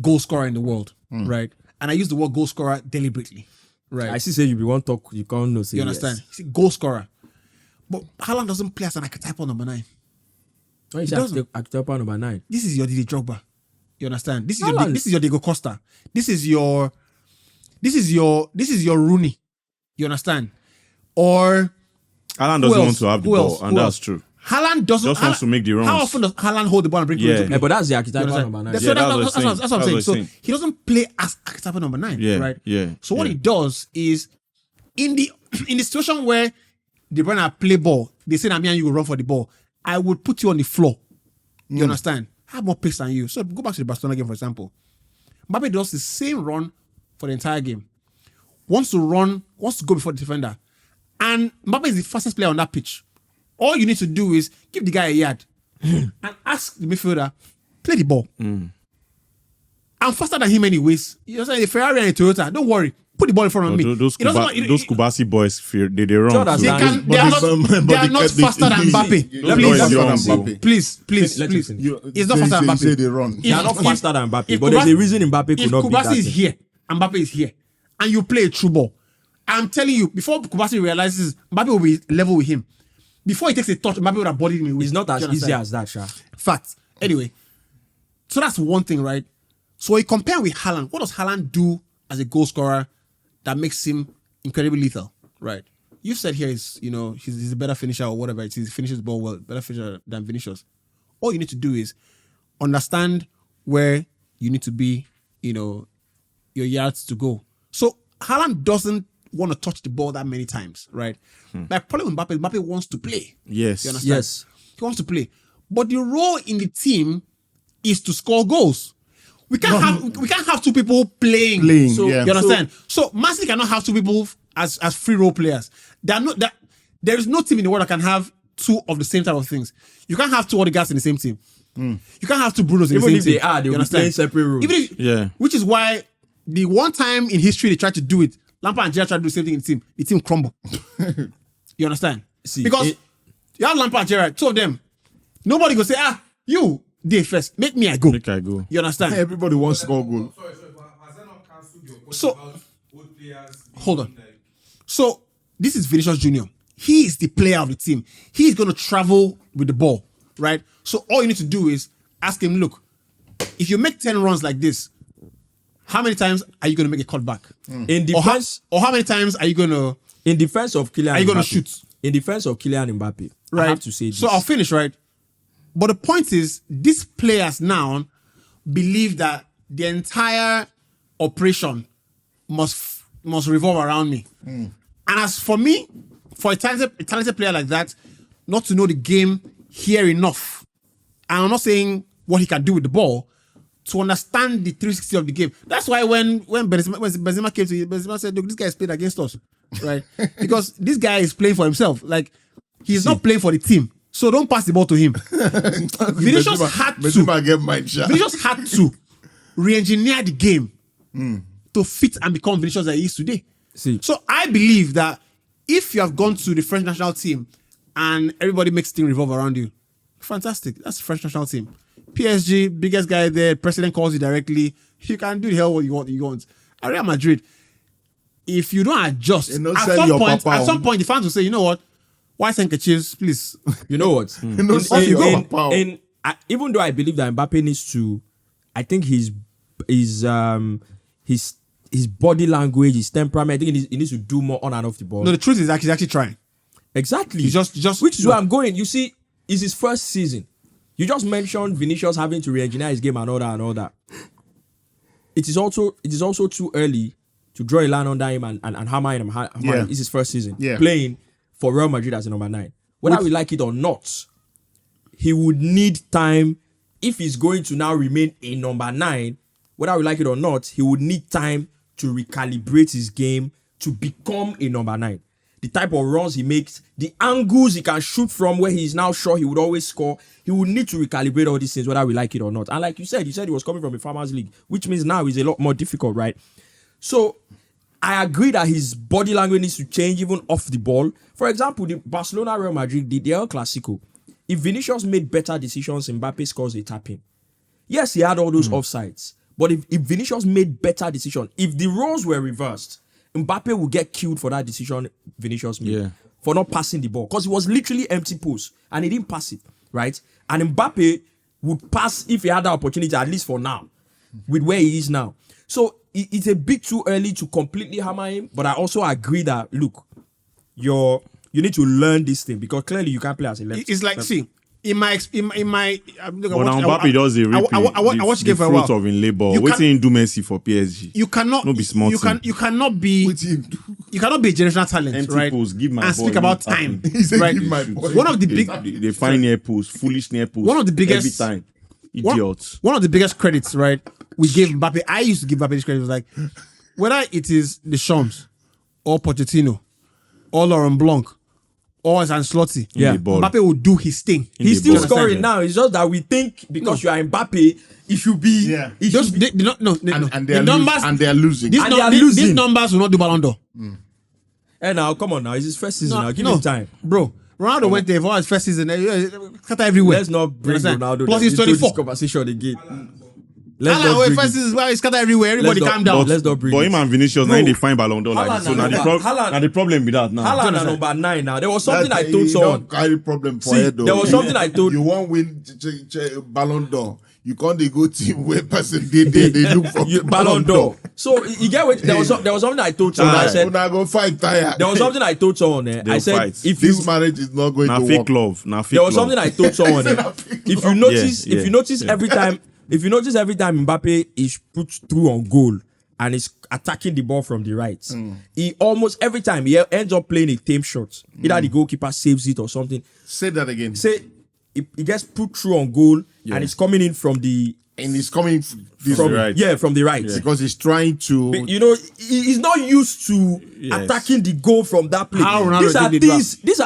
goal scorer in the world, right? And I use the word goal scorer deliberately, right? I see say you be one talk, you can't know. You understand? He's a goal scorer. But Haaland doesn't play as an archetypal number 9. He doesn't. Archetypal number 9. This is your Didier Drogba. You understand? This is your Diego Costa. This is your Rooney. You understand? Or Haaland doesn't want to have the ball, and that's true. Haaland doesn't Just wants to make the runs. How often does Haaland hold the ball and bring it to play? But that's the archetypal number 9. That's what I'm saying. So he doesn't play as archetypal number 9, right? Yeah. So what he does is in the situation where De Bruyne play ball, they say that me and you will run for the ball. I would put you on the floor. You understand? I have more pace than you. So go back to the Barcelona game, for example. Mbappé does the same run for the entire game. Wants to go before the defender. And Mbappé is the fastest player on that pitch. All you need to do is give the guy a yard and ask the midfielder, play the ball. I'm faster than him anyways. You know, a Ferrari and a Toyota. Don't worry. Put the ball in front of me. Those Kubasi boys, they run. They are not faster than Mbappe. Please. It's not faster than Mbappe. They run. They are not faster than Mbappe, but there's a reason Mbappe could not be that. If Kubasi is here and Mbappe is here, and you play a true ball, I'm telling you, before Kubasi realizes Mbappe will be level with him, before he takes a touch, Mbappe would have bodied him. It's not as easy as that, Sha. Fact. Anyway, so that's one thing, right? So you compare with Haaland. What does Haaland do as a goal scorer that makes him incredibly lethal, right? You've said here he's a better finisher or whatever. He finishes the ball well, better finisher than Vinicius. All you need to do is understand where you need to be, your yards to go. So Haaland doesn't want to touch the ball that many times, right? Like problem with Mbappe wants to play. Yes. You understand? Yes. He wants to play. But the role in the team is to score goals. We can't have two people playing. So, you understand? So Man City cannot have two people as free role players. There is no team in the world that can have two of the same type of things. You can't have two Odegaards in the same team. You can't have two Brunos in the same team. Even if they will be playing separate roles. Which is why the one time in history they tried to do it, Lampard and Gerrard tried to do the same thing in the team crumbled. You understand? Because you have Lampard and Gerrard, two of them. Nobody go say, you did first. Make me I go. You understand? Everybody wants to score a goal. Sorry, but has that not cancelled your point So, about old players? Hold on. So, this is Vinicius Jr. He is the player of the team. He's going to travel with the ball, right? So, all you need to do is ask him, look, if you make 10 runs like this, how many times are you going to make a cutback? In defense, or how many times are you going to... In defense of Kylian Mbappe. Are you going to shoot? In defense of Kylian Mbappe, right? I have to say this. So, I'll finish, right? But the point is, these players now believe that the entire operation must revolve around me. And as for me, for a talented player like that, not to know the game here enough, and I'm not saying what he can do with the ball, to understand the 360 of the game. That's why when Benzema came to you, Benzema said, look, this guy is playing against us, right? Because this guy is playing for himself. Like, he's not playing for the team. So don't pass the ball to him. Vinicius had to re-engineer the game to fit and become Vinicius that he is today. So I believe that if you have gone to the French national team and everybody makes things revolve around you, fantastic. That's the French national team. PSG, biggest guy there, president calls you directly. You can do the hell what you want. At Real Madrid, if you don't adjust, at some point the fans will say, you know what? White handkerchiefs, please. You know what? Even though I believe that Mbappe needs to, I think his his body language, his temperament. I think he needs to do more on and off the ball. No, the truth is he's actually trying. Exactly. He's just which is where I'm going. You see, it's his first season. You just mentioned Vinicius having to re-engineer his game and all that. It is also too early to draw a line under him and hammer him. It's his first season playing for Real Madrid as a number 9. Whether we like it or not, he would need time if he's going to now remain a number 9. Whether we like it or not, he would need time to recalibrate his game to become a number 9. The type of runs he makes, the angles he can shoot from where he's now sure he would always score, he would need to recalibrate all these things, whether we like it or not. And like you said he was coming from a farmers league, which means now it's a lot more difficult, right? So I agree that his body language needs to change even off the ball. For example, the Barcelona Real Madrid, the El Clasico, if Vinicius made better decisions, Mbappé scores a tap-in. Yes, he had all those offsides, but if Vinicius made better decisions, if the roles were reversed, Mbappé will get killed for that decision Vinicius made for not passing the ball, because it was literally empty post and he didn't pass it, right? And Mbappé would pass if he had the opportunity, at least for now, with where he is now. So it's a bit too early to completely hammer him, but I also agree that, look, you need to learn this thing, because clearly you can't play as a left. It's like, see, in my Mbappé does the replay. I watched the game for a fruit while. of in labor. Waiting do Messi for PSG. You cannot no be smart. You cannot be a generational talent, Empty right? post, give my and ball, speak about tapping. time, right? One of the big, They find near post, foolish near post. One of the biggest every time. Idiots. One of the biggest credits, right? We gave Mbappé. I used to give Mbappé this credit. Was like, whether it is the Shams or Pochettino or Laurent Blanc or Ancelotti, Mbappé will do his thing. He's still scoring now. It's just that we think because you are Mbappé, it should be. Yeah. And they are losing. These numbers will not do Ballon d'Or. Hey, now come on now. It's his first season now. Give him time, bro. Ronaldo went there for his first season. Scatter everywhere. Let's not bring Ronaldo plus he's 24. This conversation again. First season, well, it's scatter everywhere. Everybody calm down. Let's not bring. But him and Vinicius now they find Ballon d'Or like this. So now the problem with that now. Haaland are number 9 now. There was something I told someone. Carry problem for you though. There was something I told. You won't win Ballon d'Or. You can't go team where person they look for Ballon d'Or. So you get what there was something I told someone. I said, "Now go fight tire." There was something I told someone. I said, fight. if this marriage is not going to work. Fake love. Now fake there was love. something I told someone. If you notice every time Mbappé is put through on goal and is attacking the ball from the right, he almost every time he ends up playing a tame shot. Either the goalkeeper saves it or something. Say that again. Say he gets put through on goal and it's coming in from the. And he's coming from the right. Yeah, from the right. Yeah. Because he's trying to. But, he's not used to attacking the goal from that place. These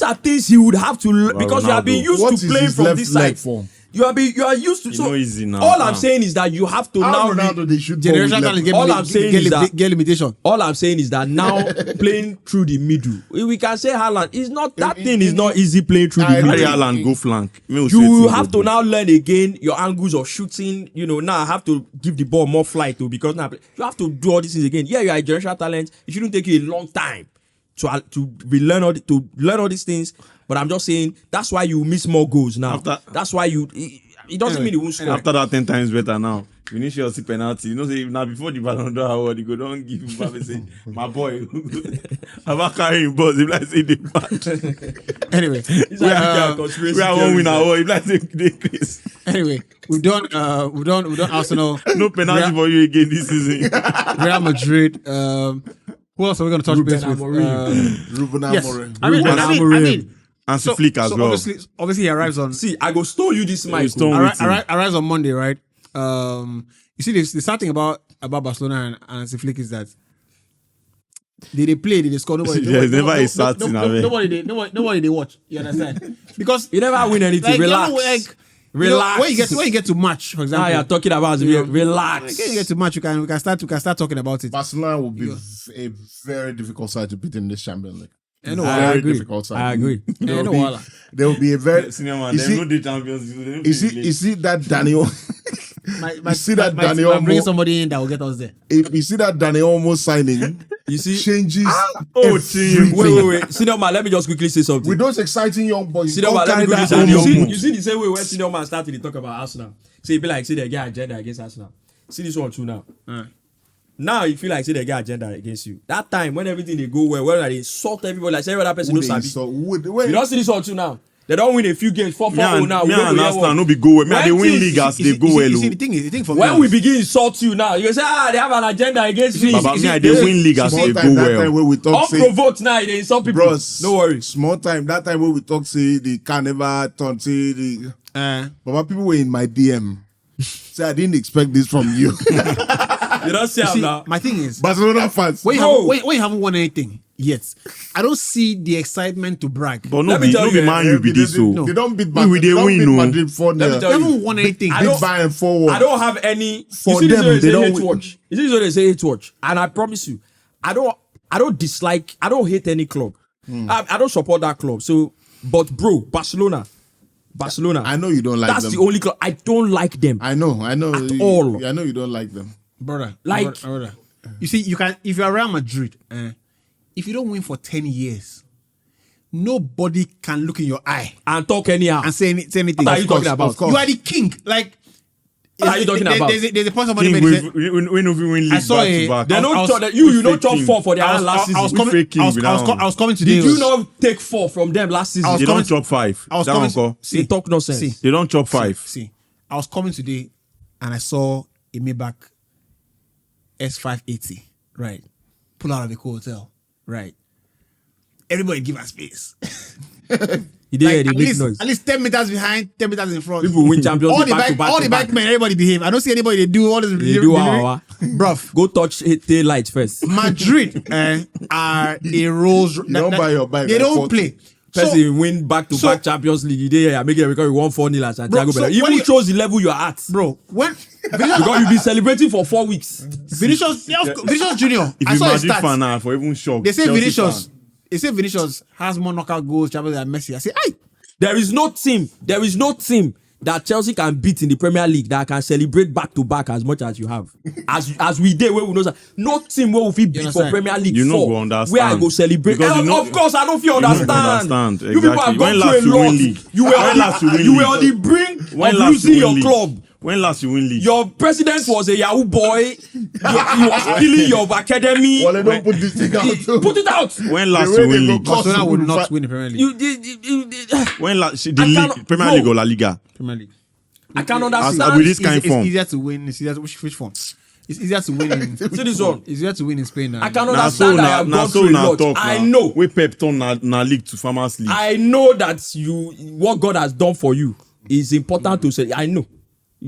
are things he would have to because you have been used to playing from this side. Form? You are used to. So easy now. All I'm saying is that you have to now. They should all I'm saying is that get limitation. All I'm saying is that now playing through the middle, we can say Haaland is not that thing is not easy playing through the middle. Haaland go flank. You have to now learn again your angles of shooting. Now I have to give the ball more flight too because now you have to do all these things again. Yeah, you are a generational talent. It shouldn't take you a long time to learn all these things. But I'm just saying that's why you miss more goals now. That's why it doesn't mean you won't score. After that 10 times better now. Vinicius penalty. Say now before the Ballon d'Or award, you go don't give him Mbappé say, my boy, I'm carrying balls. If I say the back. Anyway, we are one winner award. If I say the anyway, we've done Arsenal. No penalty for you again this season. Real Madrid. Who else are we going to touch base with? Ruben Amorim. I mean, and Flick as well. Obviously, he arrives on. See, I go stole you this mic. Arrives on Monday, right? You see, the sad thing about Barcelona and Flick is that they play, they score. Nobody. There's never a sad thing. Nobody they watch. You understand? Because you never win anything. Relax. Relax. When you get to match, for example. You're talking about relax. When you get to match, we can start talking about it. Barcelona will be a very difficult side to beat in this Champions League. I agree. There will be a very senior man. They know the champions. You see that Daniel. Daniel bring somebody in that will get us there. If you see that Daniel almost signing, you see changes. Wait. Senior man, let me just quickly say something. With those exciting young boys, Senior man, let me quickly say something. You see the same way when Senior man started to talk about Arsenal. Say, be like, see the guy agenda against Arsenal. See this one too now. Now you feel like say they get agenda against you. That time when everything they go well, when they insult everybody, like say every other person Who no they sabi. insult? You don't see this one too now. They don't win a few games, 4-4 now. Me We don't and go hear Arsenal one. no be go well. Me and they When win things- league as You they go well. see, oh. the thing for When me, we begin insult you now, you say, they have an agenda against me. Baba, me and they win league as Small they time, go that time well. when we talk, say, Unprovoked now, they insult people. bros, No worry. Small time, that time when we talk, say they can never turn, say the. Baba, people were in my DM. Say I didn't expect this from you. You don't see him now. my thing is, Barcelona fans. when Bro. you haven't won anything yet, I don't see the excitement to brag. But no Let me be tell no you, be man you be this so. They don't beat We Madrid. they They don't win, beat no. Madrid 4-0. Let me You tell you. haven't won anything. I Beat don't- Bayern 4-1. I don't have any. For you see them, this they they don't hate win. watch. You see this they say hate watch, and I promise you, I don't dislike. I don't hate any club. I don't support that club. So, but bro, Barcelona. I know you don't like That's them. the only club I don't like them. I know. At all. I know you don't like them. brother. Like- brother. You see, you can if you're Real Madrid, if you don't win for 10 years, nobody can look in your eye And talk anyhow. and say anything. What are you talking about? Of course. You are the king. Like, What are you talking about? There's a point somebody King, made. He said, we no fit win I league saw back a- to back. They I don't was- talk that you don't fake talk king. 4 for their I last was season. coming- fake king with that one. I was coming today. Did you not take 4 from them last season? I was They don't coming- chop 5. I was That coming. one call. They talk nonsense. See, They don't chop 5. See, I was coming today and I saw a Maybach S580. Right. Pull out of the hotel. Right. Everybody give us space. He did Like, the at big least, noise. at least 10 meters behind, 10 meters in front. People win Champions all League the back to bike, back all to the back. bike men, everybody behave. I don't see anybody they do all this. They do our Bruv. Go touch tail lights first. Madrid are a Rolls. You don't buy your bike They like don't 40. play. Person win back to back Champions League. You did make it because you won 4-0 at Santiago. so Bernabeu. when Even you- shows the level you're at. Bro, when Because you've been celebrating for 4 weeks. Vinicius Junior, If I you saw his Madrid stats. fan now, for even shock. They say Chelsea Vinicius. fan. They say Vinicius has more knockout goals Champions than Messi. I say, aye. There is no team that Chelsea can beat in the Premier League that can celebrate back to back as much as you have. As we did where we know that no team where we fit beat for understand? Premier League You know 4 go understand. where I go celebrate. Because And you know- of course I don't feel you know go understand. understand, You people exactly. have gone When through last a you win lot. league? You were When last you win you were league? on the brink When of last losing you your win league? club. When last you win league? Your president was a Yahoo boy. He was killing your academy. Well, don't put this thing out. Put it out. When last The way you they win go league? cost- Barcelona would Possible not fa- win the Premier League. You did. When last the I league, cannot- Premier bro. League or La Liga? Premier League. I can't As understand. with this kind of It's form. easier to win. It's easier to, which form? It's easier to win in. See this one. It's easier to win in Spain now. I cannot Now so understand that I have now gone so through a now lot. talk. I now. know. We pep turn na league to Farmers League. I know that what God has done for you is important to say. I know.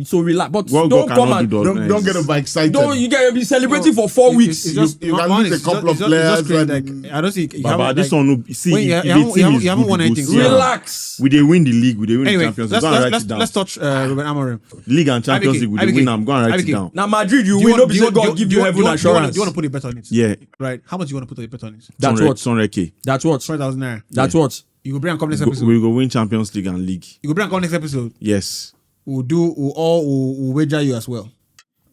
So relax. But What don't God come cannot and do does Don't get overexcited. don't you get be celebrating for 4 weeks. It's just You can one lose is- a couple it's of just- it's just players crazy, and- like, I don't see. you Baba, haven't, this like- one no see when you if the haven't- team is you haven't good, won you go anything. see am. Relax. We they win the league. We they win the Anyway, Champions League. let's Go and write it down. touch Ruben Amorim. League and Champions IBK, League. We they win. I'm going to write it IBK. down. Now Madrid, you Do you win. want- No be do say you God want- give do you you heaven want- do you want- assurance. Do you want to put a bet on it? Yeah, Right. How much do you want to put a bet on it? That's what. 100K. That's what. 20,000 naira. That's what. You go bring and come next episode. We go win Champions League and league. You go bring and come next episode. Yes. We'll wager you as well.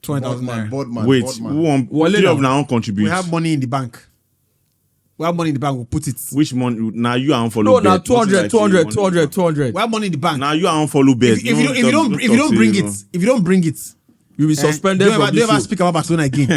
20,000 naira. Boardman. Wait, who won? Wale Three now. of now contribute. We have money in the bank. We have money in the bank. We'll put it. Which money? Now you are on follow. No, now bet. Nothing 200, like 200, say 200, 200. We have money in the bank. Now you are on follow bet. If you don't bring it, You'll be suspended don't from ever this show. speak about Barcelona again.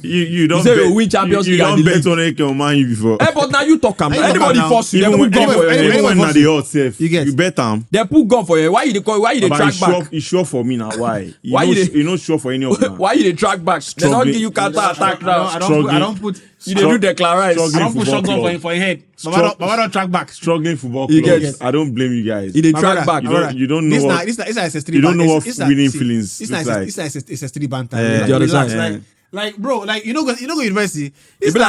you don't. say you bet- win Champions you League and don't the bet on AK on Man U before. But now you talk. Anybody Anybody now, force you. They Even put gun for your anybody- head. when na the hot safe, You get. you bet am. They put gun for your head. Why you dey call? Why you dey But track it's back? sure, it's sure for me now. Why? Why you dey- You not sure for any of them. Why you dey track back? They don't Struggling. give you counter attack now. I Struggling. don't put. You dey do declarize. Struggling. I don't put Football shotgun club. for your head. Strug- Baba don't track back. Struggling football You clubs. get- I don't blame you guys. You dey My track brother, back. my You brother. don't know This what- this is SS3. you don't know what It's winning see, feelings It's look not like. it's a 3 banter. Yeah. You understand? Relax, like bro, like you know go university. It be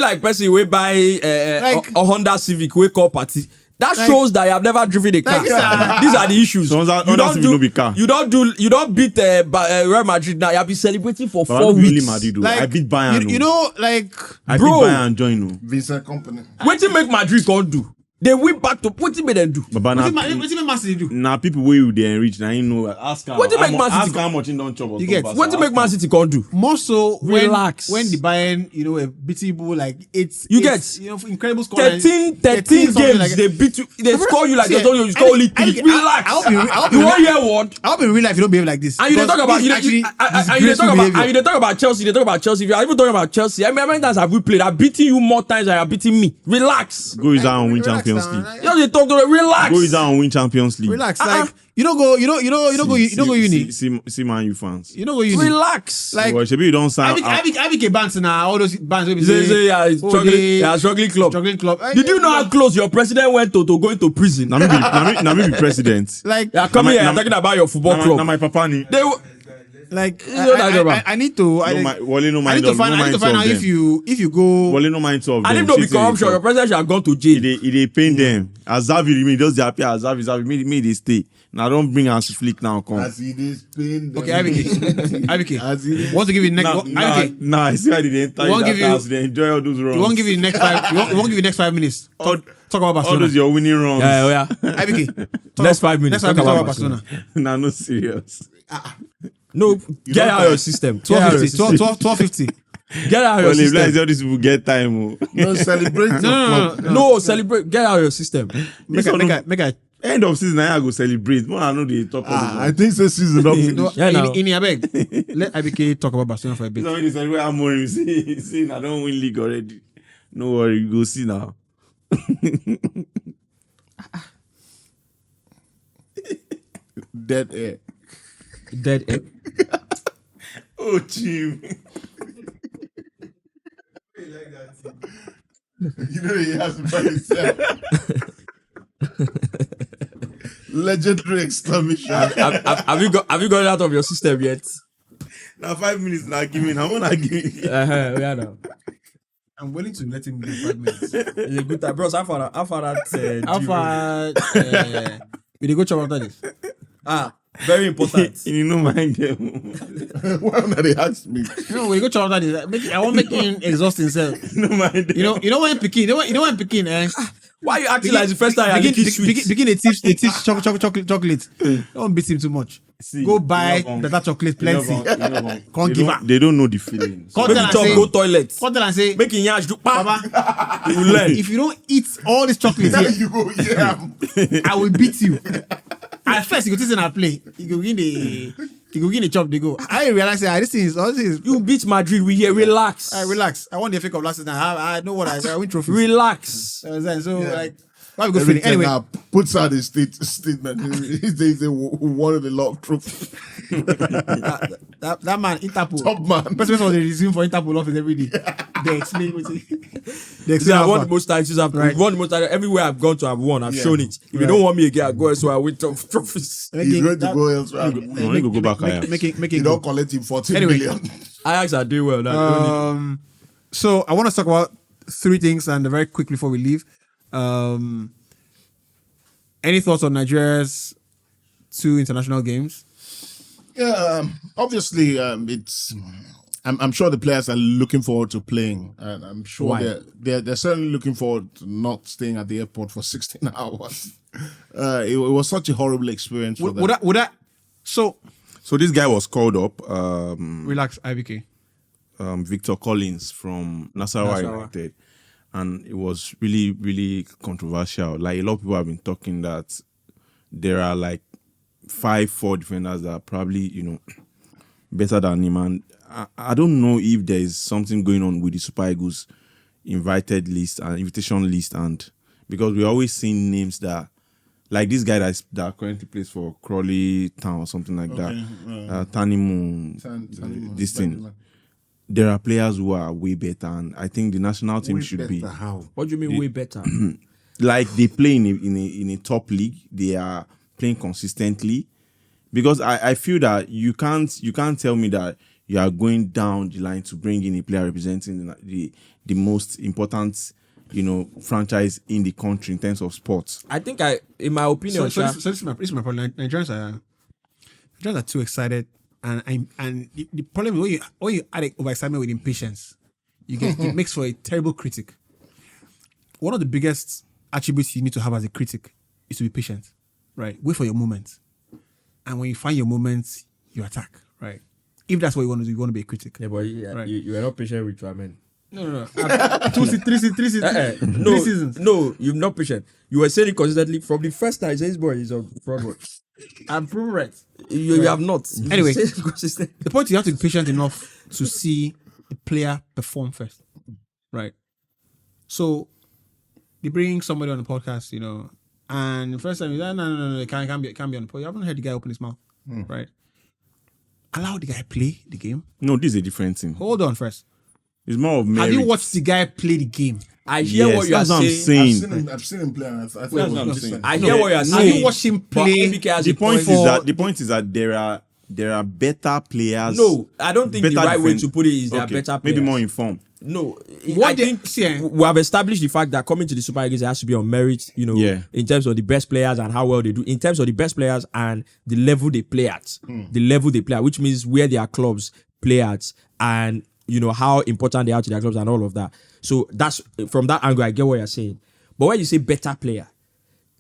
like person wey buy Like- a Honda Civic wey call party. That Like- shows that you have never driven a car. Like, These are the issues. So Honda You don't Civic no be car. You don't beat Real Madrid now. You have been celebrating for But I 4 don't really weeks. Madrid though. Like, I beat Bayern. You know, like I Bro. beat Bayern and join. No. Vincent Company. Wetin make Madrid can't do? They win back to what made them do. But What now, did Man City do? now people will they enrich. Now you know. Ask her. What do you make Man City Ask her how much in don't chop. You get- What do you make Man City can do? More so Relax. when the Bayern, you know, a beatable like it's get incredible score. 13 something games like they beat you. They score you like See, they told you. You score only 3. Relax. I hope You want hear what? I hope in real life you don't behave like this. And you dey talk about Because you this dey actually you dey talk about disgraceful and you dey talk about Chelsea. You dey talk about Chelsea. If you are even talking about Chelsea, I mean, how many times have we played? I've beaten you more times than you have beaten me. Relax. Go is down and win Relax Champions now, League. right? Just dey talk to them. Relax. Go is down and win Champions League. Relax, like you don't go uni. See Man U fans. You don't go uni. Relax. Like Well, Shebi you don't sign. IBK bands now, all those bands will be Say, saying, yeah, it's struggling club. struggling club. Did you know how close your president went to go into prison? Now me be president. like Yeah, come Now here. my- I'm talking about your football Now club. my papa ni. They w- like know that, Jabba? I need to No mind- Wale no I mind need to of- find no out mind if of you go Wale no mind of and them. if no be Shit in the corruption, club. your president should have gone to jail. It dey pain them. Azavi remain just dey happy. Azavi me dey stay. Now don't bring us flick now. Come. As it is pain. okay IBK As it is. want to give you next IBK Nah, I see why they enter won't that give you- house. They enjoy all those runs. we won't give you the next 5 we won't give you the next 5 minutes all, talk about all Barcelona those your winning runs. Yeah. IBK talk Next about- 5 minutes. next 5 Talk minutes about Barcelona Nah, no serious. No, get out of your system. Get out of your system. 12:50 Get out of your Well, if like system. all these people get time. Oh. No, celebrate your club. No, celebrate. Get out of your system. This one make a End of season, I go celebrate. More I know they talk all I this. think this season up. no, Yeah, now. in abeg let IBK talk about Barcelona for a bit. This one they celebrate Amorim. See, I don't win league already. No worry, you go see now. Dead air. Dead end. Oh, Jim. You know he has to buy himself. Legendary exclamation. Have you got it out of your system yet? Now 5 minutes now giving. How much I giving? Yeah, no. I'm willing to let him do 5 minutes. It's a good time, bros. How far that? How far we dey go chop after this? Very important. You know mind them. Why not they ask me? No, we go chop after this. I won't make him exhaust himself. No mind them. You know when picking, you know when picking, Why you acting like it's the first time you're licking sweets? begin a teach chocolate. Don't beat him too much. See, Go buy you know, better chocolate, plenty. Can't give her. They don't know the feelings. Come Make tell you and chop, say, go toilet. come tell and say, Make it yash do pa. Baba, You will learn. if you don't eat all this chocolate here, You go, yeah. I will beat you. At first, you go take and play. You go win the chop. They go. I realize that this thing is all this is. You beat Madrid. We here. Relax. Relax. I won the FA Cup last season. I know what I win trophies. Relax. So like, why we go Every finish anyway? now puts out his statement. They wanted a lot of trophies. That man Interpol. Top man. Person was resume for Interpol office every day. They explain what it. They See, explain I how won far. the most titles. I've won the most titles. Everywhere I've gone to, I've won. I've shown it. If you don't want me again, I go elsewhere. I win trophies. He's going to go elsewhere. No, you go back higher. Make You it don't go. collect him 14 Anyway. million. Ajax are doing well. Now. So I want to talk about 3 things and very quickly before we leave. Any thoughts on Nigeria's 2 international games? Yeah, obviously, it's. I'm sure the players are looking forward to playing, and I'm sure Why? they're certainly looking forward to not staying at the airport for 16 hours. It was such a horrible experience for them. Would that? So So this guy was called up. relax, IBK. Victor Collins from Nasarawa United, and it was really, really controversial. Like a lot of people have been talking that there are like 5-4 defenders that are probably better than him, and I don't know if there is something going on with the Super Eagles invitation list, and because we're always seeing names that. Like this guy that currently plays for Crawley Town or something like that, Tanimu, this thing. There are players who are way better, and I think the national team should be How? What do you mean way better? like they play in a top league. They are playing consistently, because I feel that you can't tell me that you are going down the line to bring in a player representing the most important franchise in the country in terms of sports. I think in my opinion, So this is my problem. Nigerians are too excited, and the problem is when you add overexcitement with impatience, it makes for a terrible critic. One of the biggest attributes you need to have as a critic is to be patient, right? Wait for your moment. And when you find your moment, you attack, right? If that's what you want to do, you want to be a critic. Yeah, but Right. you are not patient with Ramen. No. Three seasons. No, you're not patient. You were saying it consistently from the first time. This boy is a fraud. I'm proven right. You have not. You Anyway. say it consistently. The point is you have to be patient enough to see the player perform first, right? So they bring somebody on the podcast, and the first time you're like, no, it can't be on the podcast. You haven't heard the guy open his mouth, right? Allow the guy play the game. No, this is a different thing. Hold on first. It's more of merit. Have you watched the guy play the game? I hear what you are that's what I'm saying. saying. I've seen him play, and I thought That's it what was I'm different. saying. I hear what you are Have saying. you watched him But play? MBK has The a point is point. that there are better players. No, I don't think the better right way defend- to put it is there are Okay, better players. maybe more informed. No, What I they- think see, eh? we have established the fact that coming to the Super League it has to be on merit, Yeah. in terms of the best players and how well they do, in terms of the best players and the level they play at, which means where their clubs play at and, how important they are to their clubs and all of that. So that's, from that angle, I get what you're saying. But when you say better player,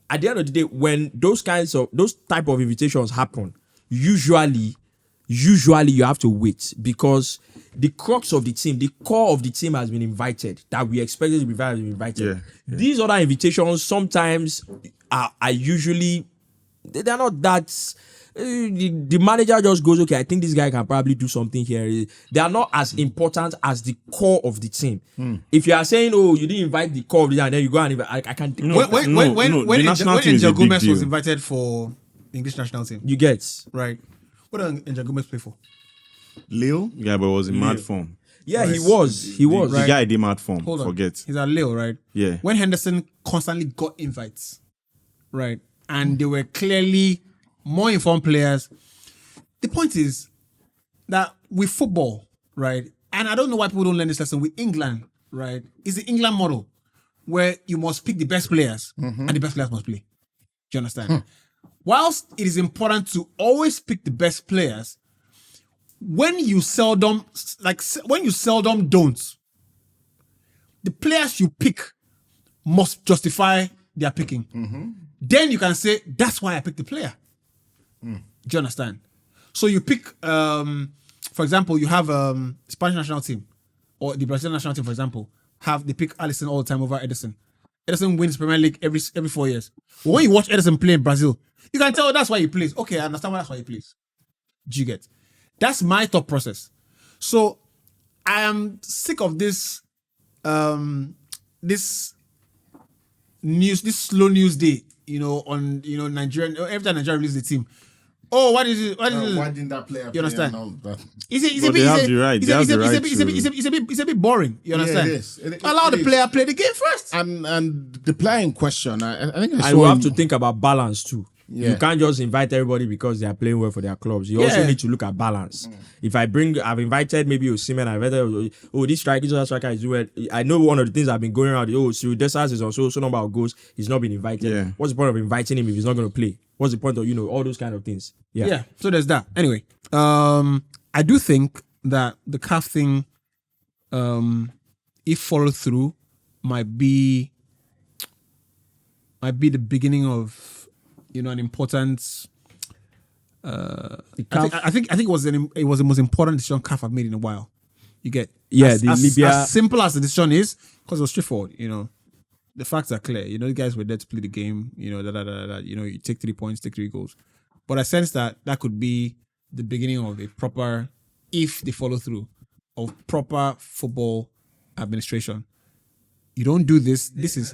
at the end of the day, when those type of invitations happen, usually you have to wait because the crux of the team, the core of the team has been invited, that we expected to be invited. Yeah. These other invitations sometimes are usually, they're not that. The manager just goes, okay, I think this guy can probably do something here. They are not as important as the core of the team. If you are saying, oh, you didn't invite the core of the team, and then you go and invite, I can't. When the national team is a Angel big Gomez was deal. invited for the English national team, You get. right? What did Angel Gomez play for? Leo? Yeah, but it was in mad form. Yeah, he was. He was. The guy did mad form. Hold on. Forget. He's at Lille, right? Yeah. When Henderson constantly got invites, right? And they were clearly more informed players. The point is that with football, right? And I don't know why people don't learn this lesson with England, right? It's the England model where you must pick the best players and the best players must play. Do you understand? Whilst it is important to always pick the best players, when you seldom don't, the players you pick must justify their picking. Then you can say, that's why I picked the player. Do you understand? So you pick, for example, you have Spanish national team or the Brazilian national team, for example, they pick Alisson all the time over Ederson. Ederson wins Premier League every 4 years. But when you watch Ederson play in Brazil, you can tell that's why he plays. Okay, I understand why that's why he plays. Do you get? That's my thought process. So I am sick of this this slow news day, on Nigerian, every time Nigeria releases the team. Oh, what is it? What is it? Why didn't that player You understand? play and all that? It's a bit boring. You understand? it is. Allow It the is. player play the game first. And the player in question, I think I saw will have him- to think about balance too. Yeah. You can't just invite everybody because they are playing well for their clubs. You also Yeah. need to look at balance. If I've invited maybe Osimhen, I've invited, this other striker is doing. I know one of the things I've been going around. Cyril Dessers is on so number of goals. He's not been invited. Yeah. What's the point of inviting him if he's not going to play? What's the point of all those kind of things? Yeah. So there's that. Anyway, I do think that the CAF thing, if followed through, might be the beginning of an important. I think it was the most important decision CAF have made in a while. You get Libya. As simple as the decision is, because it was straightforward. The facts are clear. The guys were there to play the game. You take 3 points, take 3 goals. But I sense that could be the beginning of a proper, if they follow through, of proper football administration. You don't do this. This is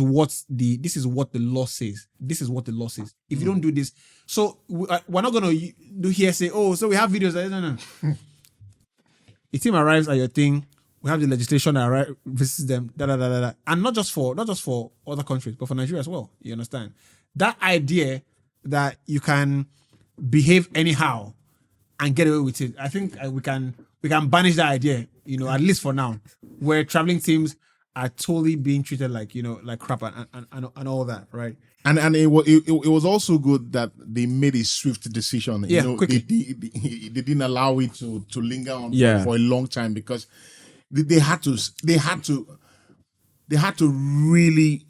what the law says. This is what the law says. If you don't do this, so we're not gonna do here say, oh, so we have videos. No. The team arrives at your thing. We have the legislation that visits them. And not just for other countries, but for Nigeria as well. You understand? That idea that you can behave anyhow and get away with it. I think we can banish that idea. At least for now, where traveling teams are totally being treated like crap and all that, right? And it was also good that they made a swift decision. Quickly. They didn't allow it to linger on Yeah. for a long time because they had to they had to really,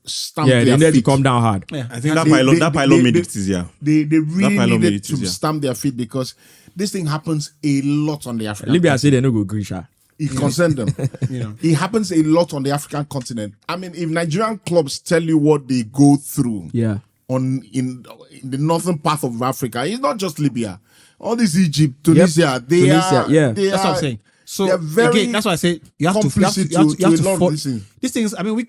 stamp Yeah, they their need to feet. come down hard. Yeah. I think that They- pylon made they- it easier. They really pylon made needed it to easier. stamp their feet because this thing happens a lot on the African Libya continent. say they no go Grisha. It concerns them. know. It happens a lot on the African continent. I mean, if Nigerian clubs tell you what they go through Yeah. in the northern part of Africa, it's not just Libya. All this Egypt, Tunisia, they Tunisia, are. yeah. They That's are, what I'm saying. So they're very again, that's why I say you have to complicit you have to a lot of follow- these things. These things. I mean, we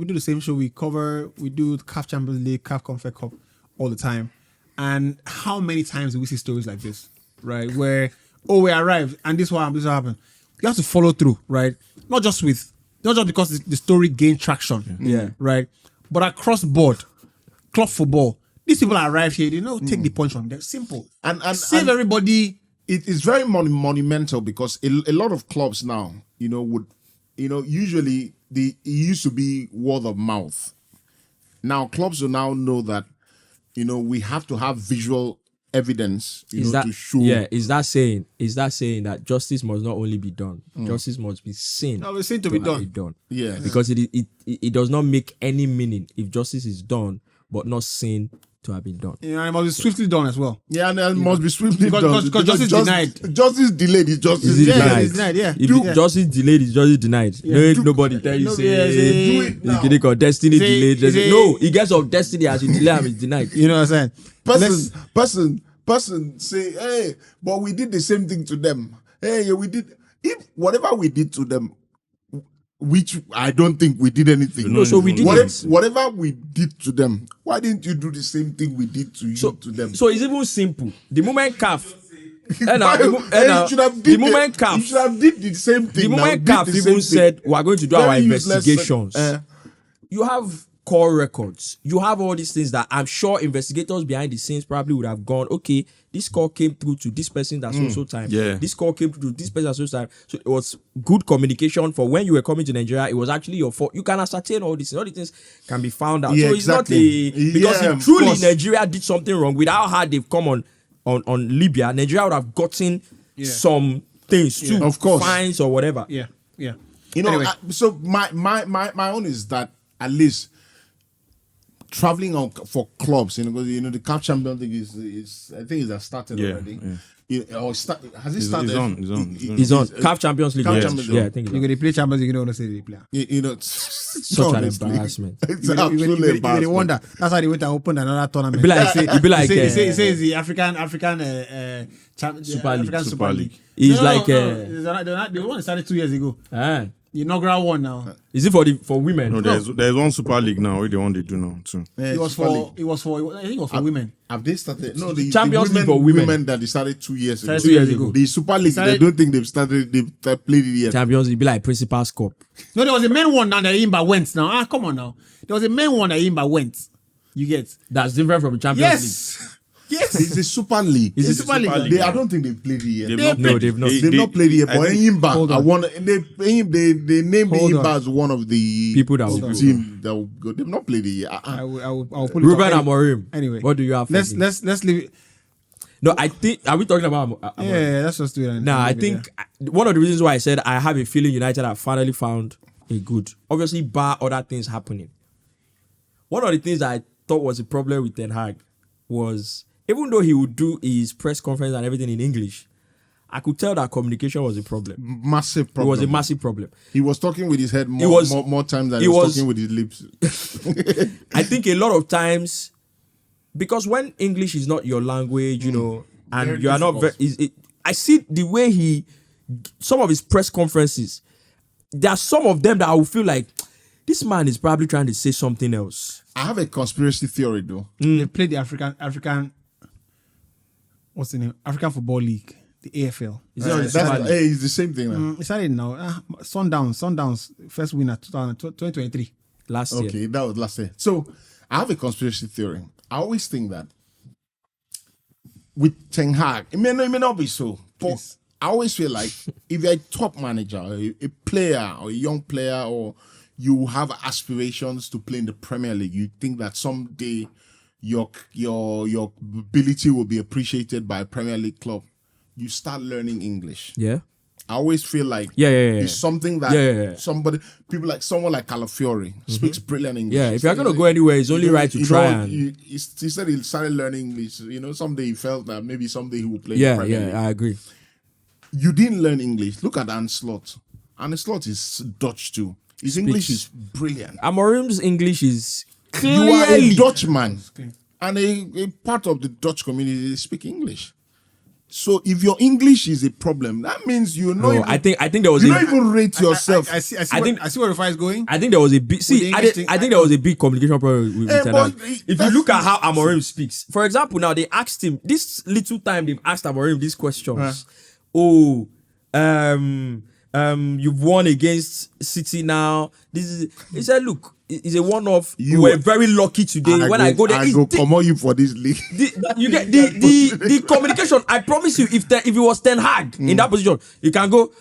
do the same show. We do CAF Champions League, CAF Confed Cup all the time. And how many times do we see stories like this, right? Where we arrived and this what happened. You have to follow through, right? Not just because the story gained traction, Yeah. right? But across board, club football. These people arrive here, take the punch from them. Simple. And Save and everybody. it is very monumental because a lot of clubs now, usually it used to be word of mouth. Now clubs will now know that, we have to have visual evidence, to show. Is that saying that justice must not only be done, justice must be seen. No, it's seen to be have done. it Yeah. Because it does not make any meaning if justice is done but not seen to have been done. It must be swiftly done as well. Yeah, and it must be swiftly Because- done. because justice denied. Justice delayed is justice Is it denied. denied? It's denied, yeah. If justice delayed, is justice denied. Nobody tell you No, say, yeah, say- you get it, destiny Say- delayed. say- No, it gets of destiny as you delay and it's denied. You know what I'm saying? Person say, hey, but we did the same thing to them. Hey, we did. If whatever we did to them, which I don't think we did anything. No, so we did whatever we did to them. Why didn't you do the same thing we did to you to them? So it's even simple. The moment CAF, You should have did the moment you CAF, should have did the same thing. the moment now, CAF did the even same said thing. we are going to do Very our useless, investigations, you have core records. You have all these things that I'm sure investigators behind the scenes probably would have gone, okay, this call came through to this person that's so time. Yeah. This call came through to this person that's so time. So it was good communication for when you were coming to Nigeria. It was actually your fault. You can ascertain all these things. All these things can be found out. Yeah, so it's not exactly. because Yeah, if of truly course. Nigeria did something wrong with how hard they've come on Libya, Nigeria would have gotten some things too. Of course. Fines or whatever. Yeah, yeah. Anyway. So my own is that at least traveling on for clubs, because the CAF Champions League is I think it has started already. Has it started? He's on CAF Champions League. CAF Yeah, Champions yeah, League. I think You it's go to play Champions League, you don't want to say they play. such an embarrassment. It's You absolutely really embarrassment. wonder. That's how they went and opened another tournament. It'd be like It says the African Super League. African Super League. It's like the one that started 2 years ago. The inaugural one now. is it for women? No, there's one Super League now. The one they do now too. It was for I think it was for women. Have they started? No, the Champions League women, for women. women that they started 2 years ago. 2 years ago. The Super League, Started- I don't think they've played it yet. Champions League be like Principal's Cup. No, there was a men one now that Imba went now. Come on now. There was a men one that Imba went. You get? That's different from the Champions League. Yes. Yes. It's a Super League. It's a Super League. I don't think they've played it yet. They've They've not. They've not played it yet. But Imba, Hold I on. want. They named Hold Imba on. as one of the People that will go. team that will go. They've not played it yet. I will pull it Ruben up. Amorim. Anyway, what do you have? For me? let's leave it. No, I think. Are we talking about? Amorim? Yeah, let's just do it. Nah, I think one of the reasons why I said I have a feeling United have finally found a good. Obviously, bar other things happening. One of the things that I thought was a problem with Ten Hag was, even though he would do his press conference and everything in English, I could tell that communication was a problem. Massive It problem. was a massive problem. He was talking with his head more times than it he was was- talking with his lips. I think a lot of times, because when English is not your language, and Very you are not very, difficult. I see the way some of his press conferences, there are some of them that I will feel like, this man is probably trying to say something else. I have a conspiracy theory though. They played the African. What's the name? African Football League, the AFL. Is it on the That's, Super League? hey, it's the same thing now. It started now. Sundowns first winner 2023. Last year. Okay, that was last year. So I have a conspiracy theory. I always think that with Ten Hag, it may not be so, but I always feel like if you're a top manager, a player or a young player, or you have aspirations to play in the Premier League, you think that someday your ability will be appreciated by a Premier League club. You start learning English. Yeah. I always feel like Yeah. it's something that Yeah. someone like Calafiori speaks brilliant English. Yeah, if you're gonna go anywhere, it's only right to try and. He said he started learning English. Someday he felt that maybe someday he will play. Yeah, in the Premier League. I agree. You didn't learn English. Look at Anslot. Anslot is Dutch too. His English is brilliant. Amorim's English is You are a clearly. Dutchman, and a part of the Dutch community speak English. So if your English is a problem, that means you're not. No, I think there was you a. don't even rate yourself. I see where Rufai is going. I think there was a big. See, the I English think thing, there was a big communication problem with Ten but Hag. If you that's- look at how Amorim speaks, for example, now they asked him this little time they've asked Amorim these questions. Oh, you've won against City now. He said, look, it's a one-off. You were very lucky today. I go there, I go come on you for this league. you get the communication. I promise you, if it was Ten Hag in that position, you can go.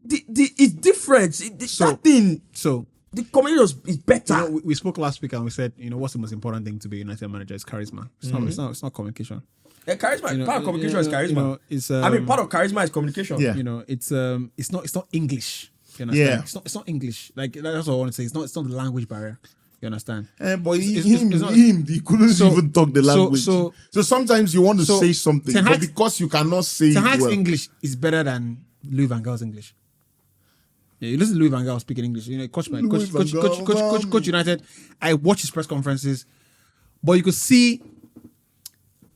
It's different. That thing. So The communication is better. we spoke last week and we said, what's the most important thing to be a United manager is charisma. It's not communication. Charisma. Part of communication is charisma. It's part of charisma is communication. Yeah. it's not English. You understand? Yeah. It's not English. Like that's what I want to say. It's not the language barrier. You understand? But It's not- he couldn't even talk the language. so sometimes you want to so say something, Ten but Hag's- because you cannot say Ten it Hag's well. English is better than Louis van Gaal's English. Yeah, you listen to Louis van Gaal speaking English. Coach United. I watch his press conferences, but you could see.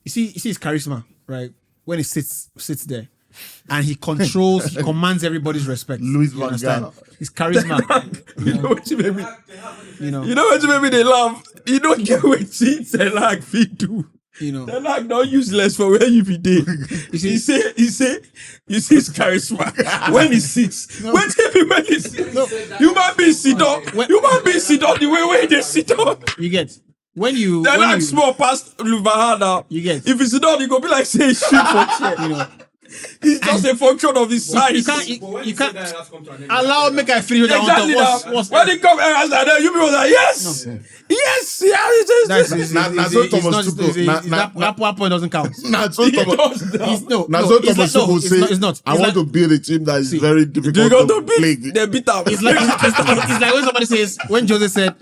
You see his charisma, right? When he sits there, and he controls, he commands everybody's respect. Louis You van understand? Gaal. His charisma. You know what you made me? You know. You know what you made me? They laugh. You don't get what Ten Hag fit do. Ten Hag not useless for where you be there. He say, you see his charisma when he sits. When he sits, human beings sit down. Human beings sit down the way they sit down. You get when you Ten when Hag you, small past Luvaha now. You get- if he sit down, you go be like say shit for chair. It's just a function of his size. you can't allow make I finish what I Exactly want now. to. What's When he come around like that, you be like, yes, that's yes. so Thomas Tuchel. That point doesn't count. Nah, so Thomas It's not. I want to build a team that is very They difficult got to to play. beat. They beat up. It's like when somebody says when Jose said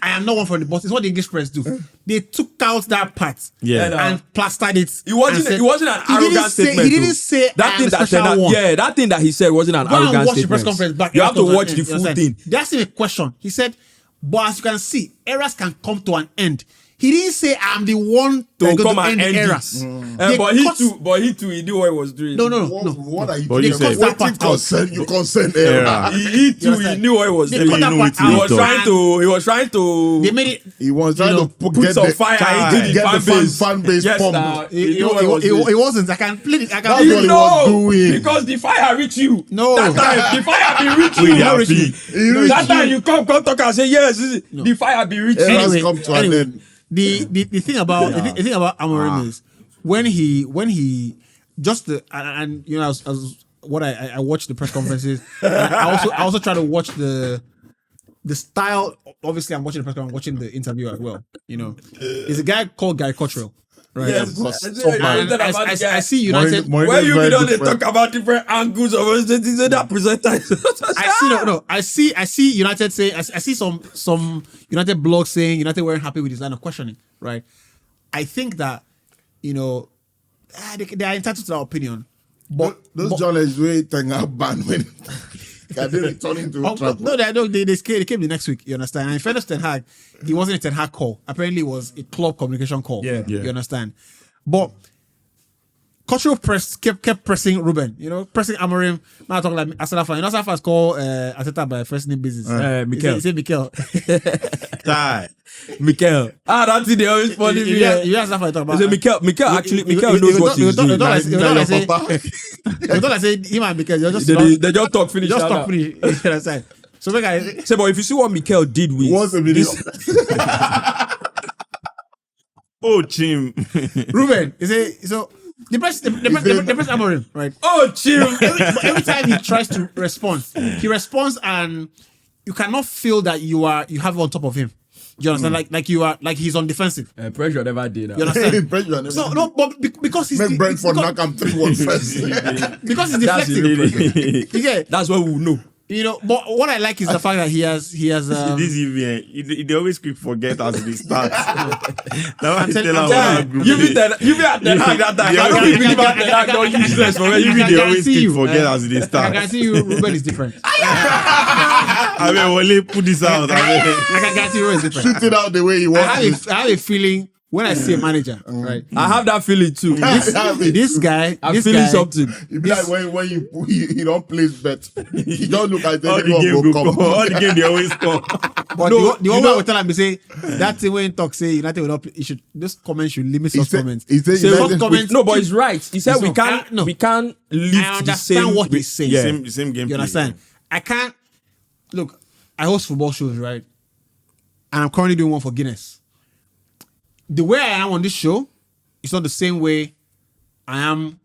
I am not one from the boss. It's what the English press do. They took out that part and plastered it. It wasn't an arrogant statement. He didn't say that thing that special one. that thing that he said wasn't an Go and arrogant watch the press statement. conference back. You have to After watch end, the you full understand? thing. They asked him a question. He said, but as you can see, errors can come to an end. He didn't say I'm the one To to come to and end end it. errors. But he too, he knew what he was doing. No. What are you But doing? you said- Waiting consent, you consent error. He too, he knew what he was They doing. cut that know part it out. will He was trying to. They made it. He was trying to put some fire into the fan base Yes, pump. he knew what he was doing. It wasn't. I can play it. I can That's play what it. he was doing. Because the fire reach you. No. That time, the fire be reach We you. happy. That time you come talk and say, yes, the fire be reach you. Errors come to an end. The thing about the thing about Amorim is when he just and as what I watched the press conferences. And I also try to watch the style. Obviously, I'm watching the press conference, I'm watching the interview as well. There's a guy called Gary Cottrell. Right. Yes, And I see United. Where you be done, they talk about different angles of us. They say that presenter. I see United say I see some United blogs saying United weren't happy with his line of questioning. Right. I think that they are entitled to their opinion. But Those journalists were Ten Hag banned when they returning to Old Trafford. No, they came the next week. You understand? And in fairness, Ten Hag, he wasn't a Ten Hag call. Apparently, it was a club communication call. Yeah. You understand? But cultural press kept pressing Ruben. Pressing Amorim. Now talking like Arsenal fan. Arsenal fans call Arteta by first name basis. Mikel. He said Mikel. Mikel. That's it. They always funny. You Arsenal fan talk about. Say Mikel knows what he's doing. You don't like say him and Mikel. They just They just talk finish. just talk finish. You understand? So make I Say, but if you see what Mikel did with Once a minute. Oh, Jim. Ruben, so the press Amorim, right? Jim. Every time he tries to respond, he responds and you cannot feel that you have on top of him. you understand? Like you are, like he's on defensive. Pressure never did that. You understand? Pressure never So did. no, but because he's Make Brentford knock him 3-1 first. because he's That's deflecting. really. You get? That's what we know. You know, but what I like is the fact that he has This evening, they always quick forget as they start. I'm telling- You be at the hag that time. I don't Yeah. believe about the hag. Don't useless for You me. be they always guarantee quick you, forget as they I start. can see you, Ruben is different. I mean, Wale, put this out. I can guarantee you, Ruben is different. Shoot it out the way he I wants. have a feeling when I see a manager, right? I have that feeling too. This guy, I'm this feeling guy, something. It be like when you don't place bet. You don't look at All the anyone game will go come. all the game they always score. But No, the one way I will tell him, say that thing when talk say United will not play. It should this comment should limit such comments. He said So United- such comments. No, but he's right. He said we can't No. we can't I lift the understand same. what he's saying. Yeah. Same game. You understand? I can't look. I host football shows, right? And I'm currently doing one for Guinness. The way I am on this show, it's not the same way I am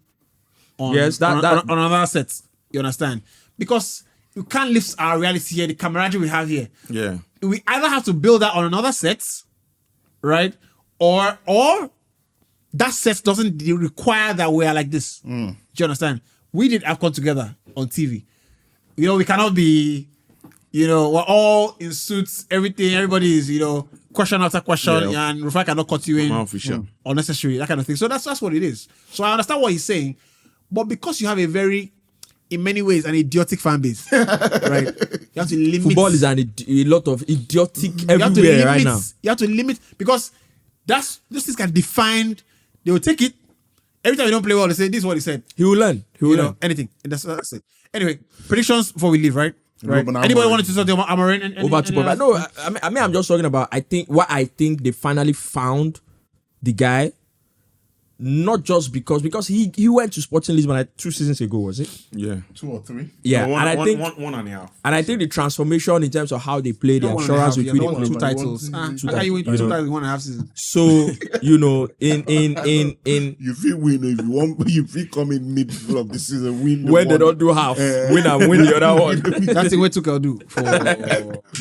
on, Yes, on other sets. You understand? Because you can't lift our reality here, the camaraderie we have here. Yeah. We either have to build that on another set, right? Or that set doesn't require that we are like this. Do you understand? We did AFCON together on TV. You know, we cannot be, you know, we're all in suits, everything, everybody is, you know, question after question, Yeah. and Rufai cannot cut you in Official. unnecessary, that kind of thing. So that's what it is. So I understand what he's saying, but because you have a very, in many ways, an idiotic fan base, right? You have to limit. Football is a lot of idiotic You have to everywhere limit, right now. You have to limit because those things can define. They will take it every time you don't play well. They say this is what he said. He will learn. He will You learn. know anything. And that's it. Anyway, predictions before we leave, right? Right. Ruben Anybody Amorim. wanted to talk about Amorim? Over 2.5. No, I mean, I'm just talking about. I think they finally found the guy. Not just because he went to Sporting Lisbon like 2 seasons ago, was it? Yeah. 2 or 3. Yeah, No, and I think one and a half. and I think the transformation in terms of how they play, the One and a assurance half, with yeah, the no, play. two but titles. one- How can you win 2 titles in 1.5 seasons? So you know, in You feel win if you want. You feel come in middle of the season win. The when they one. don't do half, win and win the other one. That's the way Tuchel do for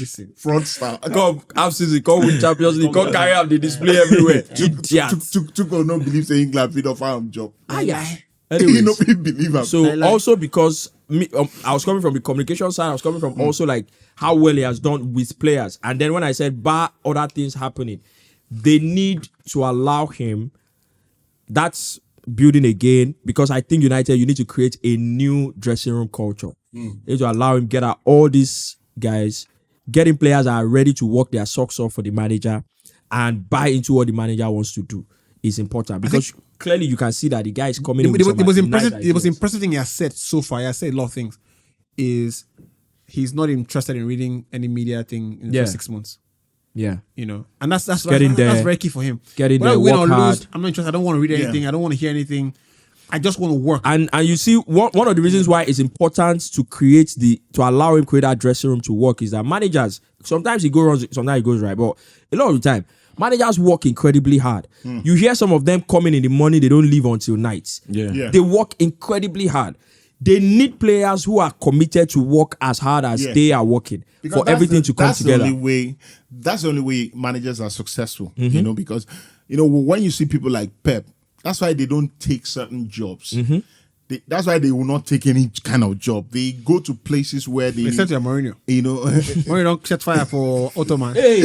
listen. front star. Come half season, come win Champions League, come carry out the display everywhere. Idiots. Tuchel no believe say England fit offer him job. Aye. He no Anyways, fit believe him. so also because I was coming from the communication side, I was coming from also like how well he has done with players. And then when I said bar other things happening, they need to allow him. That's building again because I think United, you need to create a new dressing room culture. You need to allow him get out all these guys, getting players that are ready to work their socks off for the manager and buy into what the manager wants to do is important because clearly you can see that the guy is coming in with some The most nice impressive ideas. thing he has said so far, he has said a lot of things, is he's not interested in reading any media thing in the first 6 months. Yeah. You know, and that's Get in there. that's very key for him. Get in Whether there, we win work or hard. lose, I'm not interested. I don't want to read anything. I don't want to hear anything. I just want to work. And you see, one of the reasons why it's important to allow him create that dressing room to work is that managers, sometimes it goes wrong, sometimes it goes right, but a lot of the time, managers work incredibly hard. You hear some of them coming in the morning, they don't leave until night. Yeah. They work incredibly hard. They need players who are committed to work as hard as they are working Because for that's everything to come that's together. That's the only way managers are successful. You know, because when you see people like Pep, that's why they don't take certain jobs. That's why they will not take any kind of job. They go to places where they Except you're Mourinho. you know. Mourinho don't set fire for Ottoman. Hey,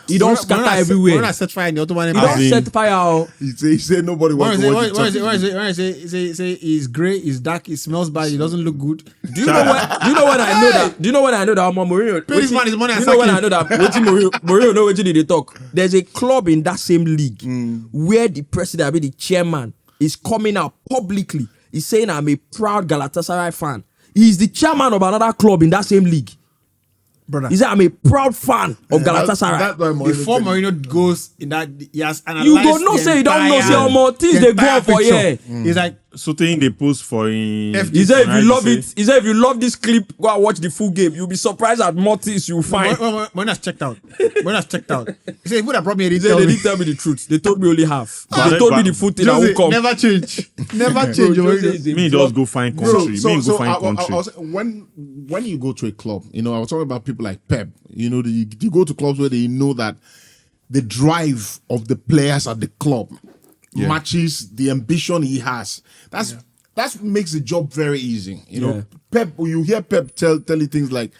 he don't scatter everywhere. Mourinho set fire in the Ottoman He Empire. don't set fire. he say nobody wants to watch it. Say he's grey, he's dark, he smells bad, he doesn't look good. Do you know when I know that? Do you know when I know that Mourinho? Pay this man his money and You know when sack I know that? Mourinho know what they talk. There's a club in that same league where the president, the chairman, is coming out publicly. He's saying, "I'm a proud Galatasaray fan." He's the chairman of another club in that same league. Brother. He said, "I'm a proud fan of Galatasaray." That's why Mourinho Before said- Mourinho goes in that, he has analyzed You go no the say you don't know say entire- omo things the they go entire on for picture. here. He's like, something they post for in. He said, if you love it, he said, if you love this clip, go and watch the full game. You'll be surprised at more things you'll find. When that's checked out. When that's checked out. He said, would have brought me. He said, they didn't tell me the truth. They told me only half. They told me the full thing. I won't come. Never change. Never change. Me just go find country. Go find country. When you go to a club, I was talking about people like Pep. You go to clubs where they know that the drive of the players at the club matches the ambition he has. That makes the job very easy. Pep, you hear Pep tell you things like,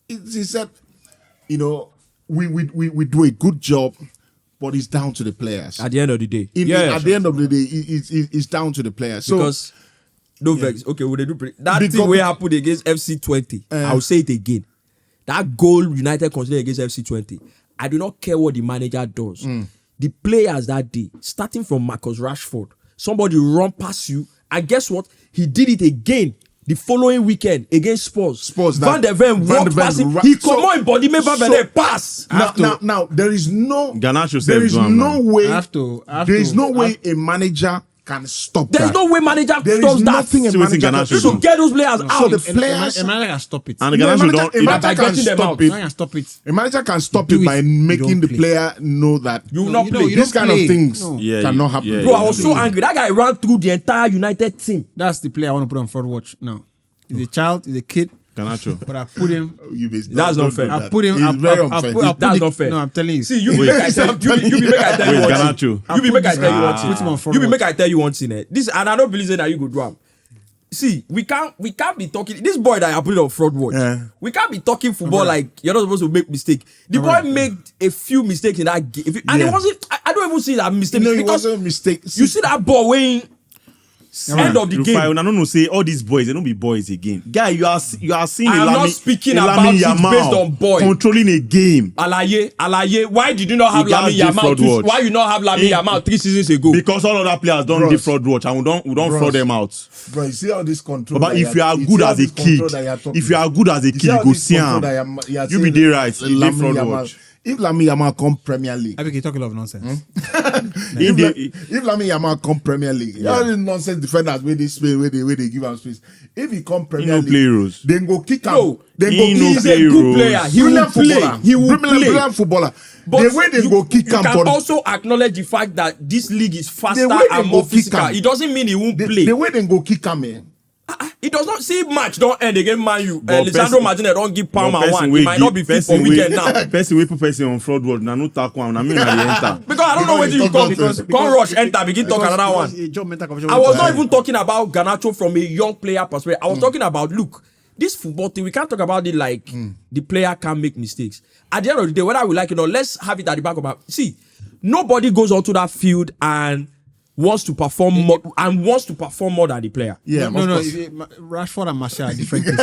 he said, we do a good job, but it's down to the players. At the end of the day. At the end of the day, it's down to the players. Because, no vex. Okay, what they do? That thing will happen against FC20. I'll say it again. That goal United considered against FC20. I do not care what the manager does. The players that day, starting from Marcus Rashford, somebody run past you, and guess what? He did it again the following weekend against Spurs. Van der Ven walked past him. He come on body, made Van der Ven pass. Now, there is no way a manager can stop There's that. no way manager There stops is that. nothing a manager can So do. get those players out. So the players, A manager can stop it. And the Ghana don't. a manager can getting them stop out. A it. manager can stop it. A manager can stop Do it by it. making You the don't player know that You will not play. you this don't kind of play. things No. cannot happen. Yeah, Bro, I was so angry. That guy ran through the entire United team. That's the player I want to put on front watch now. He's a child, he's a kid, Ganacho. but I put him. That's not fair. I put him. It's very unfair. That's not fair. No, I'm telling you. See, you be make I tell you Wait, one Ganacho. thing. You be make I tell you one Put him on thing. front You be watch. make I tell you one thing. This, and I don't believe that you go do am. See, we can't be talking. This boy that I put it on front watch. We can't be talking football like you're not supposed to make mistake. The boy made a few mistakes in that game, and it wasn't. I don't even see that mistake. No, it because wasn't a mistake. you see that ball weighing end of the game. I don't say all these boys, they don't be boys again. Guy, you are seeing I'm not speaking about it based on boy. controlling a game. Alaye, why did you not have You guys Lamine did fraud Yamal? watch. Why you not have Lamine Yamal 3 seasons ago? Because all other players don't give fraud watch and we don't fraud them out. Bro, you see all this control. But if you are good as a kid, you go see him. You be there right. You dey fraud watch. If Lamine Yamal come Premier League, I think you talk a lot of nonsense. if Lamine Yamal come Premier League, all these nonsense defenders where they space, where they give him space. If he come Premier no League, play rules. then go kick him. No, Then go he no He's a play good rules. player. He will play. He will play. Brilliant footballer. But The way they go kick you him can for also acknowledge the fact that this league is faster way they and more go kick physical. him. It doesn't mean he won't play. the way they go kick him, man. It does not see match don't end against Man U. But Lisandro person- Martinez don't give Palmer But one. wey He might not be fit for person weekend wey- now. Person wey put person on fraud word, na no tackle am, na me na dey enter. Because I don't know Because whether he you talk come nonsense. come rush enter begin talk another one. I was not even talking about Garnacho from a young player perspective. I was talking about look, this football thing, we can't talk about it like the player can make mistakes. At the end of the day, whether we like it or let's have it at the back of our see, nobody goes onto that field and wants to perform more than the player. Yeah, No. of course. Rashford and Martial are different cases.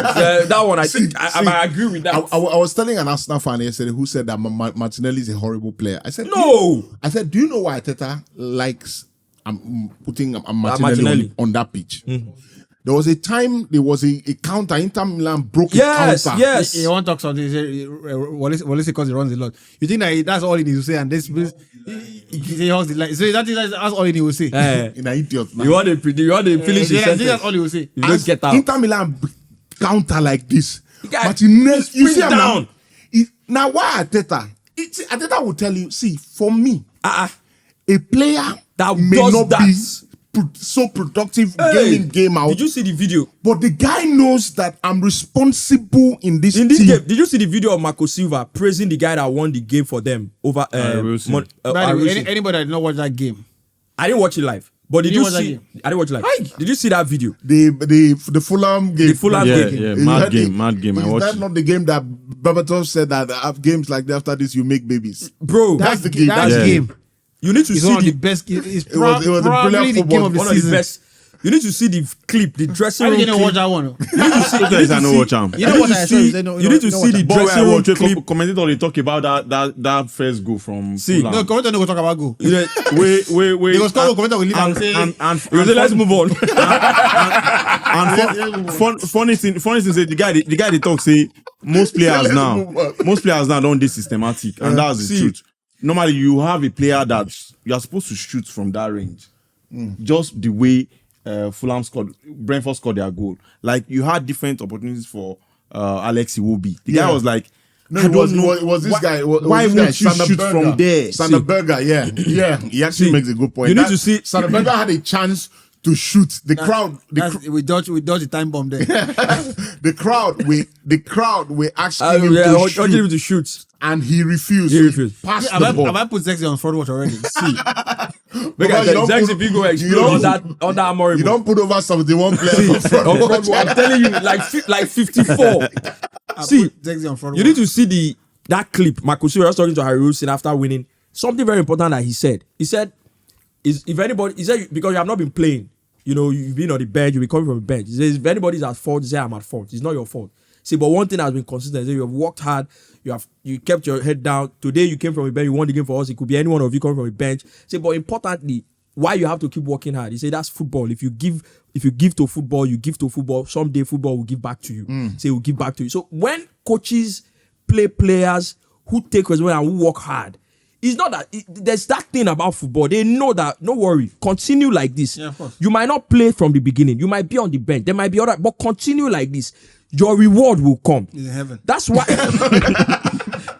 That one I think I might agree with that. I was telling an Arsenal fan yesterday who said that Martinelli is a horrible player. I said No. I said, do you know why Arteta likes putting Martinelli Martinelli. on that pitch? There was a time there was a counter. Inter Milan broke Yes, a counter. yes. He won't talk something. He say, Wallace because he runs a lot. You think that's all he needs to say? And this, he holds the line. So that's all he needs to say. In an idiot. Man. You want to finish the Yeah, sentence. that's all he will say. You don't get out. Inter Milan counter like this. guy Martinez, you sprint see him down. now. Now why Arteta? Arteta will tell you. See, for me, a player That may does not that. be so productive game in game out. Did you see the video? But the guy knows that I'm responsible in this In this team. game, did you see the video of Marco Silva praising the guy that won the game for them over Wilson. By the way, Wilson? anybody that did not watch that game, I didn't watch it live. But did You you watch that see? game? I didn't watch it live. Did you see that video? The Fulham game. The Fulham Yeah, game. yeah, You mad heard game. I Is watched that it. not the game that Berbatov said that games like that after this you make babies? Bro, That's the game. That Yeah. game you need to is see one of the the best. It's It was a brilliant probably the game football. of the one of the season. best. You need to see the clip, the dressing How room you gonna watch clip. that one? So there's no watch am. You know need what to I see- said? you need to see the But when I dressing room watch a clip. commentator, they talk about that first goal from See, Fulham. No, commentator no go talk about goal. You know, Wait. Because commentator will leave and say, you say, let's move on. Funny thing say the guy they talk say most players now don't do systematic, and that's the See. truth. Normally you have a player that you are supposed to shoot from that range, just the way Fulham scored, Brentford scored their goal. Like you had different opportunities for Alex Iwobi. The guy was like, No, I don't know. it was this why, guy. Why won't you shoot from there? Sander Berger, yeah. He actually makes a good point. You need to see. Sander Berger had a chance to shoot. The crowd, we dodged the time bomb there. the crowd were asking him to shoot. and he refused. He refused. Pass Have the ball. I put Zexy on front watch already? See, Because you don't Zexy put- Figo you explode don't- on that Amorim. You don't put over 71 players on front. On front wall. I'm telling you, like 54. See, put Zexy on front you watch. need to see that clip. Marcus was talking to Harry Wilson after winning. Something very important that he said. He said, because you have not been playing, you've been on the bench, you've been coming from the bench. He says, if anybody's at fault, he says, I'm at fault. It's not your fault. See, but one thing has been consistent. You have worked hard. You kept your head down. Today you came from a bench. You won the game for us. It could be any one of you coming from a bench. Say, but importantly, why you have to keep working hard? He said that's football. If you give to football, you give to football. Someday football will give back to you. Say, will give back to you. So when coaches play players who take responsibility and who work hard, it's not that there's that thing about football. They know that. No worry, continue like this. Yeah, of course. You might not play from the beginning. You might be on the bench. There might be other, but continue like this. Your reward will come. It's in heaven. That's why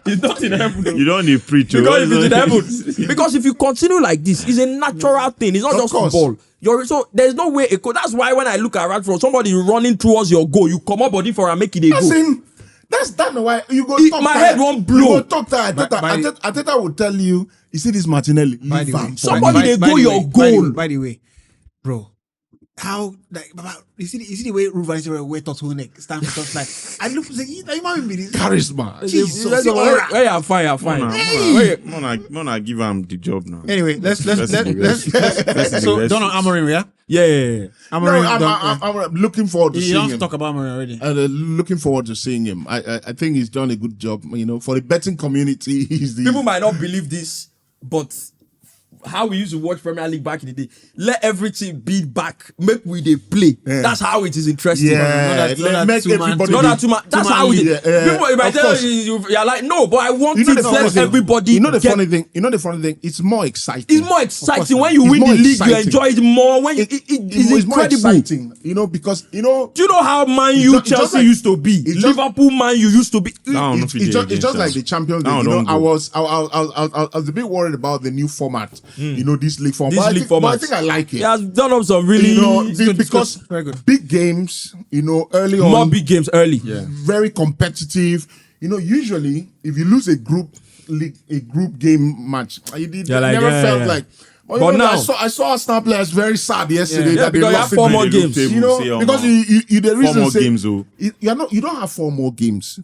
it's not in heaven. Though. You don't need preach. Because if it's in heaven, because if you continue like this, it's a natural thing. It's not Of just course. football. So there's no way. That's why when I look at Radford, somebody running towards your goal, you come up body for and make it a As goal. in, that's why you go talk my tired. head won't blow. You go talk tired. Ateta will tell you see this Martinelli. By the leave way, am. Somebody they go your goal. By the way, bro, how like you see the way Ruben wear turtleneck stand for stuff like I look like you might be this Charisma. Jesus. Where you fine, you're fine. Mona give him the job now. Anyway, let's Let's so done on Amorim, yeah? Yeah. Amorim, I'm looking forward to you seeing don't him. talk about Amorim already. Looking forward to seeing him. I think he's done a good job. For the betting community, he's the People might not believe this, but how we used to watch Premier League back in the day, let everything beat back, make we they play. Yeah. That's how it is interesting. yeah. Not Make that two-man- everybody. Not that too much. That's how it is. People, if I Of tell course. you're like, no, but I want You know to the funny let thing. everybody. You know the get- funny thing. It's more exciting. It's more exciting when you It's win the more league. exciting. You enjoy it more. When it's more incredible. exciting. Because Do you know how Man U, just Chelsea like- used to be? it's just- Liverpool, Man U used to be. Now, it's just like the Champions Now League. don't I go. was a bit worried about the new format. This league format. This But I league think- format. But I think I like it. He has done up some really Because Very good. big games, early more on, big games early. very competitive. Usually if you lose a group game match, it never felt like. But now- I saw Arsenal players very sad yesterday. Yeah, that they because you lost have 4 it. more games. Because the reason more say, games, though. you don't have 4 more games.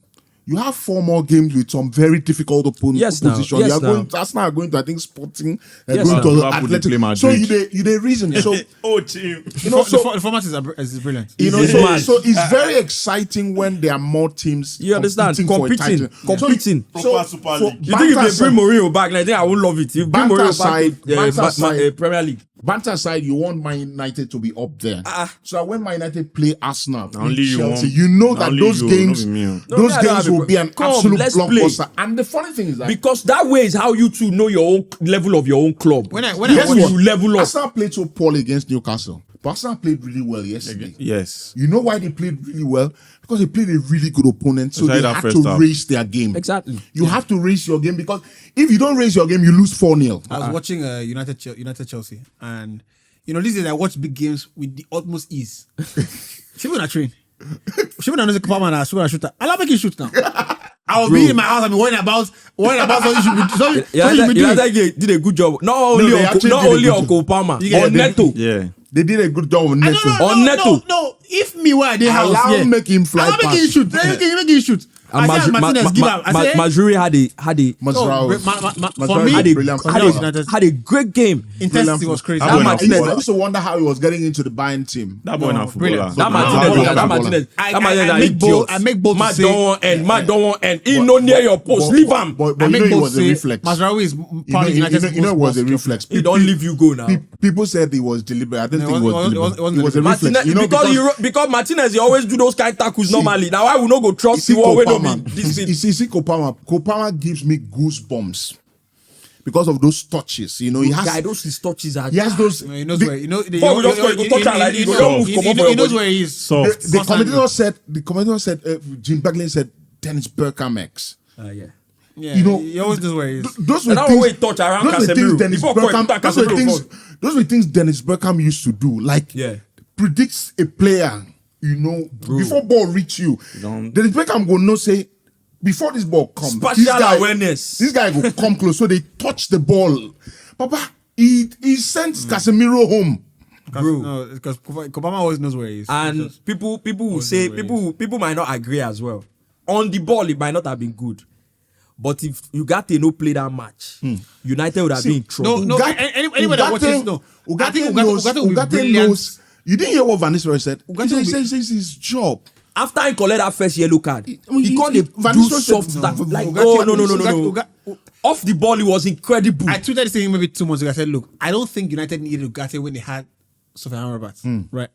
You have 4 more games with some very difficult opposition. Yes, now. You Yes, are now. going. Arsenal are going to, I think, Sporting. Yes, Going now. to Liverpool, they Athletic. play Madrid. So you the reason. So Oh, team. The format is brilliant. mad. so it's very exciting when there are more teams. You understand? competing for a title. Competing. Proper Super League. You think if they bring Mourinho back, like, I think I won't love it. If bring Banter Mourinho back side- to Premier League. Banter side, you want Man United to be up there. So when Man United play Arsenal, Only play you Chelsea, want- you know that only those you, games, not me. No, those me, I don't games have will a be an problem. absolute Let's play. blockbuster. And the funny thing is that Because that way is how you two know your own level of your own club. When I guess watch what? you level up. Arsenal played so poorly against Newcastle, but Arsenal played really well yesterday. Yes. You know why they played really well? Because they played a really good opponent, so Especially they that had first to half. raise their game. Exactly. You have to raise your game because if you don't raise your game, you lose 4-0. I was watching United Chelsea, and these days I watch big games with the utmost ease. Shibu na train. Shibu na knows the Kopama na Shibu na shooter. I'll make you shoot now. I will be in my house and be worrying about what you should be doing. United did a good job. Not only they actually did a on good Kopama, You get on it? Neto. Yeah. They did a good job on Neto. On Neto. No. If me were at the house, Allow yeah. make him fly I'll make past. him shoot. Make him shoot. I said Martinez give up. I said Majuri had a Mazraoui. for me, had a brilliant brilliant had a great game. intensity was crazy. That boy na I footballer. used to wonder how he was getting into the Bayern team. That boy na footballer. That Martinez, I make bold to Matt say- don't want end. He no near your post. Leave him. But I you make know it both was a say reflex. Mazraoui is probably United's You know it was a most reflex. He don't leave you go now. People said it was deliberate. I don't No, think it it was wasn't- deliberate. it wasn't It was a reflex. Martinez, because Martinez, he always do those kind of tackles normally. Now why we no go trust See the one when Kopama. no be this You thing. see Kopama gives me goosebumps because of those touches. You know, he has those touches are. he has those. He knows where. You know, Ball will just go, he go touch her like this, he go just move, come up for he your knows body. where he is. Soft. The commentator said Jim Bagley said Dennis Bergkamp X. Yeah. Yeah, You know, he always knows where he is. Those were And that things. way he touch around Those were things Casemiro. Dennis Before Coy Bergkamp. put Those were Casemiro things. forward. Those were things Dennis Bergkamp used to do. Like Yeah. predicts a player. You know, before ball reach you, Don't- Dennis Bergkamp go no say before this ball comes. Spatial awareness. This guy go come close, so they touch the ball. Papa, he sends Casemiro home. Bro. No, because Kobama always knows where he is. And people will say people might not agree as well. On the ball, it might not have been good. But if you got to no play that match, United would have been in trouble. No, anybody that watches, no. I think Ugarte will be Ugarte brilliant. knows. You didn't hear what Van Nistelrooy said. Ugarte He will says his job. After he collect that first yellow card, he can't Van do Nistelrooy said soft no, stuff. Like, Ugarte- no. Off the ball, it was incredible. I tweeted this thing maybe 2 months ago. I said, look, I don't think United needed Ugarte when they had Sofiane Amrabat. Right?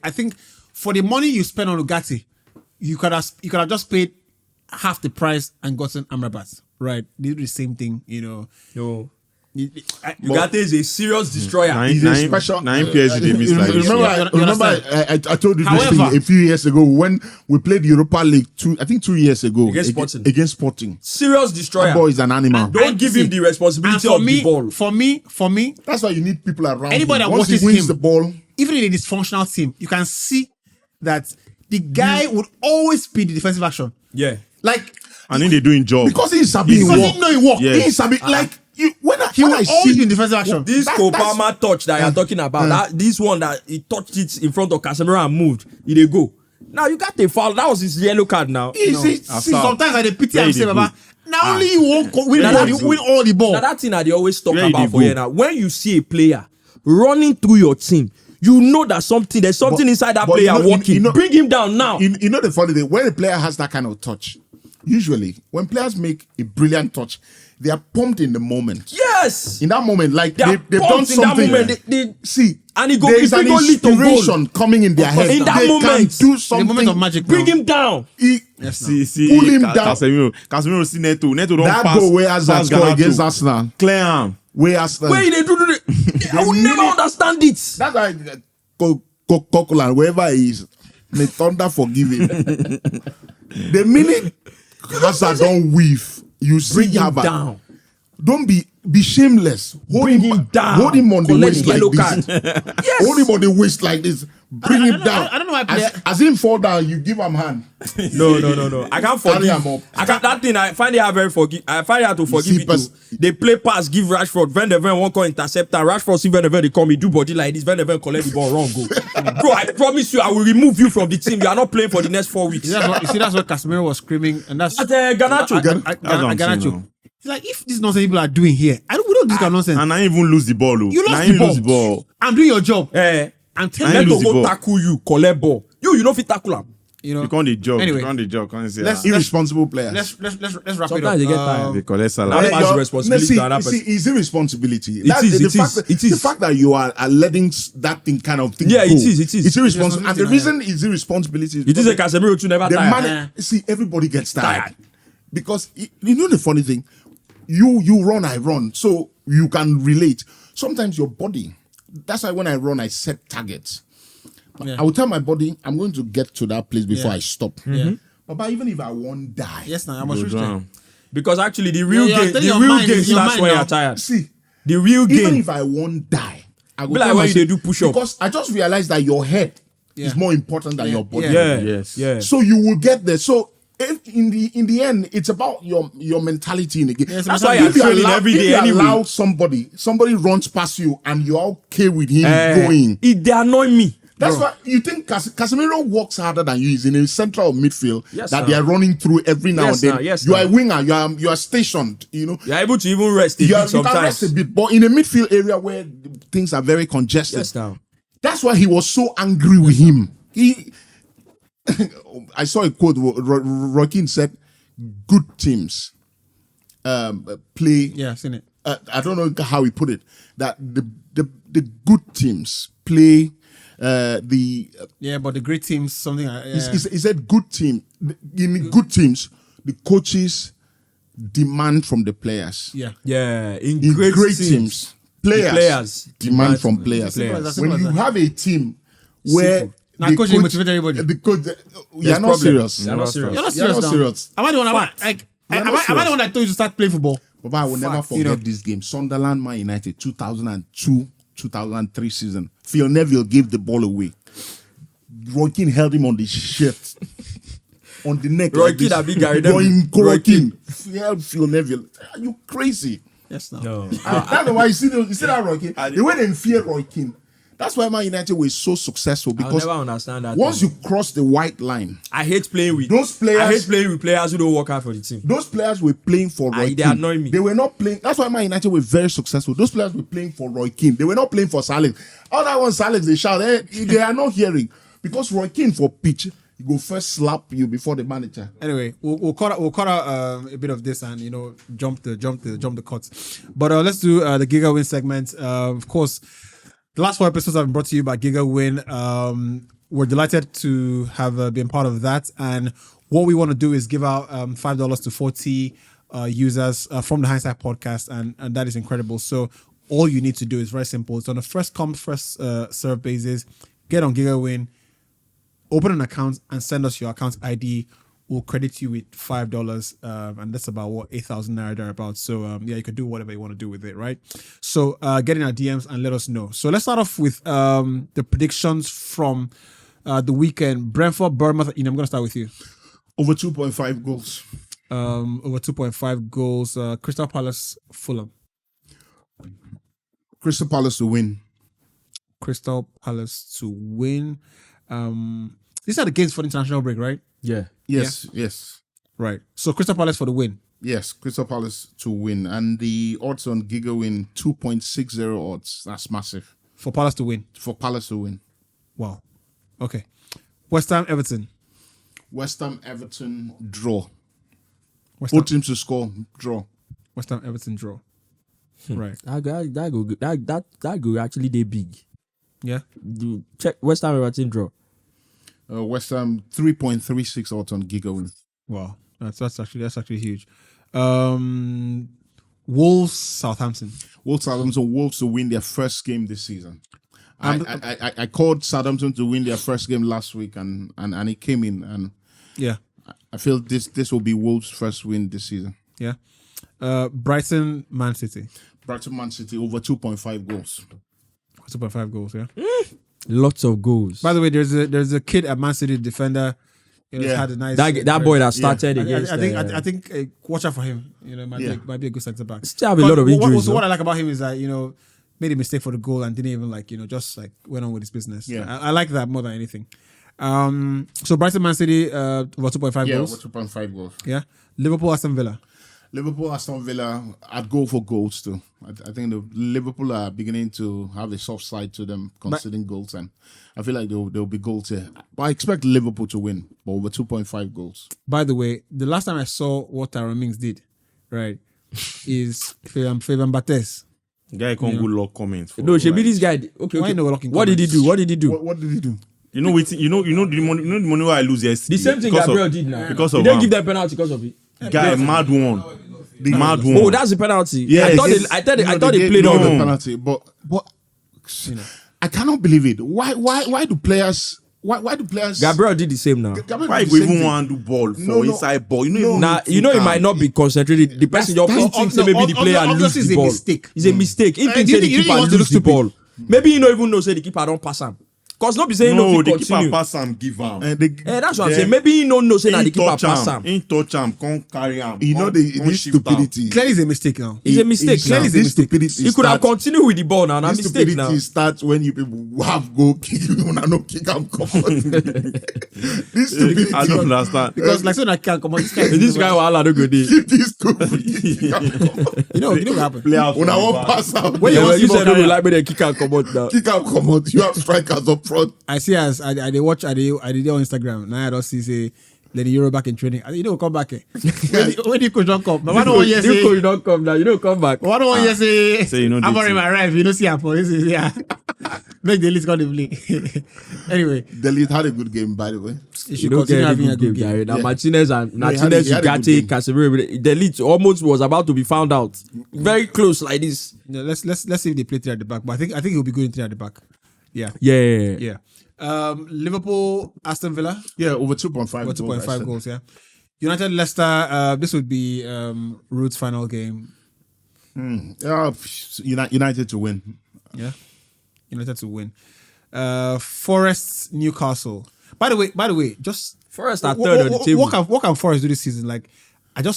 I think for the money you spend on Ugarte, you could have just paid half the price and gotten Amrabat. Right? They do the same thing, you know. No. I- Ugarte is a serious destroyer. He's a special. Nine PSG they missed like this. Remember, I told you this However- thing a few years ago when we played Europa League 2 years ago Against Sporting. Sporting. Serious destroyer. That boy is an animal. Don't give him the and responsibility for of me, the ball. for me, That's why you need people around. Anybody him. that Once he watches wins him- the ball, even in a dysfunctional team, you can see that the guy would always be the defensive action. Yeah. Like, And then they doing job. because he's sabi because work. he know he work. Yes. He's sabi like you, when I He will always be see in defensive action. This That's- Kopama touch that you're talking about, this one that he touched it in front of Casemiro and moved, he dey go. Now you got a foul. That was his yellow card now. see, Sometimes I dey pity Where am he say, dey Baba, now only you won't win Now all the ball. Now that thing that they always talk Where he about dey for go? here now. When you see a player running through your team, you know that there's something inside that but player you know- working. you know- Bring him down now. you know the funny thing, when a player has that kind of touch, usually when players make a brilliant touch, they are pumped in the moment. Yes. In that moment, like They are they've done pumped in that something. moment. They- See, and he go- there he is an bring on little goal. inspiration coming in their head. In that they moment, can do The something. moment of magic. Bring now. him down. See, Pull him down. Casemiro see Neto don't That pass. goal where Hazard pass scored against Ganacho. Arsenal. Clear arm. Where Arsenal. Where they do I will never understand it. That's why Coquelin, wherever he is, may thunder forgive him. The minute Hazard don't weave, you see Bring him Hazard. down. Don't be shameless. Hold Bring him down. Hold him on the Collect waist the yellow like this. card. Yes. Hold him on the waist like this. Bring him down. I don't know why As him fall down, you give him hand. No. I can't Carry forgive. him up. I can't. That thing I find it hard very forgive. I find it hard to forgive see, it too. They play pass, give Rashford. Van der Ven won't call interceptor. Rashford see Van der Ven, they call me do body like this. Van der Ven collect the ball wrong go. Bro, I promise you, I will remove you from the team. You are not playing for the next 4 weeks. You see, that's what Casemiro was screaming, and that's At Garnacho. That's what I'm saying now. He's like, if this nonsense people are doing here, we don't do this kind of nonsense. And I even lose the ball. Oh. You Now lost I the lose the ball. I'm doing your job. I'm telling Let lose to the go ball. tackle you, collect ball. You know fit tackle him. you know. You can't the job. Anyway, you can't the job. Can't say let's- that. Irresponsible players. Let's wrap it up. Sometimes they get tired. They collect Now salary. they pass the responsibility see, to another see, person. it's irresponsibility. It The is. fact that you are letting that thing kind of thing Yeah, go, it is. It's irresponsible. And the Irresponsibility, reason it's irresponsibility is It is a because Casemiro too never the tired. man. See, everybody gets tired. Because you know the funny thing, you run, I run, so you can relate. Sometimes your body. That's why when I run, I set targets. Yeah. I will tell my body, I'm going to get to that place before Yeah. I stop. Yeah. But even if I won't die, Yes, now I must Go reach down. Because actually the real Yeah, game, tell the your real mind, game it's your starts mind when now. you're tired. see, The real even game. if I won't die, I will Be like tell when you myself- dey do push-up. because I just realized that your head is Yeah. more important than Yeah. your body. Yeah. Yes. Yeah. So you will get there. So in the end, it's about your mentality in the game. Yes, That's why you're If you training allow- every if day you anyway. allow somebody runs past you and you're okay with him going. They annoy me. That's why you think Casemiro works harder than you. He's in the center of midfield Yes, that sir. they are running through every now Yes, and then. sir. Yes, you are sir. a winger. You are stationed. You know. You're able to even rest a You bit can sometimes. rest a bit, but in a midfield area where things are very congested, Yes, now. that's why he was so angry with him. I saw a quote. Joaquin said, "Good teams play." Yeah, I've seen it. I don't know how he put it. That the good teams play Yeah, but the great teams, something. He said good team. In good teams, the coaches demand from the players. Yeah. Yeah, in In great, teams, players demand from players. players. When you have a team where Now, the coach didn't motivate everybody. the coach, you're not problem. serious. You're not serious. You're not You're serious not now. serious. Am I the one? Am I the one that told you to start playing football? But I will never Fact, forget this game. Sunderland, Man United, 2002, 2003 season. Phil Neville gave the ball away. Roy Keane held him on the shirt, on the neck. Roy like Keane this. and Big Gary Neville. Roy Keane held Phil Neville. Are you crazy? Yes, no. No. That's why you see that Roy Keane. The way they fear Roy Keane. That's why Man United were so successful, I'll because never understand that. once you cross the white line, I hate playing with those players. I hate playing with players who don't work out for the team. Those players were playing for Roy Keane. They annoy me. They were not playing. That's why Man United were very successful. Those players were playing for Roy Keane. They were not playing for Salah. All that one Salah, they shout. They are not hearing, because Roy Keane for pitch, he go first slap you before the manager. Anyway, we'll cut out a bit of this and jump the cuts. But let's do the Giga Win segment. Of course, the last 4 episodes have been brought to you by Giga Win. We're delighted to have been part of that, and what we want to do is give out $5 to 40 users from the Hindsight podcast, and that is incredible. So all you need to do is very simple. It's on a first come first serve basis. Get on Giga Win, open an account, and send us your account ID. We'll credit you with $5, and that's about 8,000 naira thereabouts. So you could do whatever you want to do with it, right? So get in our DMs and let us know. So let's start off with the predictions from the weekend. Brentford, Bournemouth. I'm going to start with you. Over 2.5 goals. Over 2.5 goals. Crystal Palace, Fulham. Crystal Palace to win. Crystal Palace to win. These are the games for the international break, right? Yeah. Yes. Right. So Crystal Palace for the win. Yes, Crystal Palace to win. And the odds on Giga Win, 2.60 odds. That's massive. For Palace to win. For Palace to win. Wow. Okay. West Ham, Everton. West Ham, Everton, draw. West Ham, Both teams to score, draw. West Ham, Everton draw. Right. That go actually they big. Yeah. Do check West Ham Everton draw. West Ham, 3.36 odds on Giga Win. Wow. That's actually huge. Wolves, Southampton. Wolves to win their first game this season. I called Southampton to win their first game last week, and it came in, and Yeah. I feel this will be Wolves' first win this season. Yeah. Brighton, Man City. Brighton, Man City over 2.5 goals. 2.5 goals, yeah. Lots of goals. By the way, there's a kid at Man City, defender. Had a nice that boy that started against. I think watch out for him. Might be a good centre back. Still have a lot of injuries. What I like about him is that made a mistake for the goal and didn't even just went on with his business. Yeah. I like that more than anything. So Brighton, Man City, over 2.5 Yeah, goals. over 2.5 goals. Yeah. Liverpool, Aston Villa. Liverpool, Aston Villa, I'd go for goals too. I think the Liverpool are beginning to have a soft side to them, conceding goals, and I feel like there'll be goals here. But I expect Liverpool to win, but over 2.5 goals. By the way, the last time I saw what Tyrone Mings did, right, is Fabian Barthez. Guy can't go log comments. No, should be this guy. Okay. Why no locking What did he do? What did he do? You know the money where I lose yesterday. The same thing Gabriel did now. Because He of didn't give them penalty because of it. guy mad one. Mad one. Oh, that's the penalty. Yes. I thought they played all on the them. penalty, but I cannot believe it. Why do players? Why do players? Gabriel did the same now. Gabriel Why did we the same even thing. want to do ball for No. inside ball? You know, Nah, it might not be concentrated. The person just thinks maybe the player lose obviously the it's a ball. mistake. It's a mistake. If he do you say the think he keeper wants to lose look the ball, maybe he don't even know say the keeper don't pass him. Cause not be saying no, no, he the keeper continue. pass him, give him. That's what I'm saying. Maybe he don't know say that the keeper pass him. He touch him, can't carry him. You know this stupidity. Clearly, it's a mistake now. It's a mistake. Clearly, it's a This mistake. stupidity. He could have continued with the ball now. Not This mistake stupidity now. starts when you people have go kick. You no kick and come on. This stupidity. I don't understand. Because like so I can't come on. This guy wahala no go dey. Keep this stupidity. You know what happened. Players When I from won't back. pass out, When Yeah, want you see said ball no carry like me they kick and come out now. kick and come out. You have strikers up front. I see as I did watch I did on Instagram. Now I don't see say let the Euro back in training. You don't come back. When the coach don't come. But why don't one year You say? don't come now. You don't come back. Why don't one year say? Say you know I'm this already thing. arrived. You know see her for this is yeah. Make the list got the play. Anyway, Delete had a good game, by the way. you You should don't continue get having any a good good game, game. Gary. Now Yeah. Martinez and No, he Martinez, had a good Ugarte, game. Casemiro. The lead almost was about to be found out. Very close like this. No, let's see if they play three at the back. But I think he'll be good in three at the back. Yeah. Yeah. Liverpool, Aston Villa, Yeah, over 2.5 over goals. 2.5 goals. Yeah. United, Leicester. This would be Ruth's final game. United to win. Yeah. United to win. Forest, Newcastle. By the way, just Forest are third on the table. What can Forest do this season? Like, I think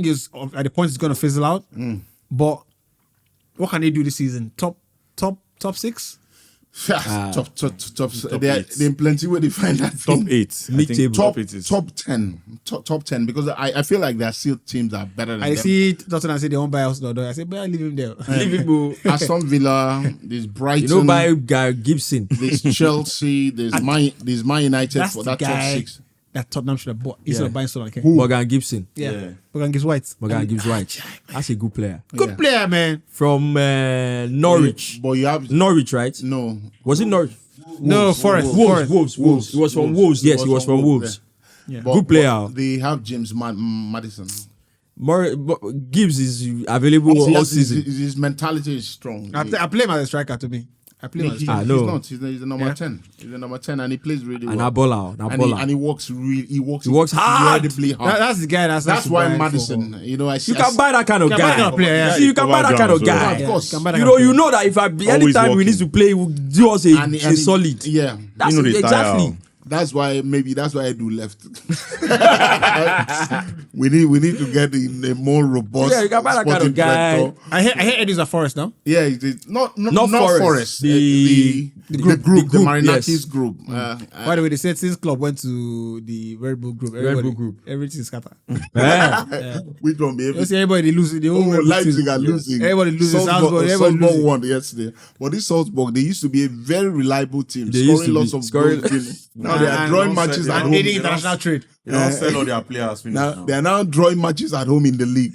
it's at the point it's going to fizzle out. But what can they do this season? Top six? Top. They're eight. in plenty where they find that Top thing. 8. Mid-table. Top, eight is top 10. Top 10. Because I feel like there are still teams that are better than I them. see Tottenham say they won't buy us. I say, but I leave him there. Liverpool. Aston Villa, there's Brighton, You know, by Guy Gibson. there's Chelsea, there's Man United That's for the that top guy 6. that Tottenham should have bought instead of buying someone. Okay? Morgan Gibson. Yeah. Morgan gives White. Morgan Gibbs White. That's a good player. Good player, man. From Norwich. But you have Norwich, right? no. Was it Norwich? No, Forest. Wolves. He was from Wolves. Yes, he was from Wolves. Yeah. But- Good player. but They have James Madison. Gibbs is available all His season. his mentality is strong. I play him as a striker to me. I play him as a striker. no. He's not. He's the number Yeah. 10. He's the number 10, and he plays really And well. Nabola. And he works really. He works hard. incredibly hard. That's the guy That's to why buy Madison. for- You know, I see. You can buy that kind of You can buy that kind guy. of player, yeah. See, you can buy that kind of Cover guy. ground, of course. can buy that You kind know, of you player. know that if Always anytime he working. needs to play, he will do us a And solid. Yeah. That's You know they exactly. tire. That's why I do left. we need to get in a more robust. Yeah, you can buy that kind of sporting guy. director. I hear Eddie's at Forest now. Yeah, it is not Forest. Forest. The group, the Marinatis yes. group. By the way, they said since club went to the Red Bull group, everything is scattered. Which one, baby? You see everybody losing. The whole Red Bull Leipzig team. are losing. Everybody loses. Salzburg, Everybody Salzburg loses. won yesterday. But this Salzburg, they used to be a very reliable team, They used scoring to lots be. of Scoring- goals. Now they are drawing matches at And home. needing international trade. They don't sell all their players. Finish Now now. they are now drawing matches at home in the league.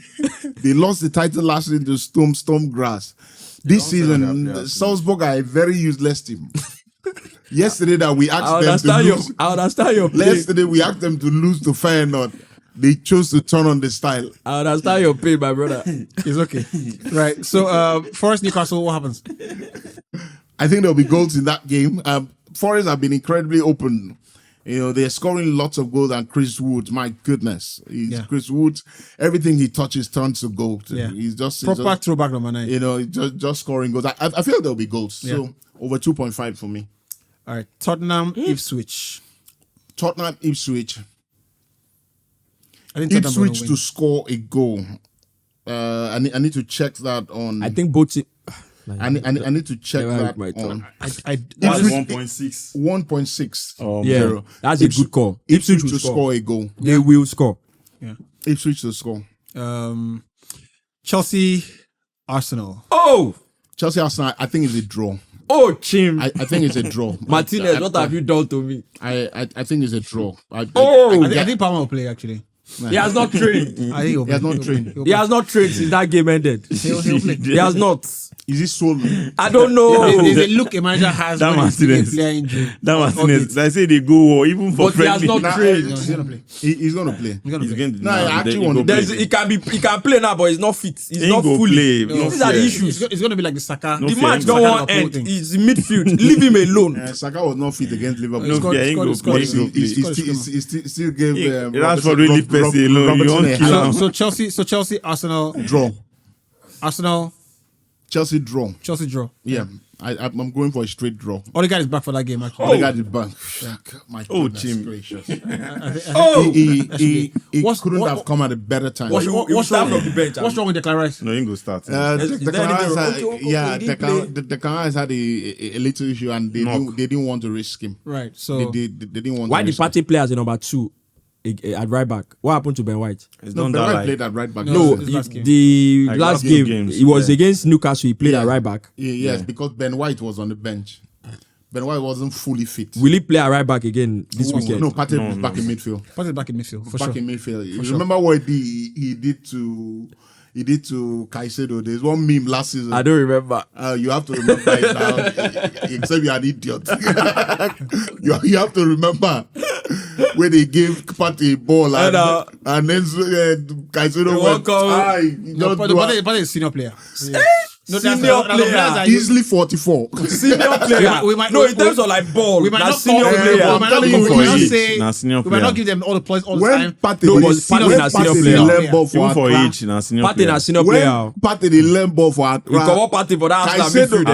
They lost the title last season to Storm Grass. This don't sell all their season, players. Salzburg are a very useless team. Yesterday that we I asked them to understand lose. I understand your pain. Yesterday we asked them to lose to Feyenoord. They chose to turn on the style. I understand your pain, my brother. It's okay. Right. So Forest Newcastle, what happens? I think there'll be goals in that game. Forest have been incredibly open. You know, they're scoring lots of goals, and Chris Woods, my goodness. Chris Woods, everything he touches turns to goal. Yeah. He's just Proper throwback number 9. you know, just scoring goals. I feel there'll be goals. So over 2.5 for me. All right. Tottenham, Ipswich. Tottenham, Ipswich. I think Tottenham will Ipswich win. to score a goal. I need to check that on. I think both teams. I need to check Never that my tongue. on That's Ipswich- 1.6. 1.6. Yeah, Zero. that's a good call. Ipswich will to score a goal. They will score. Ipswich to score. Chelsea, Arsenal. Oh, Chelsea Arsenal, I think it's a draw. Chim. I think it's a draw. Martinez, what have you done to me? I think it's a draw. I think Palmer will play actually. He has not trained. I think he'll He has play. not trained. He has not trained since that game ended. He'll play. He has not. Is it swollen? I don't know. There's a look a manager has That when he's taking a Martinez. player injury. That Martinez, I say they go even for But he has friendly. not trained. No, he's gonna play. He's gonna play. He's gonna He's play. going to No, I actually want to There's, he can play now, but he's not fit. He's He not go fully. play. No These are the fear. issues. It's gonna be like the Saka. No The fear. match Saka don't got want pulled end. in. He's in midfield. Leave him alone. Saka was not fit against Liverpool. No scored- fear. He scored- go scored- play. scored- He go play. He still gave Rashford really Percy alone. You want to kill him. So Chelsea, Arsenal, draw. Arsenal, Chelsea draw. Chelsea draw. Yeah, I'm going for a straight draw. Odegaard is back for that game actually. Odegaard is back. My Oh, goodness Jim. gracious. Oh, He What's- couldn't what- have come at a better time. What's he wrong? will What's start wrong? from the bench. What's wrong with Declan Rice? No, he go start. The there Declan anything- okay, the Declan has had a little issue, and they didn't want to risk him. Right. So They didn't want. Why to the risk him. party players in number 2 at right back? What happened to Ben White? It's No, done Ben that White like. played at right back. No, No, his last game. the Like last last game, games, it was yeah. against Newcastle. He played Yeah. at right back. Yes, because Ben White was on the bench. Ben White wasn't fully fit. Will he play at right back again this weekend? No, Partey was back in midfield. Put it back in midfield for Back sure. in midfield. You remember what he did to he did to Caicedo. There's one meme last season. I don't remember. You have to remember it now, except you're an idiot. you have to remember when they gave Partey a ball and then Caicedo went. Partey is senior player. Senior player. Easily 44. Senior player. In terms of like ball, we might not senior player. We might not give them all the points all the When time. Partey na senior player. learn ball for Even for Accra, age, na senior Partey na player. senior when player. Partey they learn ball for You Accra, come up Partey for that midfield.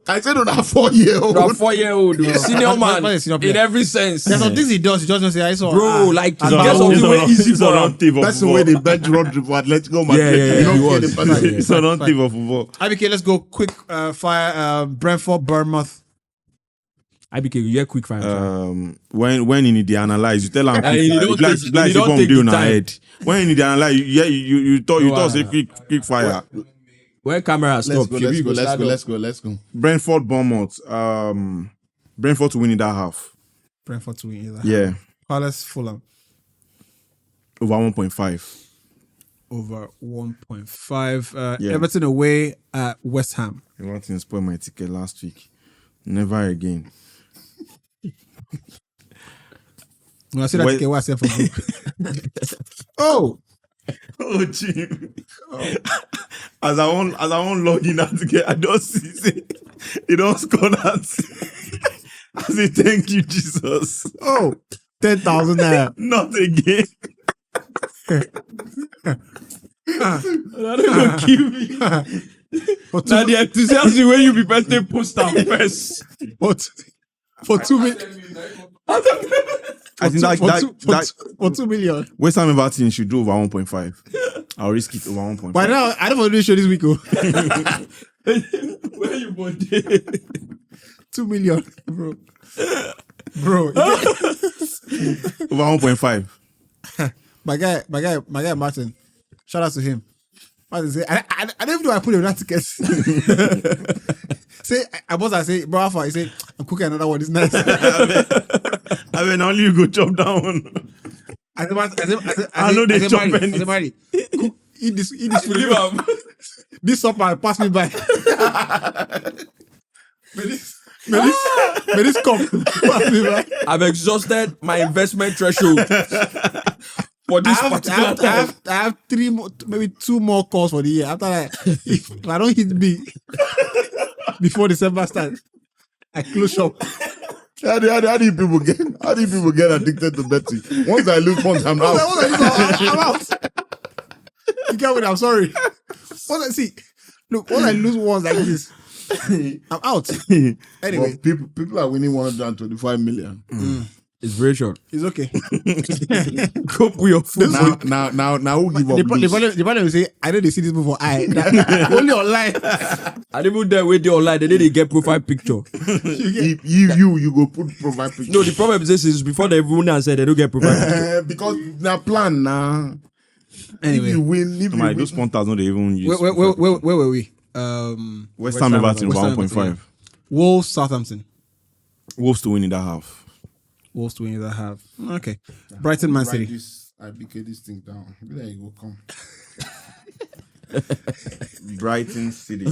Caicedo na 4-year-old. You are 4-year-old, senior Partey man is senior player. in every sense. There's some things he does. He just don't say, I saw. Bro, like He's he gets on- something way easy he's for on him. tip of That's the football. way they bench Rodri for Atletico Madrid. Yeah, You don't he get was. the penalty. He's on tip of football. IBK, let's go quick fire. Brentford, Bournemouth. IBK, you get quick fire. When you need to analyze, you tell him he don't take- he don't come take do the na time. head. When you need to analyze, you thought say quick fire. When camera stop, Let's go. Brentford, Bournemouth. Brentford to win in that half. Brentford to win either. Yeah, Palace, Fulham. over 1.5. Over 1.5. Yeah. Everton away at West Ham. You want to spoil my ticket last week? Never again. When I see that Wait. ticket, what I said for you. Oh, Oh, Jim. As I won't log in that ticket, I don't see it. You don't score that. I say thank you, Jesus. 10,000 there. Not again. That don't kill me. Now the enthusiasm when you be birthday poster first. For 2 million. I think For 2 million. West Ham Everton should do over 1.5. I'll risk it over 1.5. By now, I don't want to do a show this week. Where you birthday? 2 million, bro. Bro, Over 1.5. my guy Martin. Shout out to him. Martin say, I don't even know I put him on that ticket. I say, bro, Alpha, he say, I'm cooking another one. It's nice. I mean, only you go chop down. I know they chop anything. I say, Marty, eat this food. This supper pass me by. May this cup pass me by. I've exhausted my investment threshold for this particular time. I have 3 more, maybe 2 more calls for the year. After that, if I don't hit B before December starts, I close shop. how do people get addicted to betting? Once I lose once, I'm out. I'm out. You get what I'm sorry. Once I lose once like this, I'm out. Anyway, Well, people are winning 125 million. It's very short. it's okay. Go put your food. Now who give up? The problem is say I know they see this movie for only online. And even there where they online, they get profile picture. You go put profile picture. No, the problem is this is before they even said they don't get profile picture. Because na plan now. Anyway, If you win, Those punters don't even use. where were we? West Ham Everton over West Ham 1.5. Wolves, Southampton. Wolves to win in that half. Wolves to win either half. Okay. Brighton, Man City. I BK this thing down. There you go. Come. Brighton City.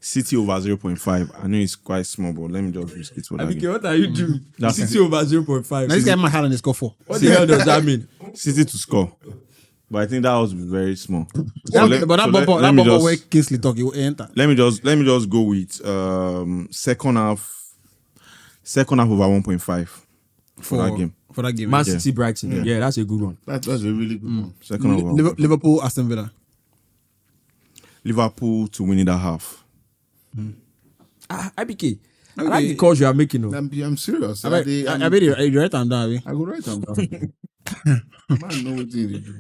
City over 0.5. I know it's quite small, but let me just risk it for that. game. What are you doing? That's City over 0.5. Now this guy might have and score 4. What the hell does that mean? City to score. But I think that was very small. But that bumper where Kingsley talk, he will enter. Let me just go with second half over 1.5 for that game. For that game. Man City, Brighton. Yeah, that's a good one. That's a really good one. Second half over Liverpool, Aston Villa. Liverpool to win in that half. IBK. I like the calls you are making. No? I'm serious. I bet you write them down, Abi. I go right on down. Man, know what they do.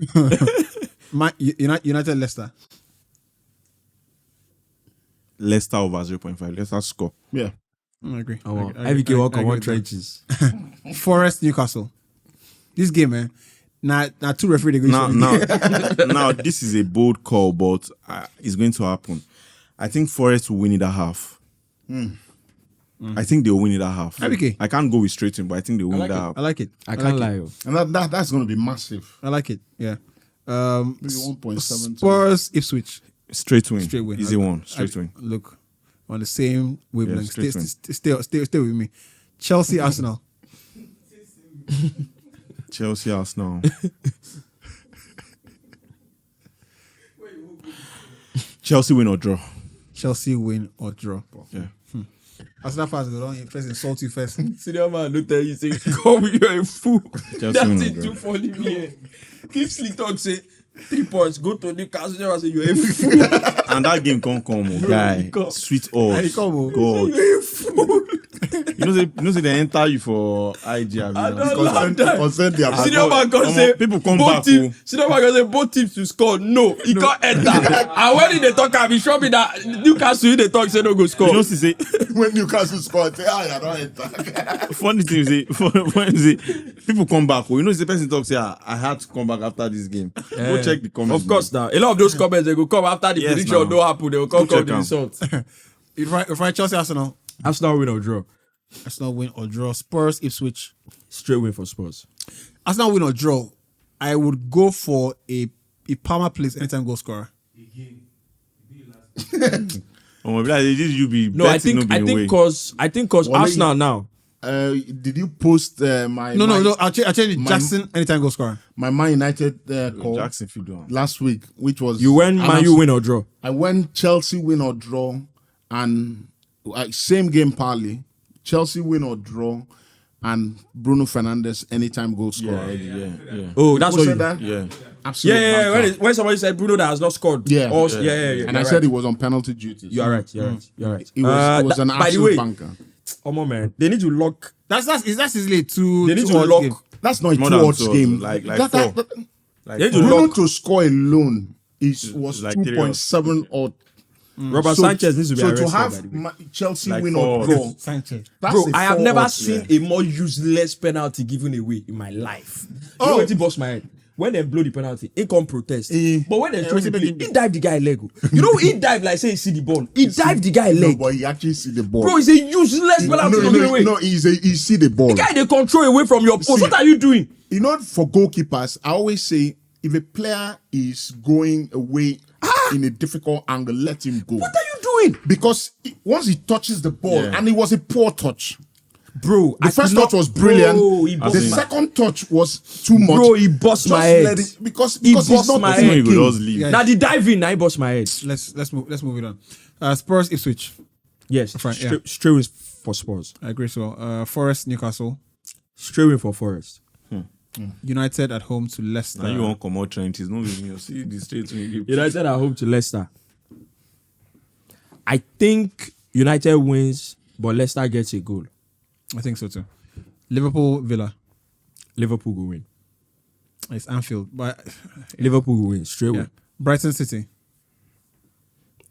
United, Leicester. Leicester over 0.5. Leicester score. Yeah. I agree. IBK walk on one trenches. Forest, Newcastle. This game, man. Now two referee Now, this is a bold call, but it's going to happen. I think Forest will win in that half. I think they'll win it at half. Okay. I can't go with straight win, but I think they'll win it at half. I like it. I can't lie. And that's going to be massive. I like it. Yeah. Maybe 1.7. Spurs Ipswich. Straight win. Straight win. Easy one. Straight win. Look, on the same wavelength. straight Stay with me. Chelsea Arsenal. Chelsea, Arsenal. Chelsea win or draw. Chelsea win or draw. Yeah. Arsenal fans go down first insult you first. Senior man, don't tell you, say, come, you're a fool. Chelsea That's win or it, draw. too funny, man. Keep sleep talk, say, 3 points, go to Newcastle, say, you're a fool. And that game can't come, guy. Sweet And he odds. come, oh. God. You're a fool. You know, say they enter you for IG. I don't love that. Concern their Senior man can say, people come both back, teams, Senior man can say, both teams to score. No, he can't enter. And when they talk, I'm sure me that Newcastle, they talk, say, no go score. You know, say, when Newcastle scored, say, I don't enter. funny thing is, when say, people come back. Oh, you know, the person talks, say, I had to come back after this game. Go check the comments. Of course, now. A lot of those comments, they go come after the Yes, prediction now. don't happen. They will come Go the check 'em. results. If I Chelsea Arsenal. Arsenal win or draw. Arsenal win or draw. Spurs Ipswich. Straight win for Spurs. Arsenal win or draw. I would go for a Palmer plays anytime goal scorer. Oh, my God, you be No, I betting, think no be away. cause Wale, Arsenal now. Did you post my No. I'll change it. my- Jackson anytime goal scorer. my Man United call Jackson, if you do. last week, which was You went Man U win or draw. I went Chelsea win or draw, and same game parlay. Chelsea win or draw, and Bruno Fernandes anytime goal scorer. Yeah. Oh, that's Who what said you. that? Yeah. Absolute Yeah. banter. When somebody said Bruno that has not scored. Yeah. Yeah. And I said it was on penalty duty. You are right. You're right. It was an by the absolute way, banker. come on, man. They need to lock. That's easily two. They need two to odds lock. game. That's not a More 2 than odds two, game. like That- four. that- Like, They need to four. Bruno lock. to score alone was Like 2.7 odd. Robert Sanchez needs to be so arrested. to by have the way. Chelsea Like win or 4 draw, Sanchez. that's Bro, a I have 4 never odds. seen a more useless penalty given away in my life. You know Oh. what it bust my head? When they blow the penalty, he come protest. But when they show the play, he dive the guy leg. You know, he dive like say he see the ball. He dive the guy No, leg. but he actually see the ball. Bro, it's a useless penalty given away. he see the ball. The guy they control away from your post. See. What are you doing? You know, for goalkeepers, I always say if a player is going away in a difficult angle, let him go. What are you doing? Because once he touches the ball, Yeah. and it was a poor touch. Bro, The first touch was brilliant. Bro, he the bust my, second touch was too much. bro, he bust my head. let it, because He he's bust not my That's when you head. go just leave. Yeah. Now the diving, I bust my head. Let's move it on. Spurs Ipswich. Yes, Right, yeah. straight win for Spurs. I agree as well. Forest Newcastle. Straight win for Forest. United at home to Leicester. Now you won't come out trenches. No, you see the straight win. United at home to Leicester. I think United wins, but Leicester gets a goal. I think so too. Liverpool Villa. Liverpool will win. It's Anfield, but Liverpool will win straight yeah. win. Brighton City.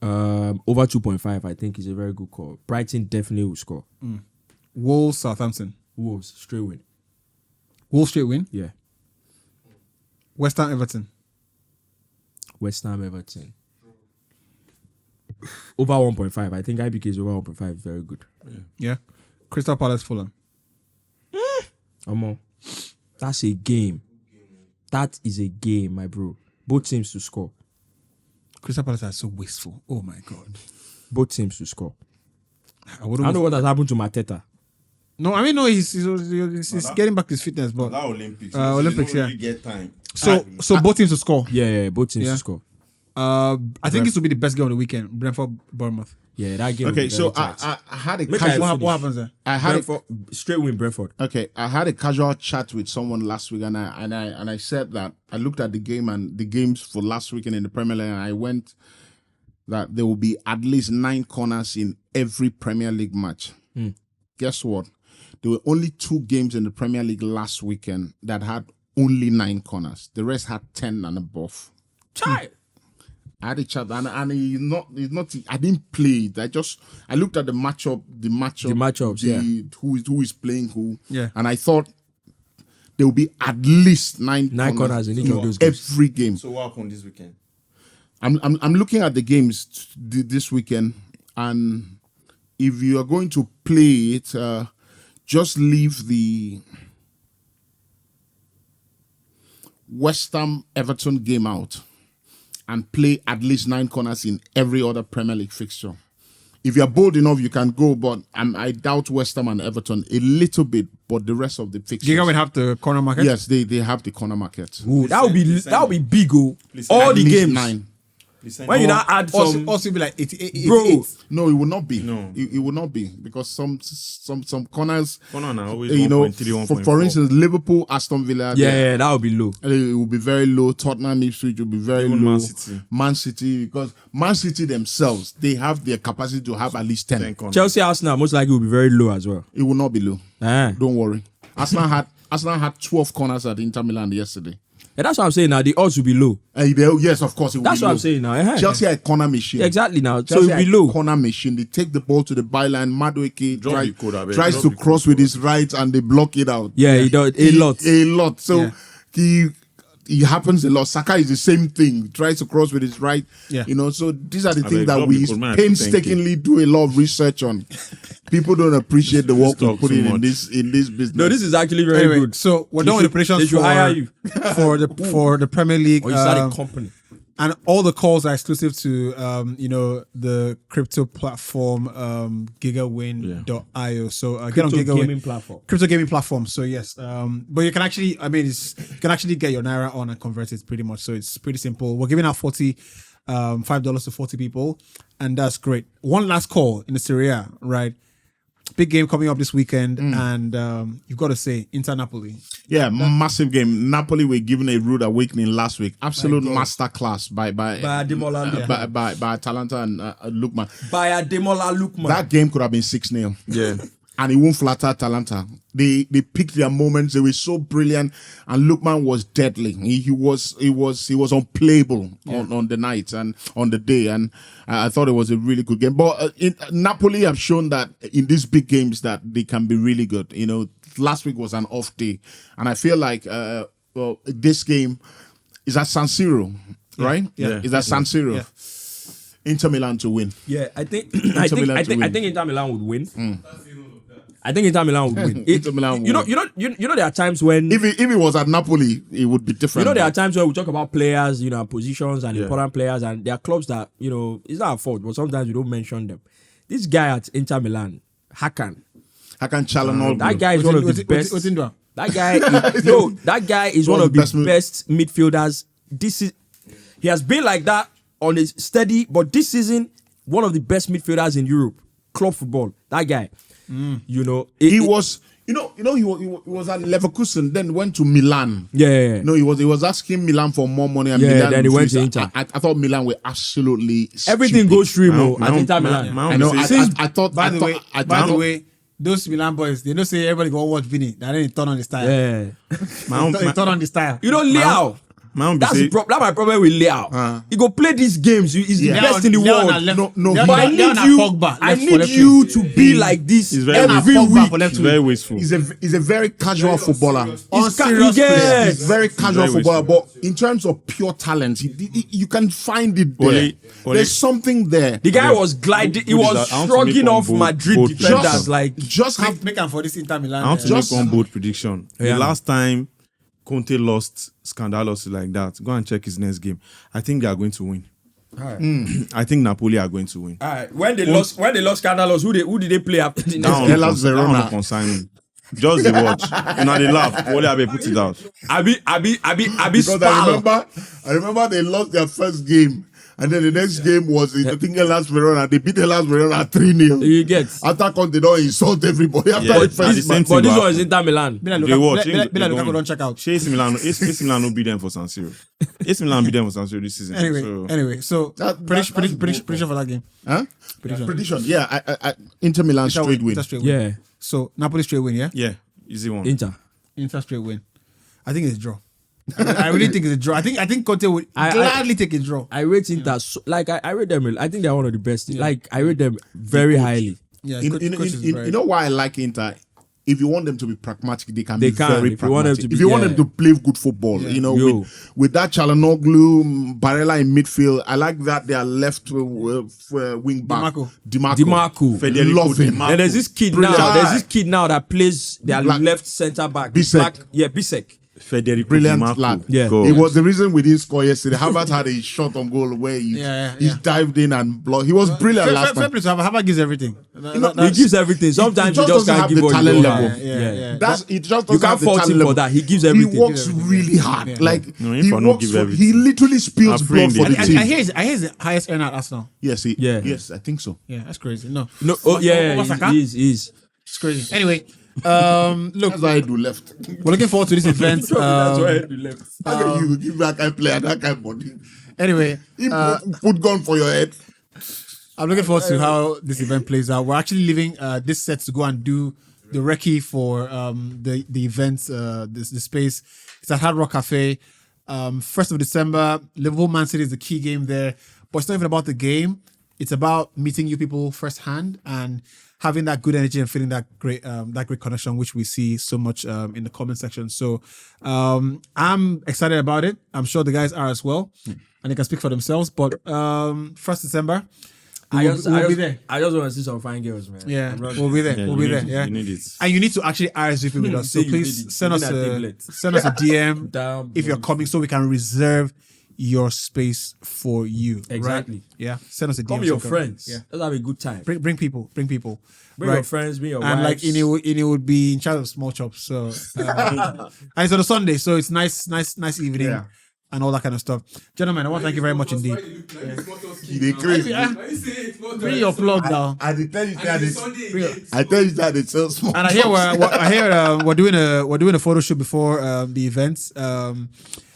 Over 2.5, I think is a very good call. Brighton definitely will score. Wolves Southampton. Wolves straight win. Wolves straight win. Yeah. West Ham Everton. West Ham Everton. Over 1.5. I think IBK is over 1.5. Very good. Yeah. Crystal Palace Fulham. That's a game. That is a game, my bro. Both teams to score. Crystal Palace are so wasteful. Oh my god. Both teams to score. I would I know what has happened to Mateta. No, I mean no. He's getting back to his fitness, but That Olympics. Olympics, yeah. You get time. so both teams to score. Yeah, both teams Yeah. to score. I think this will be the best game of the weekend. Brentford Bournemouth. Yeah, that game. will Okay, be so very tight. I had a Make casual, I- What happens there? I had a, Brentford, straight win Brentford. okay, I had a casual chat with someone last week, and I said that I looked at the game and the games for last weekend in the Premier League, and I went that there will be at least 9 corners in every Premier League match. Guess what? There were only 2 games in the Premier League last weekend that had only 9 corners. The rest had 10 and above. Chai. I had a chat, and he's not. I didn't play it. I looked at the matchup, The matchups, who is playing who, Yeah. and I thought there will be at least 9 corners in each of those games. every game. So what happened this weekend? I'm looking at the games this weekend, and if you are going to play it, just leave the West Ham Everton game out and play at least 9 corners in every other Premier League fixture. If you're bold enough, you can go, but I doubt West Ham and Everton a little bit, but the rest of the fixtures. Giga Win have the corner market? Yes, they have the corner market. Ooh, that would be big. Oh, all At the least games. 9. When you now add some, Also be like 88. bro. No, it will not be. No. It will not be because some corners. Corner now always You know, 1.3, 1.4. for instance, Liverpool, Aston Villa. yeah, that would be low. It will be very low. Tottenham, Ipswich will be very Even low. Man City. Man City, because Man City themselves, they have the capacity to have at least 10. 10 corners. Chelsea, Arsenal most likely will be very low as well. It will not be low. Ah. Don't worry. Arsenal had 12 corners at Inter Milan yesterday. Yeah, that's what I'm saying now. The odds will be low. Yes, of course, it will That's be what low. I'm saying now. Eh? Chelsea are a corner machine. Exactly now. So Chelsea it'll be are a low. corner machine. They take the ball to the byline. Madueke Drop the code, I beg. tries Drop to the cross code. with his right and they block it out. Yeah, he does a lot. A lot. So Yeah. he happens a lot. Saka is the same thing. Tries to cross with his right. Yeah. You know, so these are the I things beg, that drop we the code, man. painstakingly do a lot of research on. People don't appreciate the work we talk put too in much. this business. No, this is actually very Anyway, good. so we're They done with the should- predictions they should hire you. for the Premier League. Or you start a company. And all the calls are exclusive to the crypto platform gigawin.io. So get on Crypto Giga gaming Win. platform. Crypto gaming platform. So yes, but you can actually, you can actually get your naira on and convert it pretty much. So it's pretty simple. We're giving out $5 to 40 people, and that's great. One last call in the Serie A, right? Big game coming up this weekend, and you've got to say Inter Napoli. Yeah, massive game. Napoli were given a rude awakening last week. Absolute masterclass by Ademola Lookman. by Atalanta and Lookman. By Ademola Lookman. That game could have been 6-0. Yeah. And it won't flatter Atalanta. They picked their moments. They were so brilliant, and Lookman was deadly. He was unplayable on the night and on the day. And I thought it was a really good game. But Napoli have shown that in these big games that they can be really good. You know, last week was an off day, and I feel like this game is at San Siro, right? Yeah. Is at San Siro. Yeah. Inter Milan to win. Yeah, I think Milan to win. Inter Milan would win. I think Inter Milan would win. Inter Milan you would know there are times when If it was at Napoli, it would be different. there are times where we talk about players, positions and Yeah. important players, and there are clubs that it's not our fault, but sometimes we don't mention them. This guy at Inter Milan, Hakan, Çalhanoğlu. that guy is one of the best. What's in there? That guy, that guy is one of the best midfielders. He has been like that on a steady, but this season, one of the best midfielders in Europe, club football. That guy, He was at Leverkusen, then went to Milan. Yeah. No, he was asking Milan for more money, and Yeah, Milan then he went refused. to Inter. I thought Milan were absolutely Everything stupid. goes through him My at own- Inter my- Milan. my own I know. mistake. I thought. By the way, I those Milan boys, they don't say everybody go watch Vinny. They didn't turn on the style. Yeah. They turn on the style. Leao. My own That's mistake. that's my problem with Leao. He go play these games. He's the Yeah. best in the world. But I need you to be like this He's very every Pogba for week. left It's wing. very wasteful. He's a very casual footballer. Yes. He's very casual very footballer, but in terms of pure talent, you can find it there. Ole. There's something there. The guy was gliding. He Who is was that? I want to shrugging make one off bold- Madrid bold defenders. prediction. Like Just have Make him for this Inter Milan. I want to Just- make one bold prediction. Yeah. The last time Conte lost scandalously like that, go and check his next game. I think they are going to win. I think Napoli are going to win. all right. When they lost Scandalos, who did they play after the That next one game? no Hellas that one Verona. no concern me. Just the watch. And now they laugh. Only I put it out. Abi Because Spal. I remember they lost their first game, and then the next game was I think Hellas Verona. They beat Hellas Verona 3-0. You get. After Conte don't insult everybody after Yeah, the it's first the same match. thing. But this Wow. one is Inter Milan. Bila They watch. Lukaku don't check out. AC Milan will beat them for San Siro. AC Milan beat them for San Siro this season. So prediction for that game. Huh? Prediction. Yeah, I Inter Milan straight win. Inter straight win. Yeah. So Napoli straight win, yeah? Yeah, easy one. Inter. Inter straight win. I think it's a draw. I really think it's a draw. I think Conte would gladly take a draw. I rate Inter I rate them. I think they're one of the best. Like I rate them very highly. Yeah, You know why I like Inter? if you want them to be pragmatic, they can be very if you want them pragmatic. to be- If you want yeah. them to play good football, you know, with that Çalhanoğlu, Barella in midfield, I like that they are left wing back. Dimarco. Federico Love him. Dimarco. And there's this kid Brilliant. now. There's this kid now that plays their Black- left centre back. Bisek. Bisek. Federico Brilliant Dimarco. lad. Yeah. God. It was the reason we didn't score yesterday. Havertz had a shot on goal where he dived in and blocked. He was brilliant last Fair time. play to Havertz gives everything. He gives everything. Sometimes he just doesn't can't have give the what talent you don't level. have. Yeah. That's it. Just You doesn't can't have the fault talent him level. for that. He gives He everything. works really hard. Like No, he him for not works. give everything. He literally spills Our blood friend for the is- team. I hear he's the highest earner at Arsenal. Yes, Yeah. I think so. Yeah, that's crazy. No, No, he is. it's crazy. Anyway, look, That's why I do left. we're looking forward to this event. That's why he left. How can you give that kind of player that kind of body? Anyway, He put gun for your head. I'm looking forward to how this event plays out. We're actually leaving this set to go and do the recce for the event, the space. It's at Hard Rock Cafe. 1st of December, Liverpool Man City is the key game there. But it's not even about the game. It's about meeting you people firsthand and having that good energy and feeling that great connection, which we see so much in the comment section. So I'm excited about it. I'm sure the guys are as well, and they can speak for themselves. But 1st December, we'll be there. I just want to see some fine girls, man. Yeah, we'll be there. Yeah, We'll you be need there. Yeah, You need it. and you need to actually RSVP with us. So You need please it. send You us need a a tablet. DM Damn, if you're coming, so we can reserve your space for you. Exactly. Right? Yeah. Send us a DM. Come with so your we can- friends. Yeah. Let's have a good time. Bring people. Bring Bring your friends, bring your and wives. like Ini would be in charge of small chops. So and it's on a Sunday, so it's nice evening. Yeah. And all that kind of stuff. Gentlemen, I want to thank you very much indeed. They crazy. Bring your plug now. I tell you that I tell you that it's so small. And I hear we're doing a photo shoot before the event.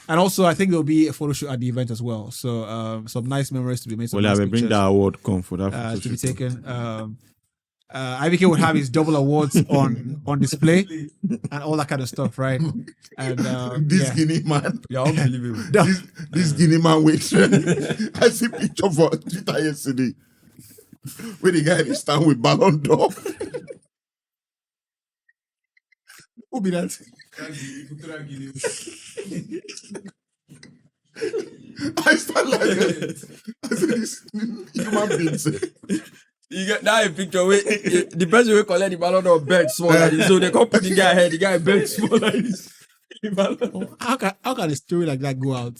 And also I think there'll be a photo shoot at the event as well. So some nice memories to be made. Some Well, I nice will bring pictures, that award come for that photo to be shoot. taken. IBK would have his double awards on display and all that kind of stuff, right? And This Guinea man. You're unbelievable. This Guinea man wait. I see picture for Twitter yesterday. Where the guy is stand with Ballon d'Or. who be that? I stand like that. I said this human being. You get now a picture where the person will collect the ballon or bed small like this. So they can't put the guy head, the guy bed small like this. How can a story like that go out?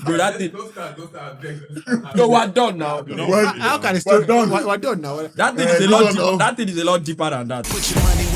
Bro, that thing. Don't start, beg. No, we're done now. How can a story? We're done now. That thing is a lot. That thing is a lot deeper than that. Put your money